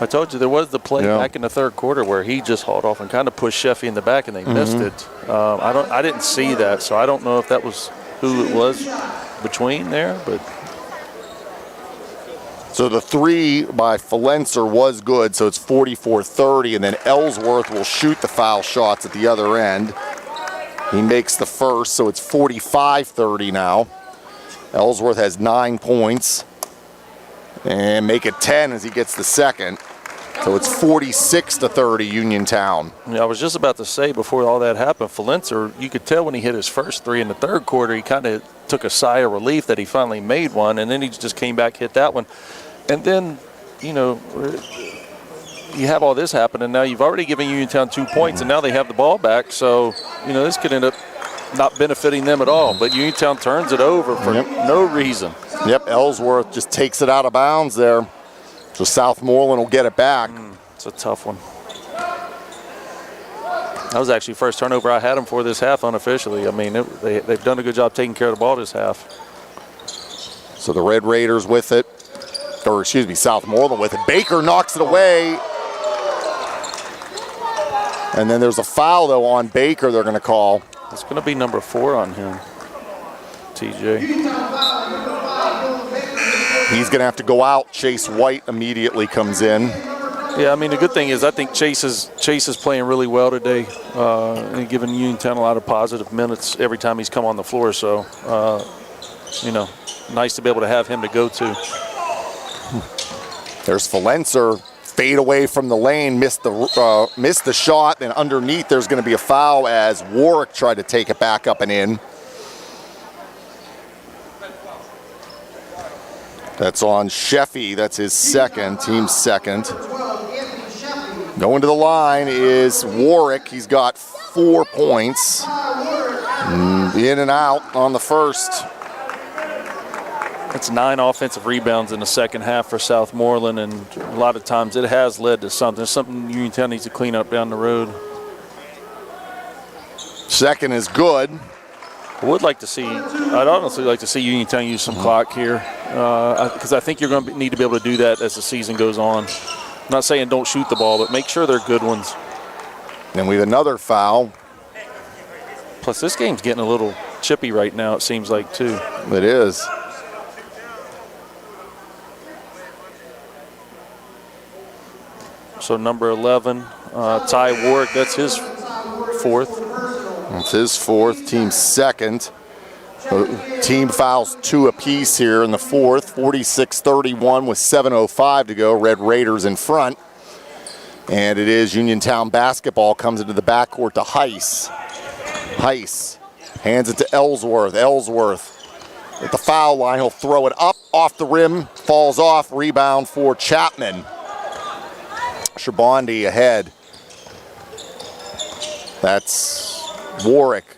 I told you there was the play back in the third quarter where he just hauled off and kind of pushed Sheffy in the back and they missed it. I didn't see that, so I don't know if that was who it was between there, but. So the 3 by Falencer was good, so it's 44-30, and then Ellsworth will shoot the foul shots at the other end. He makes the first, so it's 45-30 now. Ellsworth has 9 points, and make it 10 as he gets the second. So it's 46-30 Uniontown. Yeah, I was just about to say before all that happened, Falencer, you could tell when he hit his first 3 in the third quarter, he kind of took a sigh of relief that he finally made one, and then he just came back, hit that one. And then, you know, you have all this happen, and now you've already given Uniontown 2 points, and now they have the ball back. So, you know, this could end up not benefiting them at all. But Uniontown turns it over for no reason. Yep, Ellsworth just takes it out of bounds there. So Southmoreland will get it back. It's a tough one. That was actually the first turnover I had them for this half unofficially. I mean, they've done a good job taking care of the ball this half. So the Red Raiders with it. Or excuse me, Southmoreland with it. Baker knocks it away. And then there's a foul, though, on Baker they're going to call. It's going to be number 4 on him, TJ. He's going to have to go out. Chase White immediately comes in. Yeah, I mean, the good thing is I think Chase is playing really well today and giving Uniontown a lot of positive minutes every time he's come on the floor. So, you know, nice to be able to have him to go to. There's Falencer, fade away from the lane, missed the shot. Then underneath there's going to be a foul as Warwick tried to take it back up and in. That's on Sheffy. That's his second, team's second. Going to the line is Warwick. He's got 4 points. In and out on the first. That's 9 offensive rebounds in the second half for Southmoreland, and a lot of times it has led to something. There's something Uniontown needs to clean up down the road. Second is good. I would like to see, I'd honestly like to see Uniontown use some clock here because I think you're going to need to be able to do that as the season goes on. I'm not saying don't shoot the ball, but make sure they're good ones. Then we have another foul. Plus, this game's getting a little chippy right now, it seems like, too. It is. So number 11, Ty Warwick, that's his fourth. That's his fourth, team's second. Team fouls 2 apiece here in the fourth. 46-31 with 7:05 to go. Red Raiders in front. And it is Uniontown basketball, comes into the backcourt to Heiss. Heiss hands it to Ellsworth. Ellsworth at the foul line. He'll throw it up off the rim. Falls off. Rebound for Chapman. Shabandi ahead. That's Warwick.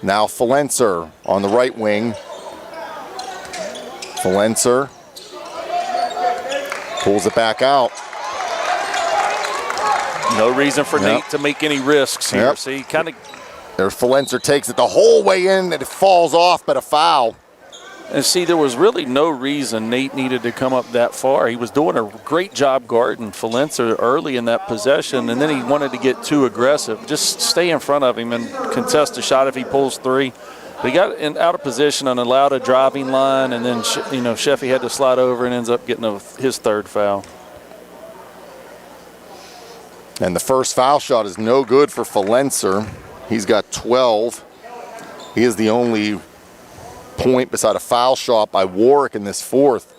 Now Falencer on the right wing. Falencer pulls it back out. No reason for Nate to make any risks here. Yep. See, kind of. There's Falencer, takes it the whole way in, and it falls off, but a foul. And see, there was really no reason Nate needed to come up that far. He was doing a great job guarding Falencer early in that possession, and then he wanted to get too aggressive. Just stay in front of him and contest a shot if he pulls three. But he got out of position and allowed a driving line, and then Sheffy had to slide over and ends up getting his third foul. And the first foul shot is no good for Falencer. He's got 12. He is the only point beside a foul shot by Warwick in this fourth.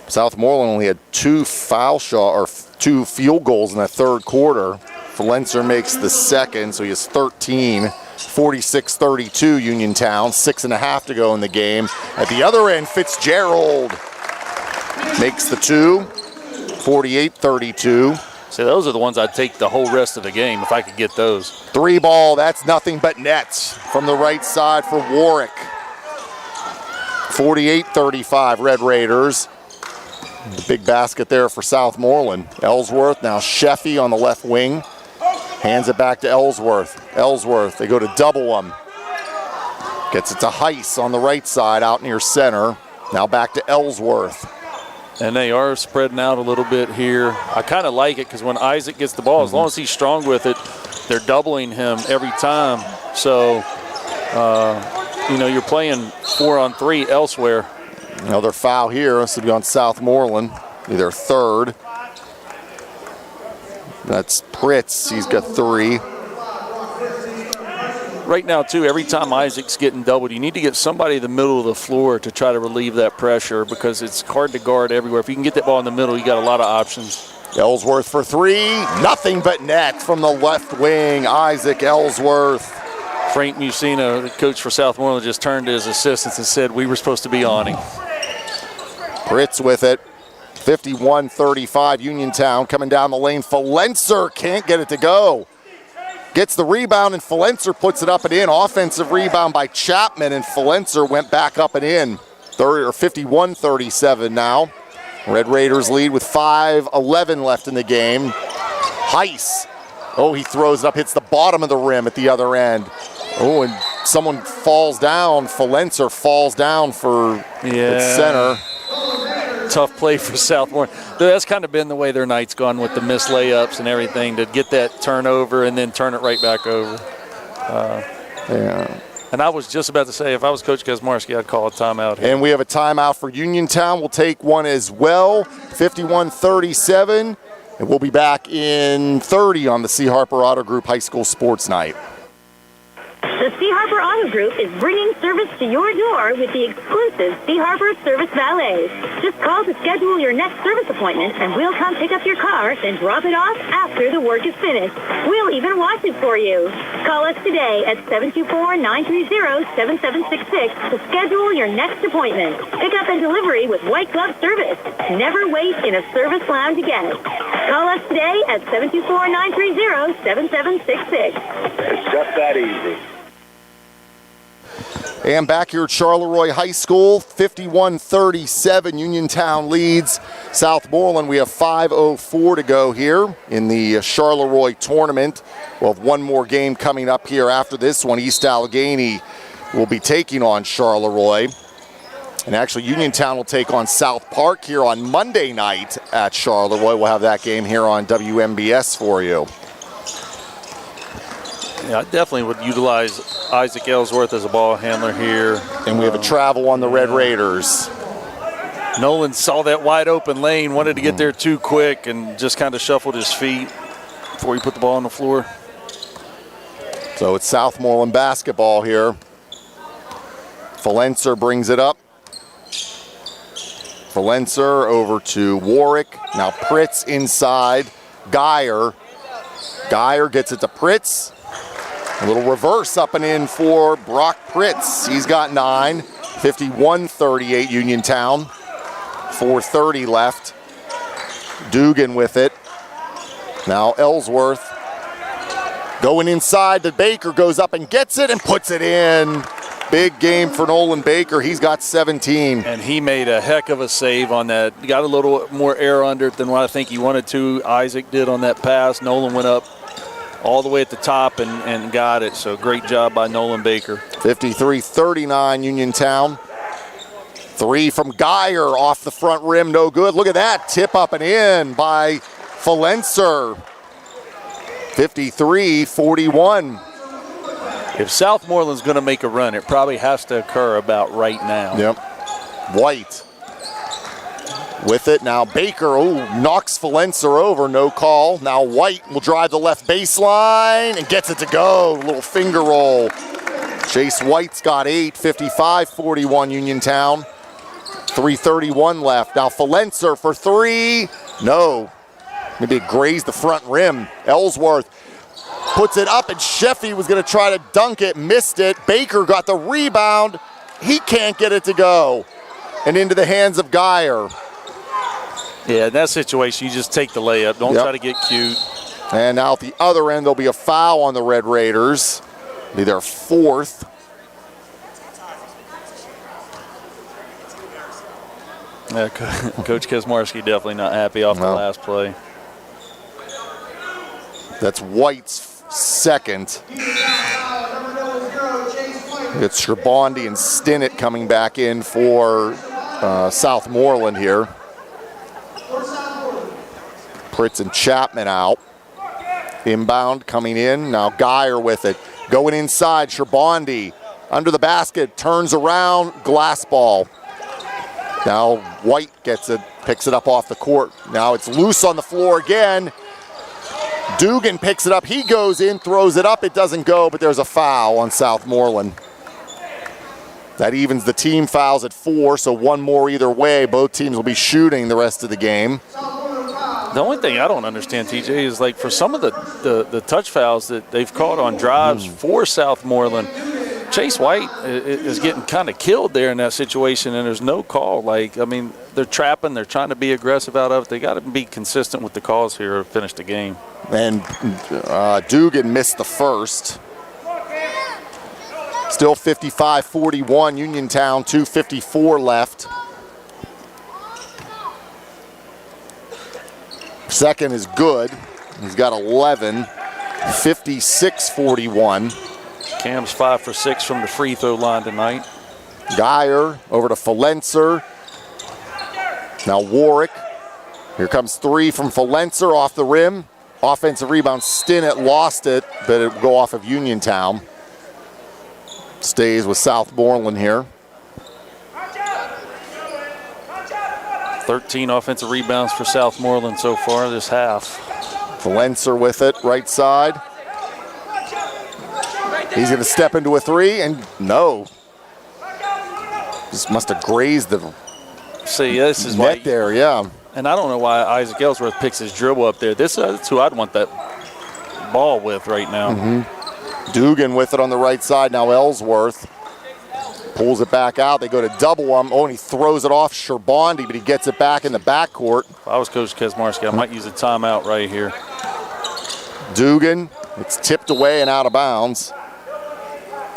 Southmoreland only had 2 field goals in that third quarter. Falencer makes the second, so he has 13. 46-32 Uniontown, 6.5 to go in the game. At the other end, Fitzgerald makes the 2. 48-32. See, those are the ones I'd take the whole rest of the game if I could get those. 3 ball, that's nothing but nets from the right side for Warwick. 48-35 Red Raiders. The big basket there for Southmoreland. Ellsworth, now Sheffy on the left wing. Hands it back to Ellsworth. Ellsworth, they go to double him. Gets it to Heiss on the right side out near center. Now back to Ellsworth. And they are spreading out a little bit here. I kind of like it because when Isaac gets the ball, as long as he's strong with it, they're doubling him every time. So, you're playing 4-on-3 elsewhere. Another foul here. This will be on Southmoreland, their third. That's Pritz. He's got 3. Right now, too, every time Isaac's getting doubled, you need to get somebody in the middle of the floor to try to relieve that pressure because it's hard to guard everywhere. If you can get that ball in the middle, you got a lot of options. Ellsworth for 3. Nothing but net from the left wing. Isaac Ellsworth. Frank Msino, the coach for Southmoreland, just turned to his assistants and said, we were supposed to be on him. Pritz with it. 51-35 Uniontown coming down the lane. Falencer can't get it to go. Gets the rebound, and Falencer puts it up and in. Offensive rebound by Chapman, and Falencer went back up and in. 51-37 now. Red Raiders lead with 5:11 left in the game. Heiss. Oh, he throws it up, hits the bottom of the rim at the other end. Oh, and someone falls down. Falencer falls down for the center. Tough play for Southmoreland. That's kind of been the way their night's gone with the missed layups and everything, to get that turnover and then turn it right back over. And I was just about to say, if I was Coach Kasmarski, I'd call a timeout here. And we have a timeout for Uniontown. We'll take one as well. 51-37. And we'll be back in 30 on the C. Harper Auto Group High School Sports Night. The C. Harper Auto Group is bringing service to your door with the exclusive C. Harper Service Valet. Just call to schedule your next service appointment, and we'll come pick up your car, then drop it off after the work is finished. We'll even wash it for you. Call us today at 724-930-7766 to schedule your next appointment. Pickup and delivery with white glove service. Never wait in a service lounge again. Call us today at 724-930-7766. It's just that easy. And back here at Charleroi High School, 51-37, Uniontown leads Southmoreland. We have 5:04 to go here in the Charleroi tournament. We'll have one more game coming up here after this one. East Allegheny will be taking on Charleroi. And actually, Uniontown will take on South Park here on Monday night at Charleroi. We'll have that game here on WMBS for you. Yeah, I definitely would utilize Isaac Ellsworth as a ball handler here. And we have a travel on the Red Raiders. Nolan saw that wide open lane, wanted to get there too quick, and just kind of shuffled his feet before he put the ball on the floor. So it's Southmoreland basketball here. Valencer brings it up. Valencer over to Warwick. Now Pritz inside. Geyer. Geyer gets it to Pritz. A little reverse up and in for Brock Pritz. He's got 9. 51-38 Uniontown. 4:30 left. Dugan with it. Now Ellsworth. Going inside to Baker, goes up and gets it and puts it in. Big game for Nolan Baker. He's got 17. And he made a heck of a save on that. Got a little more air under it than what I think he wanted to. Isaac did on that pass. Nolan went up all the way at the top and got it. So great job by Nolan Baker. 53-39 Uniontown. 3 from Geyer off the front rim, no good. Look at that, tip up and in by Valencer. 53-41. If Southmoreland's going to make a run, it probably has to occur about right now. Yep. White with it. Now Baker, knocks Valencer over, no call. Now White will drive the left baseline and gets it to go. Little finger roll. Chase White's got 8, 55-41 Uniontown. 3:31 left. Now Valencer for 3. No. Maybe it grazed the front rim. Ellsworth puts it up, and Sheffy was going to try to dunk it, missed it. Baker got the rebound. He can't get it to go. And into the hands of Geyer. Yeah, in that situation, you just take the layup. Don't try to get cute. And now at the other end, there'll be a foul on the Red Raiders. It'll be their 4th. Yeah, Coach Kasmarski definitely not happy off the last play. That's White's 2nd. It's Sherbondi and Stinnett coming back in for Southmoreland here. Pritz and Chapman out. Inbound coming in. Now Geyer with it. Going inside, Sherbondi under the basket, turns around, glass ball. Now White gets it, picks it up off the court. Now it's loose on the floor again. Dugan picks it up, he goes in, throws it up, it doesn't go, but there's a foul on Southmoreland. That evens the team fouls at 4, so one more either way. Both teams will be shooting the rest of the game. The only thing I don't understand, TJ, is like for some of the touch fouls that they've caught on drives for Southmoreland, Chase White is getting kind of killed there in that situation, and there's no call. Like, I mean, they're trapping, they're trying to be aggressive out of it. They got to be consistent with the calls here to finish the game. And Dugan missed the first. Still 55-41, Uniontown, 2:54 left. Second is good. He's got 11, 56-41. Cam's 5 for 6 from the free throw line tonight. Geyer over to Valencer. Now Warwick. Here comes 3 from Valencer off the rim. Offensive rebound, Stinnett lost it, but it will go off of Uniontown. Stays with Southmoreland here. 13 offensive rebounds for Southmoreland so far this half. Valencer with it, right side. He's going to step into a 3, and no. Just must have grazed the this is net there, yeah. And I don't know why Isaac Ellsworth picks his dribble up there. That's who I'd want that ball with right now. Dugan with it on the right side. Now Ellsworth pulls it back out. They go to double him. Oh, and he throws it off Sherbondi, but he gets it back in the backcourt. If I was Coach Kasmarski, I might use a timeout right here. Dugan, it's tipped away and out of bounds.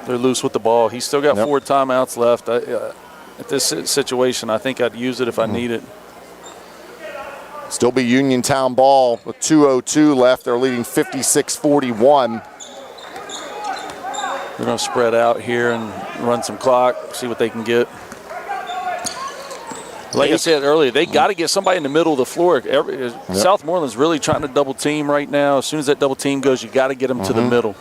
They're loose with the ball. He's still got 4 timeouts left. At this situation, I think I'd use it if I need it. Still be Uniontown ball with 2:02 left. They're leading 56-41. They're going to spread out here and run some clock, see what they can get. Like I said earlier, they got to get somebody in the middle of the floor. Southmoreland's really trying to double team right now. As soon as that double team goes, you got to get them to the middle.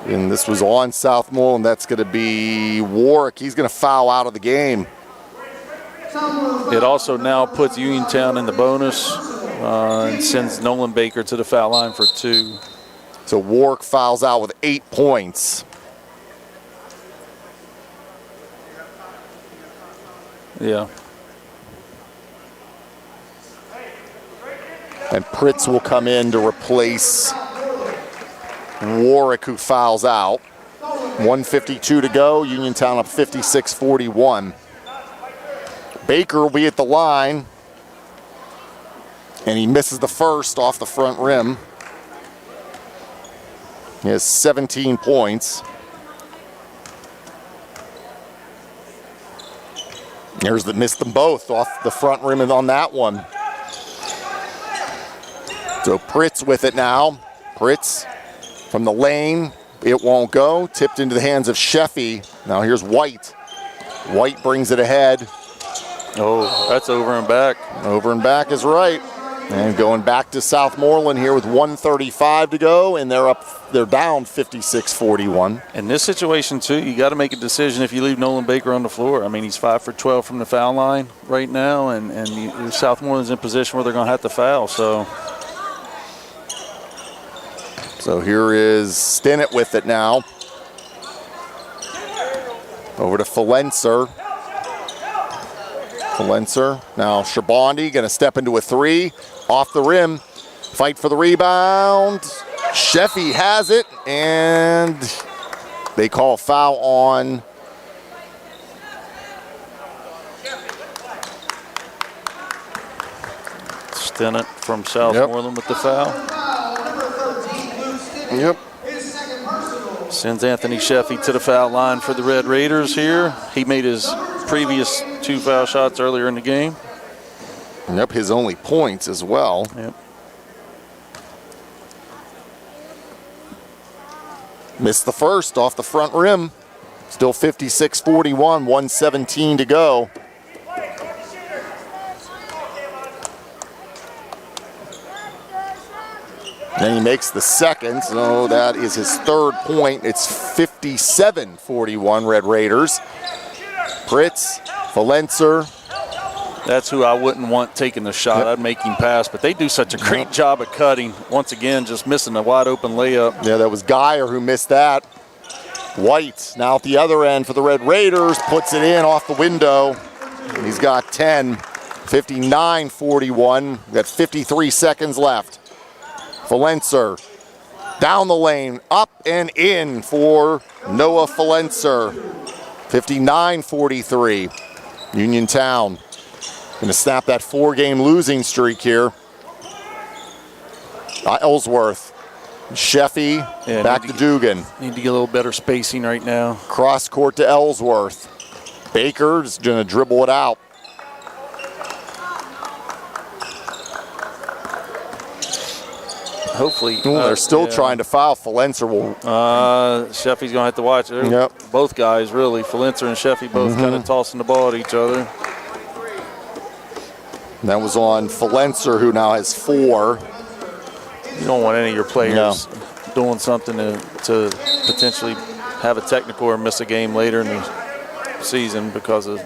And this was on Southmoreland. That's going to be Warwick. He's going to foul out of the game. It also now puts Uniontown in the bonus and sends Nolan Baker to the foul line for 2. So Warwick fouls out with 8 points. Yeah. And Pritz will come in to replace Warwick, who fouls out. 1:52 to go. Uniontown up 56-41. Baker will be at the line. And he misses the first off the front rim. He has 17 points. There's the missed them both off the front rim and on that one. So Pritz with it now. Pritz from the lane. It won't go. Tipped into the hands of Sheffy. Now here's White. White brings it ahead. Oh, that's over and back. Over and back is right. And going back to Southmoreland here with 1:35 to go, and they're down 56-41. In this situation too, you got to make a decision if you leave Nolan Baker on the floor. I mean, he's 5 for 12 from the foul line right now, and Southmoreland's in a position where they're going to have to foul. So here is Stinnett with it now. Over to Falenser. Now Shabandi going to step into a 3. Off the rim. Fight for the rebound. Sheffy has it, and they call a foul on Stinnett from Southmoreland with the foul. Yep. Sends Anthony Sheffy to the foul line for the Red Raiders here. He made his previous 2 foul shots earlier in the game. Yep, his only points as well. Yep. Missed the first off the front rim. Still 56-41, 1:17 to go. Then he makes the second, so that is his 3rd point. It's 57-41 Red Raiders. Pritz, Falenser. That's who I wouldn't want taking the shot. Yep. I'd make him pass, but they do such a great job at cutting. Once again, just missing a wide open layup. Yeah, that was Geyer who missed that. White now at the other end for the Red Raiders, puts it in off the window. He's got 10, 59-41. Got 53 seconds left. Falenser down the lane, up and in for Noah Falenser. 59-43. Uniontown going to snap that 4-game losing streak here. Ellsworth, Sheffy, back to Dugan. Need to get a little better spacing right now. Cross court to Ellsworth. Baker's going to dribble it out. Hopefully. They're still trying to foul. Falenser will. Sheffy's going to have to watch it. Yep. Both guys, really. Falenser and Sheffy both kind of tossing the ball at each other. And that was on Falenser, who now has 4. You don't want any of your players doing something to potentially have a technical or miss a game later in the season because of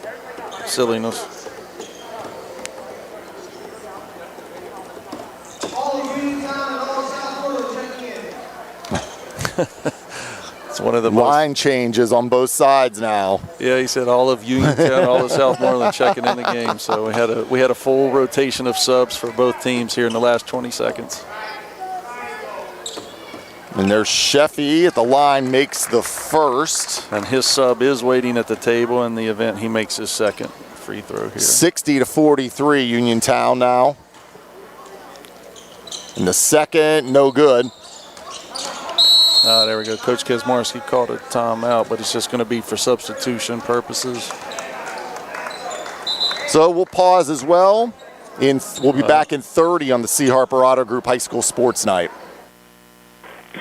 silliness. It's one of the line changes on both sides now. Yeah, he said all of Uniontown, all of Southmoreland checking in the game. So we had a full rotation of subs for both teams here in the last 20 seconds. And there's Sheffy at the line, makes the first. And his sub is waiting at the table in the event he makes his second free throw here. 60-43 Uniontown now. And the second, no good. There we go. Coach Kasmarski called a timeout, but it's just going to be for substitution purposes. So we'll pause as well. We'll be back in 30 on the C. Harper Auto Group High School Sports Night.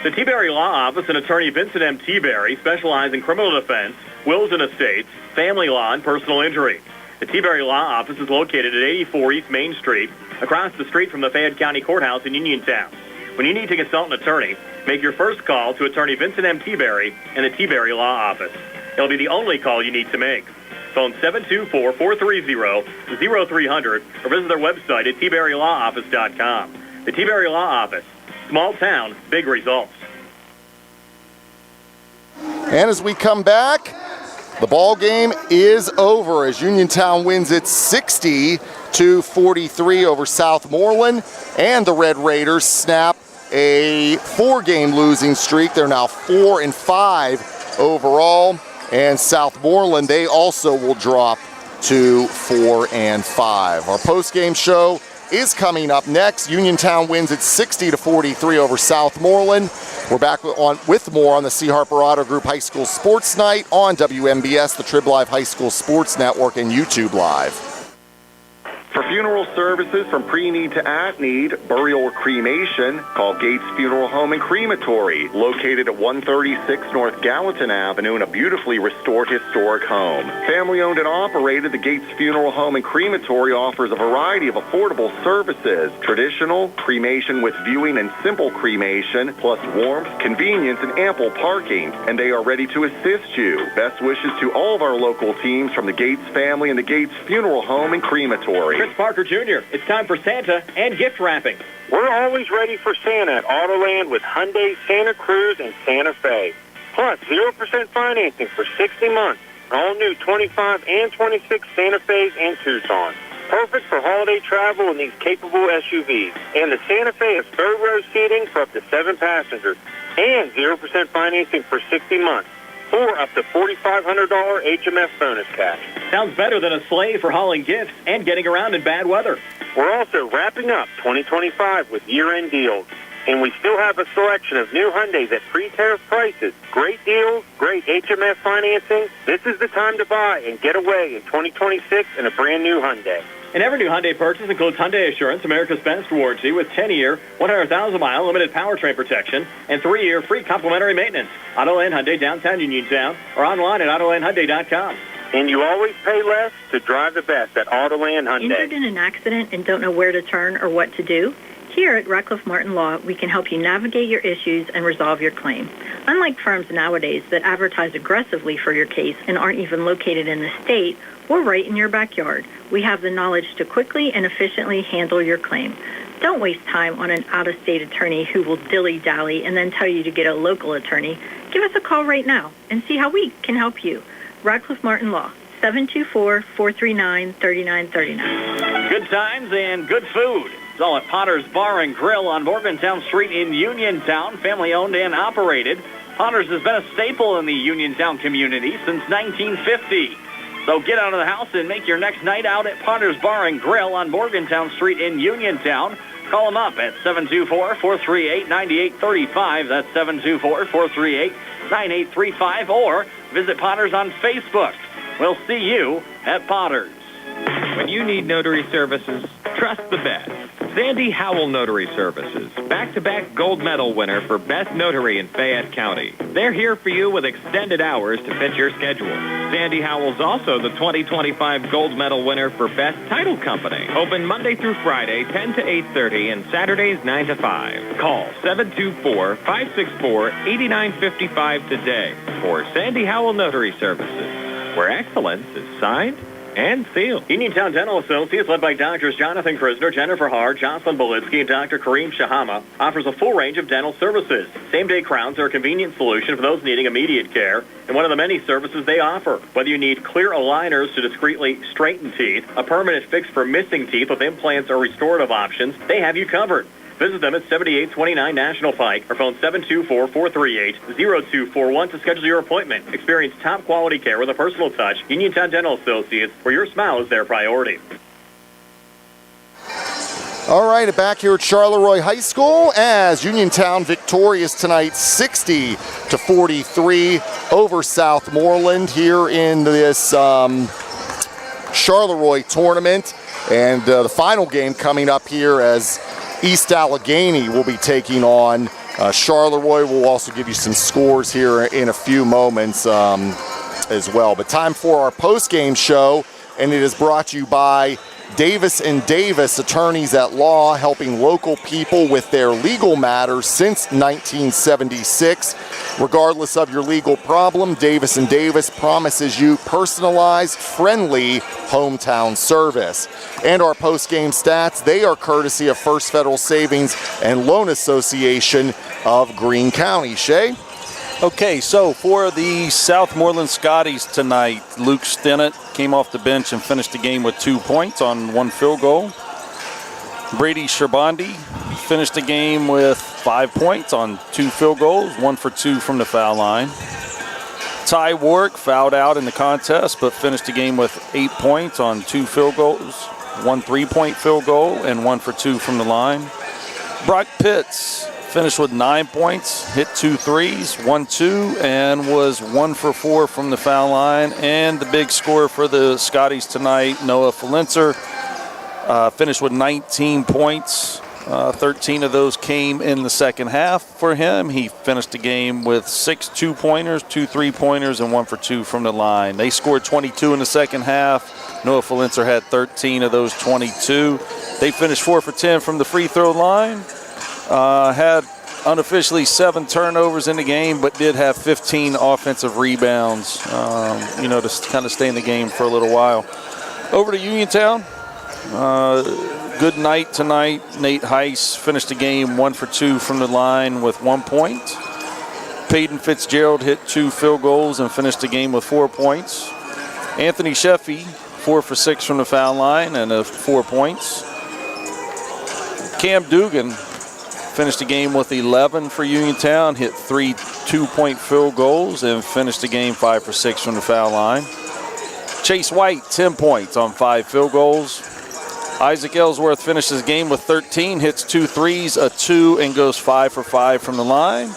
The T-Berry Law Office and attorney Vincent M. T-Berry specialize in criminal defense, wills and estates, family law, and personal injury. The T-Berry Law Office is located at 84 East Main Street, across the street from the Fayette County Courthouse in Uniontown. When you need to consult an attorney, make your first call to attorney Vincent M. T-Berry and the T-Berry Law Office. It'll be the only call you need to make. Phone 724-430-0300 or visit their website at tberrylawoffice.com. The T-Berry Law Office. Small town, big results. And as we come back, the ball game is over as Uniontown wins it 60-43 over Southmoreland, and the Red Raiders snap a 4-game losing streak. They're now 4-5 overall, and Southmoreland, they also will drop to 4-5. Our post-game show is coming up next. Uniontown wins it 60-43 over Southmoreland. We're back with more on the C. Harper Auto Group High School Sports Night on WMBS, the Trib Live High School Sports Network, and YouTube Live. For funeral services from pre-need to at-need, burial or cremation, call Gates Funeral Home and Crematory, located at 136 North Gallatin Avenue in a beautifully restored historic home. Family-owned and operated, the Gates Funeral Home and Crematory offers a variety of affordable services, traditional, cremation with viewing and simple cremation, plus warmth, convenience, and ample parking, and they are ready to assist you. Best wishes to all of our local teams from the Gates family and the Gates Funeral Home and Crematory. Chris Parker Jr., it's time for Santa and gift wrapping. We're always ready for Santa at Autoland with Hyundai Santa Cruz and Santa Fe. Plus 0% financing for 60 months. All new 25 and 26 Santa Fe's and Tucsons. Perfect for holiday travel in these capable SUVs. And the Santa Fe has third row seating for up to 7 passengers. And 0% financing for 60 months. Or up to $4,500 HMF bonus cash. Sounds better than a sleigh for hauling gifts and getting around in bad weather. We're also wrapping up 2025 with year-end deals. And we still have a selection of new Hyundais at pre-tariff prices. Great deals, great HMF financing. This is the time to buy and get away in 2026 in a brand new Hyundai. And every new Hyundai purchase includes Hyundai Assurance, America's best warranty, with 10-year, 100,000-mile limited powertrain protection and 3-year free complimentary maintenance. Autoland Hyundai, downtown Uniontown, or online at AutolandHyundai.com. And you always pay less to drive the best at Autoland Hyundai. Injured in an accident and don't know where to turn or what to do? Here at Radcliffe Martin Law, we can help you navigate your issues and resolve your claim. Unlike firms nowadays that advertise aggressively for your case and aren't even located in the state, we're right in your backyard. We have the knowledge to quickly and efficiently handle your claim. Don't waste time on an out-of-state attorney who will dilly-dally and then tell you to get a local attorney. Give us a call right now and see how we can help you. Radcliffe Martin Law, 724-439-3939. Good times and good food. It's all at Potter's Bar and Grill on Morgantown Street in Uniontown, family-owned and operated. Potter's has been a staple in the Uniontown community since 1950. So get out of the house and make your next night out at Potter's Bar and Grill on Morgantown Street in Uniontown. Call them up at 724-438-9835. That's 724-438-9835. Or visit Potter's on Facebook. We'll see you at Potter's. When you need notary services, trust the best. Sandy Howell Notary Services, back-to-back gold medal winner for Best Notary in Fayette County. They're here for you with extended hours to fit your schedule. Sandy Howell's also the 2025 gold medal winner for Best Title Company. Open Monday through Friday, 10 to 8:30, and Saturdays, 9 to 5. Call 724-564-8955 today for Sandy Howell Notary Services, where excellence is signed and sealed. Uniontown Dental Associates, led by Doctors Jonathan Krisner, Jennifer Haar, Jocelyn Belitsky, and Dr. Kareem Shahama, offers a full range of dental services. Same-day crowns are a convenient solution for those needing immediate care, and one of the many services they offer. Whether you need clear aligners to discreetly straighten teeth, a permanent fix for missing teeth with implants or restorative options, they have you covered. Visit them at 7829 National Pike or phone 724-438-0241 to schedule your appointment. Experience top-quality care with a personal touch. Uniontown Dental Associates, where your smile is their priority. All right, back here at Charleroi High School as Uniontown victorious tonight 60-43 over Southmoreland here in this Charleroi tournament. And the final game coming up here as East Allegheny will be taking on Charleroi. We'll also give you some scores here in a few moments as well. But time for our post-game show, and it is brought to you by Davis & Davis, attorneys at law, helping local people with their legal matters since 1976. Regardless of your legal problem, Davis & Davis promises you personalized, friendly hometown service. And our post-game stats, they are courtesy of First Federal Savings and Loan Association of Greene County. Shay? Okay, so for the Southmoreland Scotties tonight, Luke Stinnett came off the bench and finished the game with 2 points on 1 field goal. Brady Sherbandi finished the game with 5 points on 2 field goals, 1 for 2 from the foul line. Ty Warwick fouled out in the contest, but finished the game with 8 points on 2 field goals, 1 3-point field goal, and 1 for 2 from the line. Brock Pitts finished with 9 points, hit 2 threes, 1-2, and was 1 for 4 from the foul line. And the big score for the Scotties tonight, Noah Felinzer, finished with 19 points. 13 of those came in the second half for him. He finished the game with 6 2-pointers, 2 3-pointers, and 1 for 2 from the line. They scored 22 in the second half. Noah Felinzer had 13 of those 22. They finished 4 for 10 from the free throw line. Had unofficially 7 turnovers in the game, but did have 15 offensive rebounds, to kind of stay in the game for a little while. Over to Uniontown. Good night tonight. Nate Heiss finished the game 1 for 2 from the line with 1 point. Peyton Fitzgerald hit 2 field goals and finished the game with 4 points. Anthony Sheffy, 4 for 6 from the foul line and 4 points. Cam Dugan finished the game with 11 for Uniontown, hit 3 2-point field goals, and finished the game 5 for 6 from the foul line. Chase White, 10 points on 5 field goals. Isaac Ellsworth finished his game with 13, hits 2 threes, a 2, and goes 5 for 5 from the line.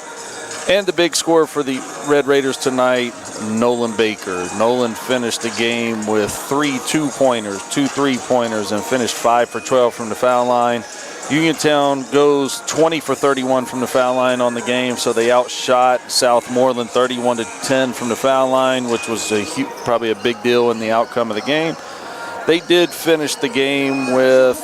And the big score for the Red Raiders tonight, Nolan Baker. Nolan finished the game with 3 2-pointers, 2 3-pointers, and finished 5 for 12 from the foul line. Uniontown goes 20 for 31 from the foul line on the game, so they outshot Southmoreland 31-10 from the foul line, which was probably a big deal in the outcome of the game. They did finish the game with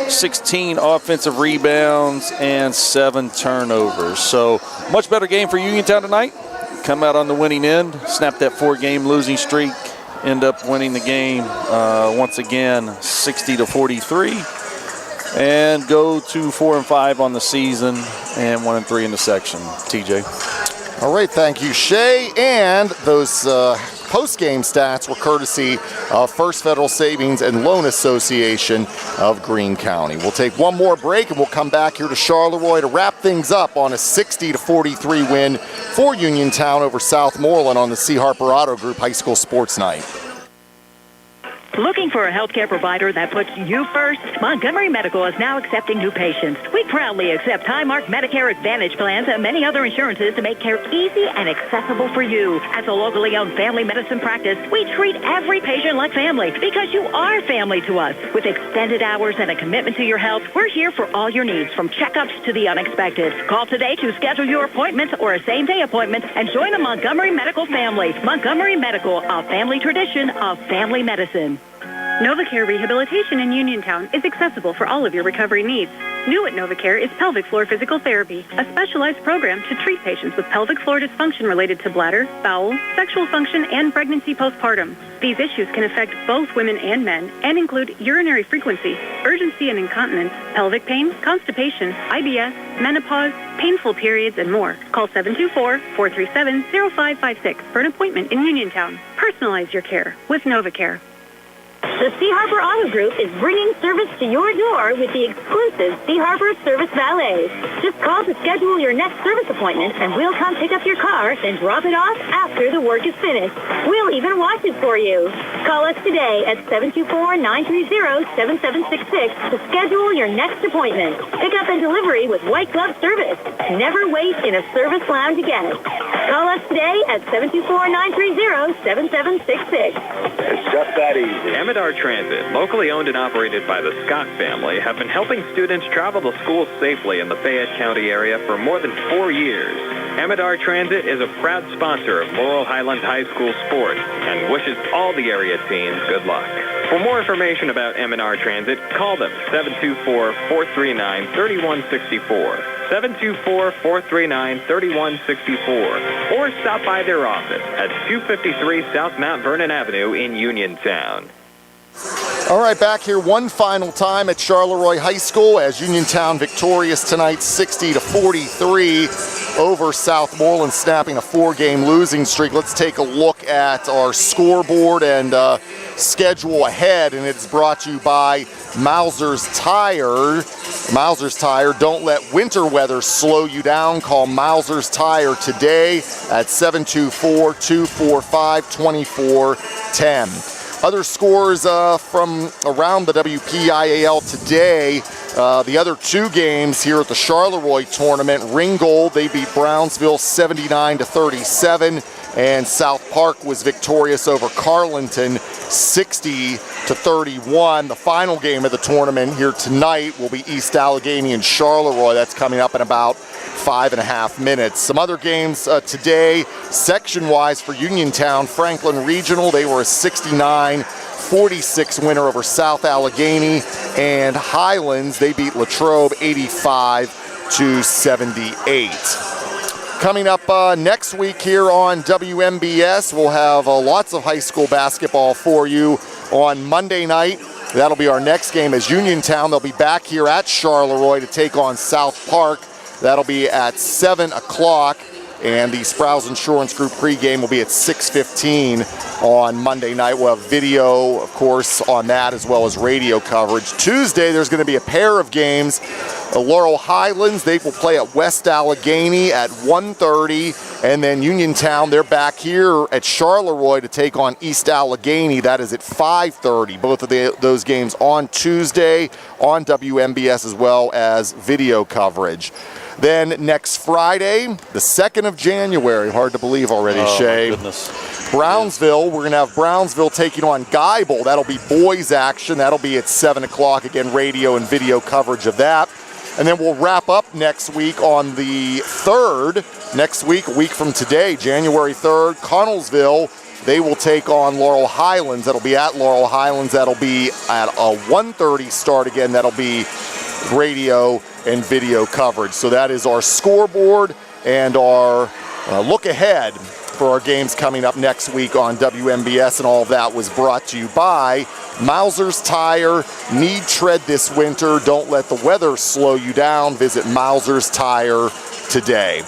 16 offensive rebounds and 7 turnovers. So much better game for Uniontown tonight. Come out on the winning end, snap that 4-game losing streak, end up winning the game once again 60-43, and go to 4-5 on the season and 1-3 in the section. TJ. All right, thank you, Shay. And those post-game stats were courtesy of First Federal Savings and Loan Association of Greene County. We'll take one more break and we'll come back here to Charleroi to wrap things up on a 60-43 win for Uniontown over Southmoreland on the C. Harper Auto Group High School Sports Night. Looking for a healthcare provider that puts you first? Montgomery Medical is now accepting new patients. We proudly accept Highmark Medicare Advantage plans and many other insurances to make care easy and accessible for you. As a locally owned family medicine practice, we treat every patient like family because you are family to us. With extended hours and a commitment to your health, we're here for all your needs, from checkups to the unexpected. Call today to schedule your appointment or a same-day appointment and join the Montgomery Medical family. Montgomery Medical, a family tradition of family medicine. NovaCare Rehabilitation in Uniontown is accessible for all of your recovery needs. New at NovaCare is pelvic floor physical therapy, a specialized program to treat patients with pelvic floor dysfunction related to bladder, bowel, sexual function, and pregnancy postpartum. These issues can affect both women and men and include urinary frequency, urgency and incontinence, pelvic pain, constipation, IBS, menopause, painful periods, and more. Call 724-437-0556 for an appointment in Uniontown. Personalize your care with NovaCare. The Sea Harbor Auto Group is bringing service to your door with the exclusive Sea Harbor Service Valet. Just call to schedule your next service appointment, and we'll come pick up your car, then drop it off after the work is finished. We'll even wash it for you. Call us today at 724-930-7766 to schedule your next appointment. Pickup and delivery with white glove service. Never wait in a service lounge again. Call us today at 724-930-7766. It's just that easy. Amador Transit, locally owned and operated by the Scott family, have been helping students travel to school safely in the Fayette County area for more than 4 years. Amador Transit is a proud sponsor of Laurel Highlands High School sports and wishes all the area teams good luck. For more information about Amador Transit, call them 724-439-3164. 724-439-3164, or stop by their office at 253 South Mount Vernon Avenue in Uniontown. All right, back here one final time at Charleroi High School as Uniontown victorious tonight 60-43 over Southmoreland, snapping a 4-game losing streak. Let's take a look at our scoreboard and schedule ahead, and it's brought to you by Mauser's Tire. Mauser's Tire, don't let winter weather slow you down. Call Mauser's Tire today at 724-245-2410. Other scores from around the WPIAL today. The other 2 games here at the Charleroi tournament. Ringgold, they beat Brownsville 79-37, and South Park was victorious over Carleton 60-31. The final game of the tournament here tonight will be East Allegheny and Charleroi. That's coming up in about 5.5 minutes. Some other games today, section-wise for Uniontown. Franklin Regional, they were a 69-46 winner over South Allegheny, and Highlands, they beat Latrobe 85-78. Coming up next week here on WMBS, we'll have lots of high school basketball for you on Monday night. That'll be our next game as Uniontown. They'll be back here at Charleroi to take on South Park. That'll be at 7 o'clock, and the Sprouse Insurance Group pregame will be at 6:15 on Monday night. We'll have video, of course, on that, as well as radio coverage. Tuesday, there's going to be a pair of games. Laurel Highlands, they will play at West Allegheny at 1:30, and then Uniontown, they're back here at Charleroi to take on East Allegheny. That is at 5:30. Both of those games on Tuesday on WMBS, as well as video coverage. Then next Friday, the 2nd of January, hard to believe already, Shay. My goodness. Brownsville, we're going to have Brownsville taking on Geibel. That'll be boys action. That'll be at 7 o'clock. Again, radio and video coverage of that. And then we'll wrap up next week on the 3rd. Next week, a week from today, January 3rd, Connellsville, they will take on Laurel Highlands. That'll be at Laurel Highlands. That'll be at a 1:30 start again. That'll be radio and video coverage. So that is our scoreboard and our look ahead for our games coming up next week on WMBS, and all of that was brought to you by Mauser's Tire. Need tread this winter. Don't let the weather slow you down. Visit Mauser's Tire today.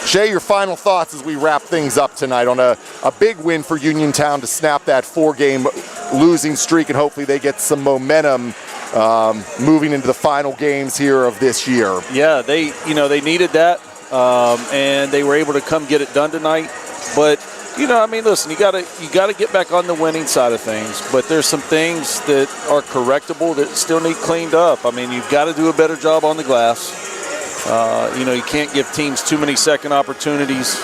Shay, your final thoughts as we wrap things up tonight on a big win for Uniontown to snap that 4-game losing streak, and hopefully they get some momentum moving into the final games here of this year. Yeah, they needed that, and they were able to come get it done tonight. But listen, you gotta get back on the winning side of things. But there's some things that are correctable that still need cleaned up. I mean, you've got to do a better job on the glass. You can't give teams too many second opportunities.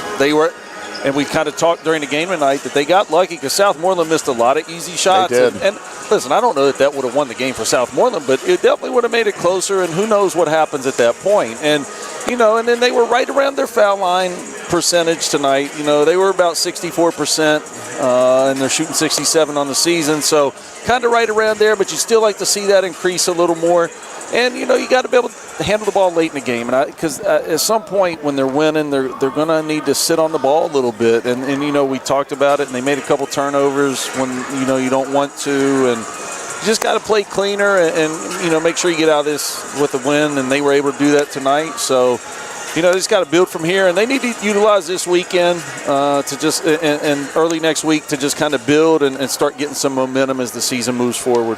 And we kind of talked during the game tonight that they got lucky because Southmoreland missed a lot of easy shots. They did. And listen, I don't know that would have won the game for Southmoreland, but it definitely would have made it closer, and who knows what happens at that point. And, and then they were right around their foul line percentage tonight. They were about 64%, and they're shooting 67 on the season. So kind of right around there, but you still like to see that increase a little more. And, you got to be able to handle the ball late in the game. And because at some point when they're winning, they're going to need to sit on the ball a little bit. And we talked about it, and they made a couple turnovers when, you don't want to. And you just got to play cleaner and make sure you get out of this with a win. And they were able to do that tonight. So, they just got to build from here, and they need to utilize this weekend to just and early next week to just kind of build and start getting some momentum as the season moves forward.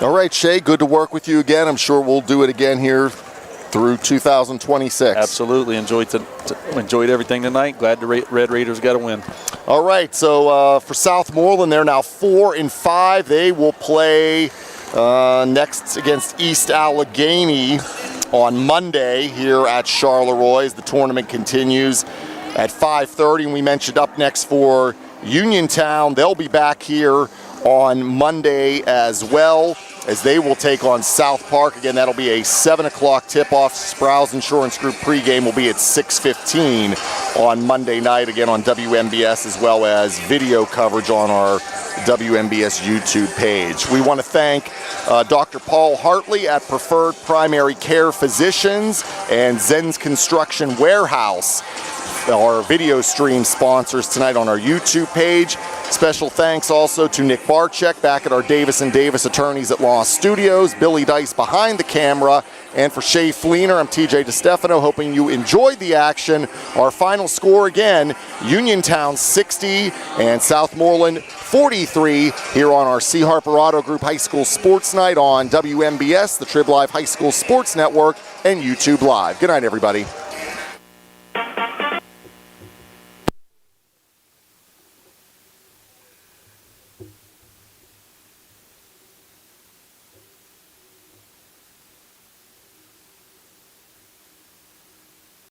All right, Shay, good to work with you again. I'm sure we'll do it again here through 2026. Absolutely. Enjoyed everything tonight. Glad the Red Raiders got a win. All right, so for Southmoreland, they're now 4-5. They will play next against East Allegheny on Monday here at Charleroi as the tournament continues at 5:30. And we mentioned up next for Uniontown, they'll be back here on Monday as well, as they will take on South Park. Again, that'll be a 7 o'clock tip-off. Sprouse Insurance Group pregame will be at 6:15 on Monday night, again on WMBS, as well as video coverage on our WMBS YouTube page. We want to thank Dr. Paul Hartley at Preferred Primary Care Physicians and Zen's Construction Warehouse, our video stream sponsors tonight on our YouTube page. Special thanks also to Nick Barczyk back at our Davis & Davis Attorneys at Law Studios, Billy Dice behind the camera, and for Shay Fleener, I'm TJ DeStefano, hoping you enjoyed the action. Our final score again, Uniontown 60 and Southmoreland 43 here on our C. Harper Auto Group High School Sports Night on WMBS, the Trib Live High School Sports Network, and YouTube Live. Good night, everybody.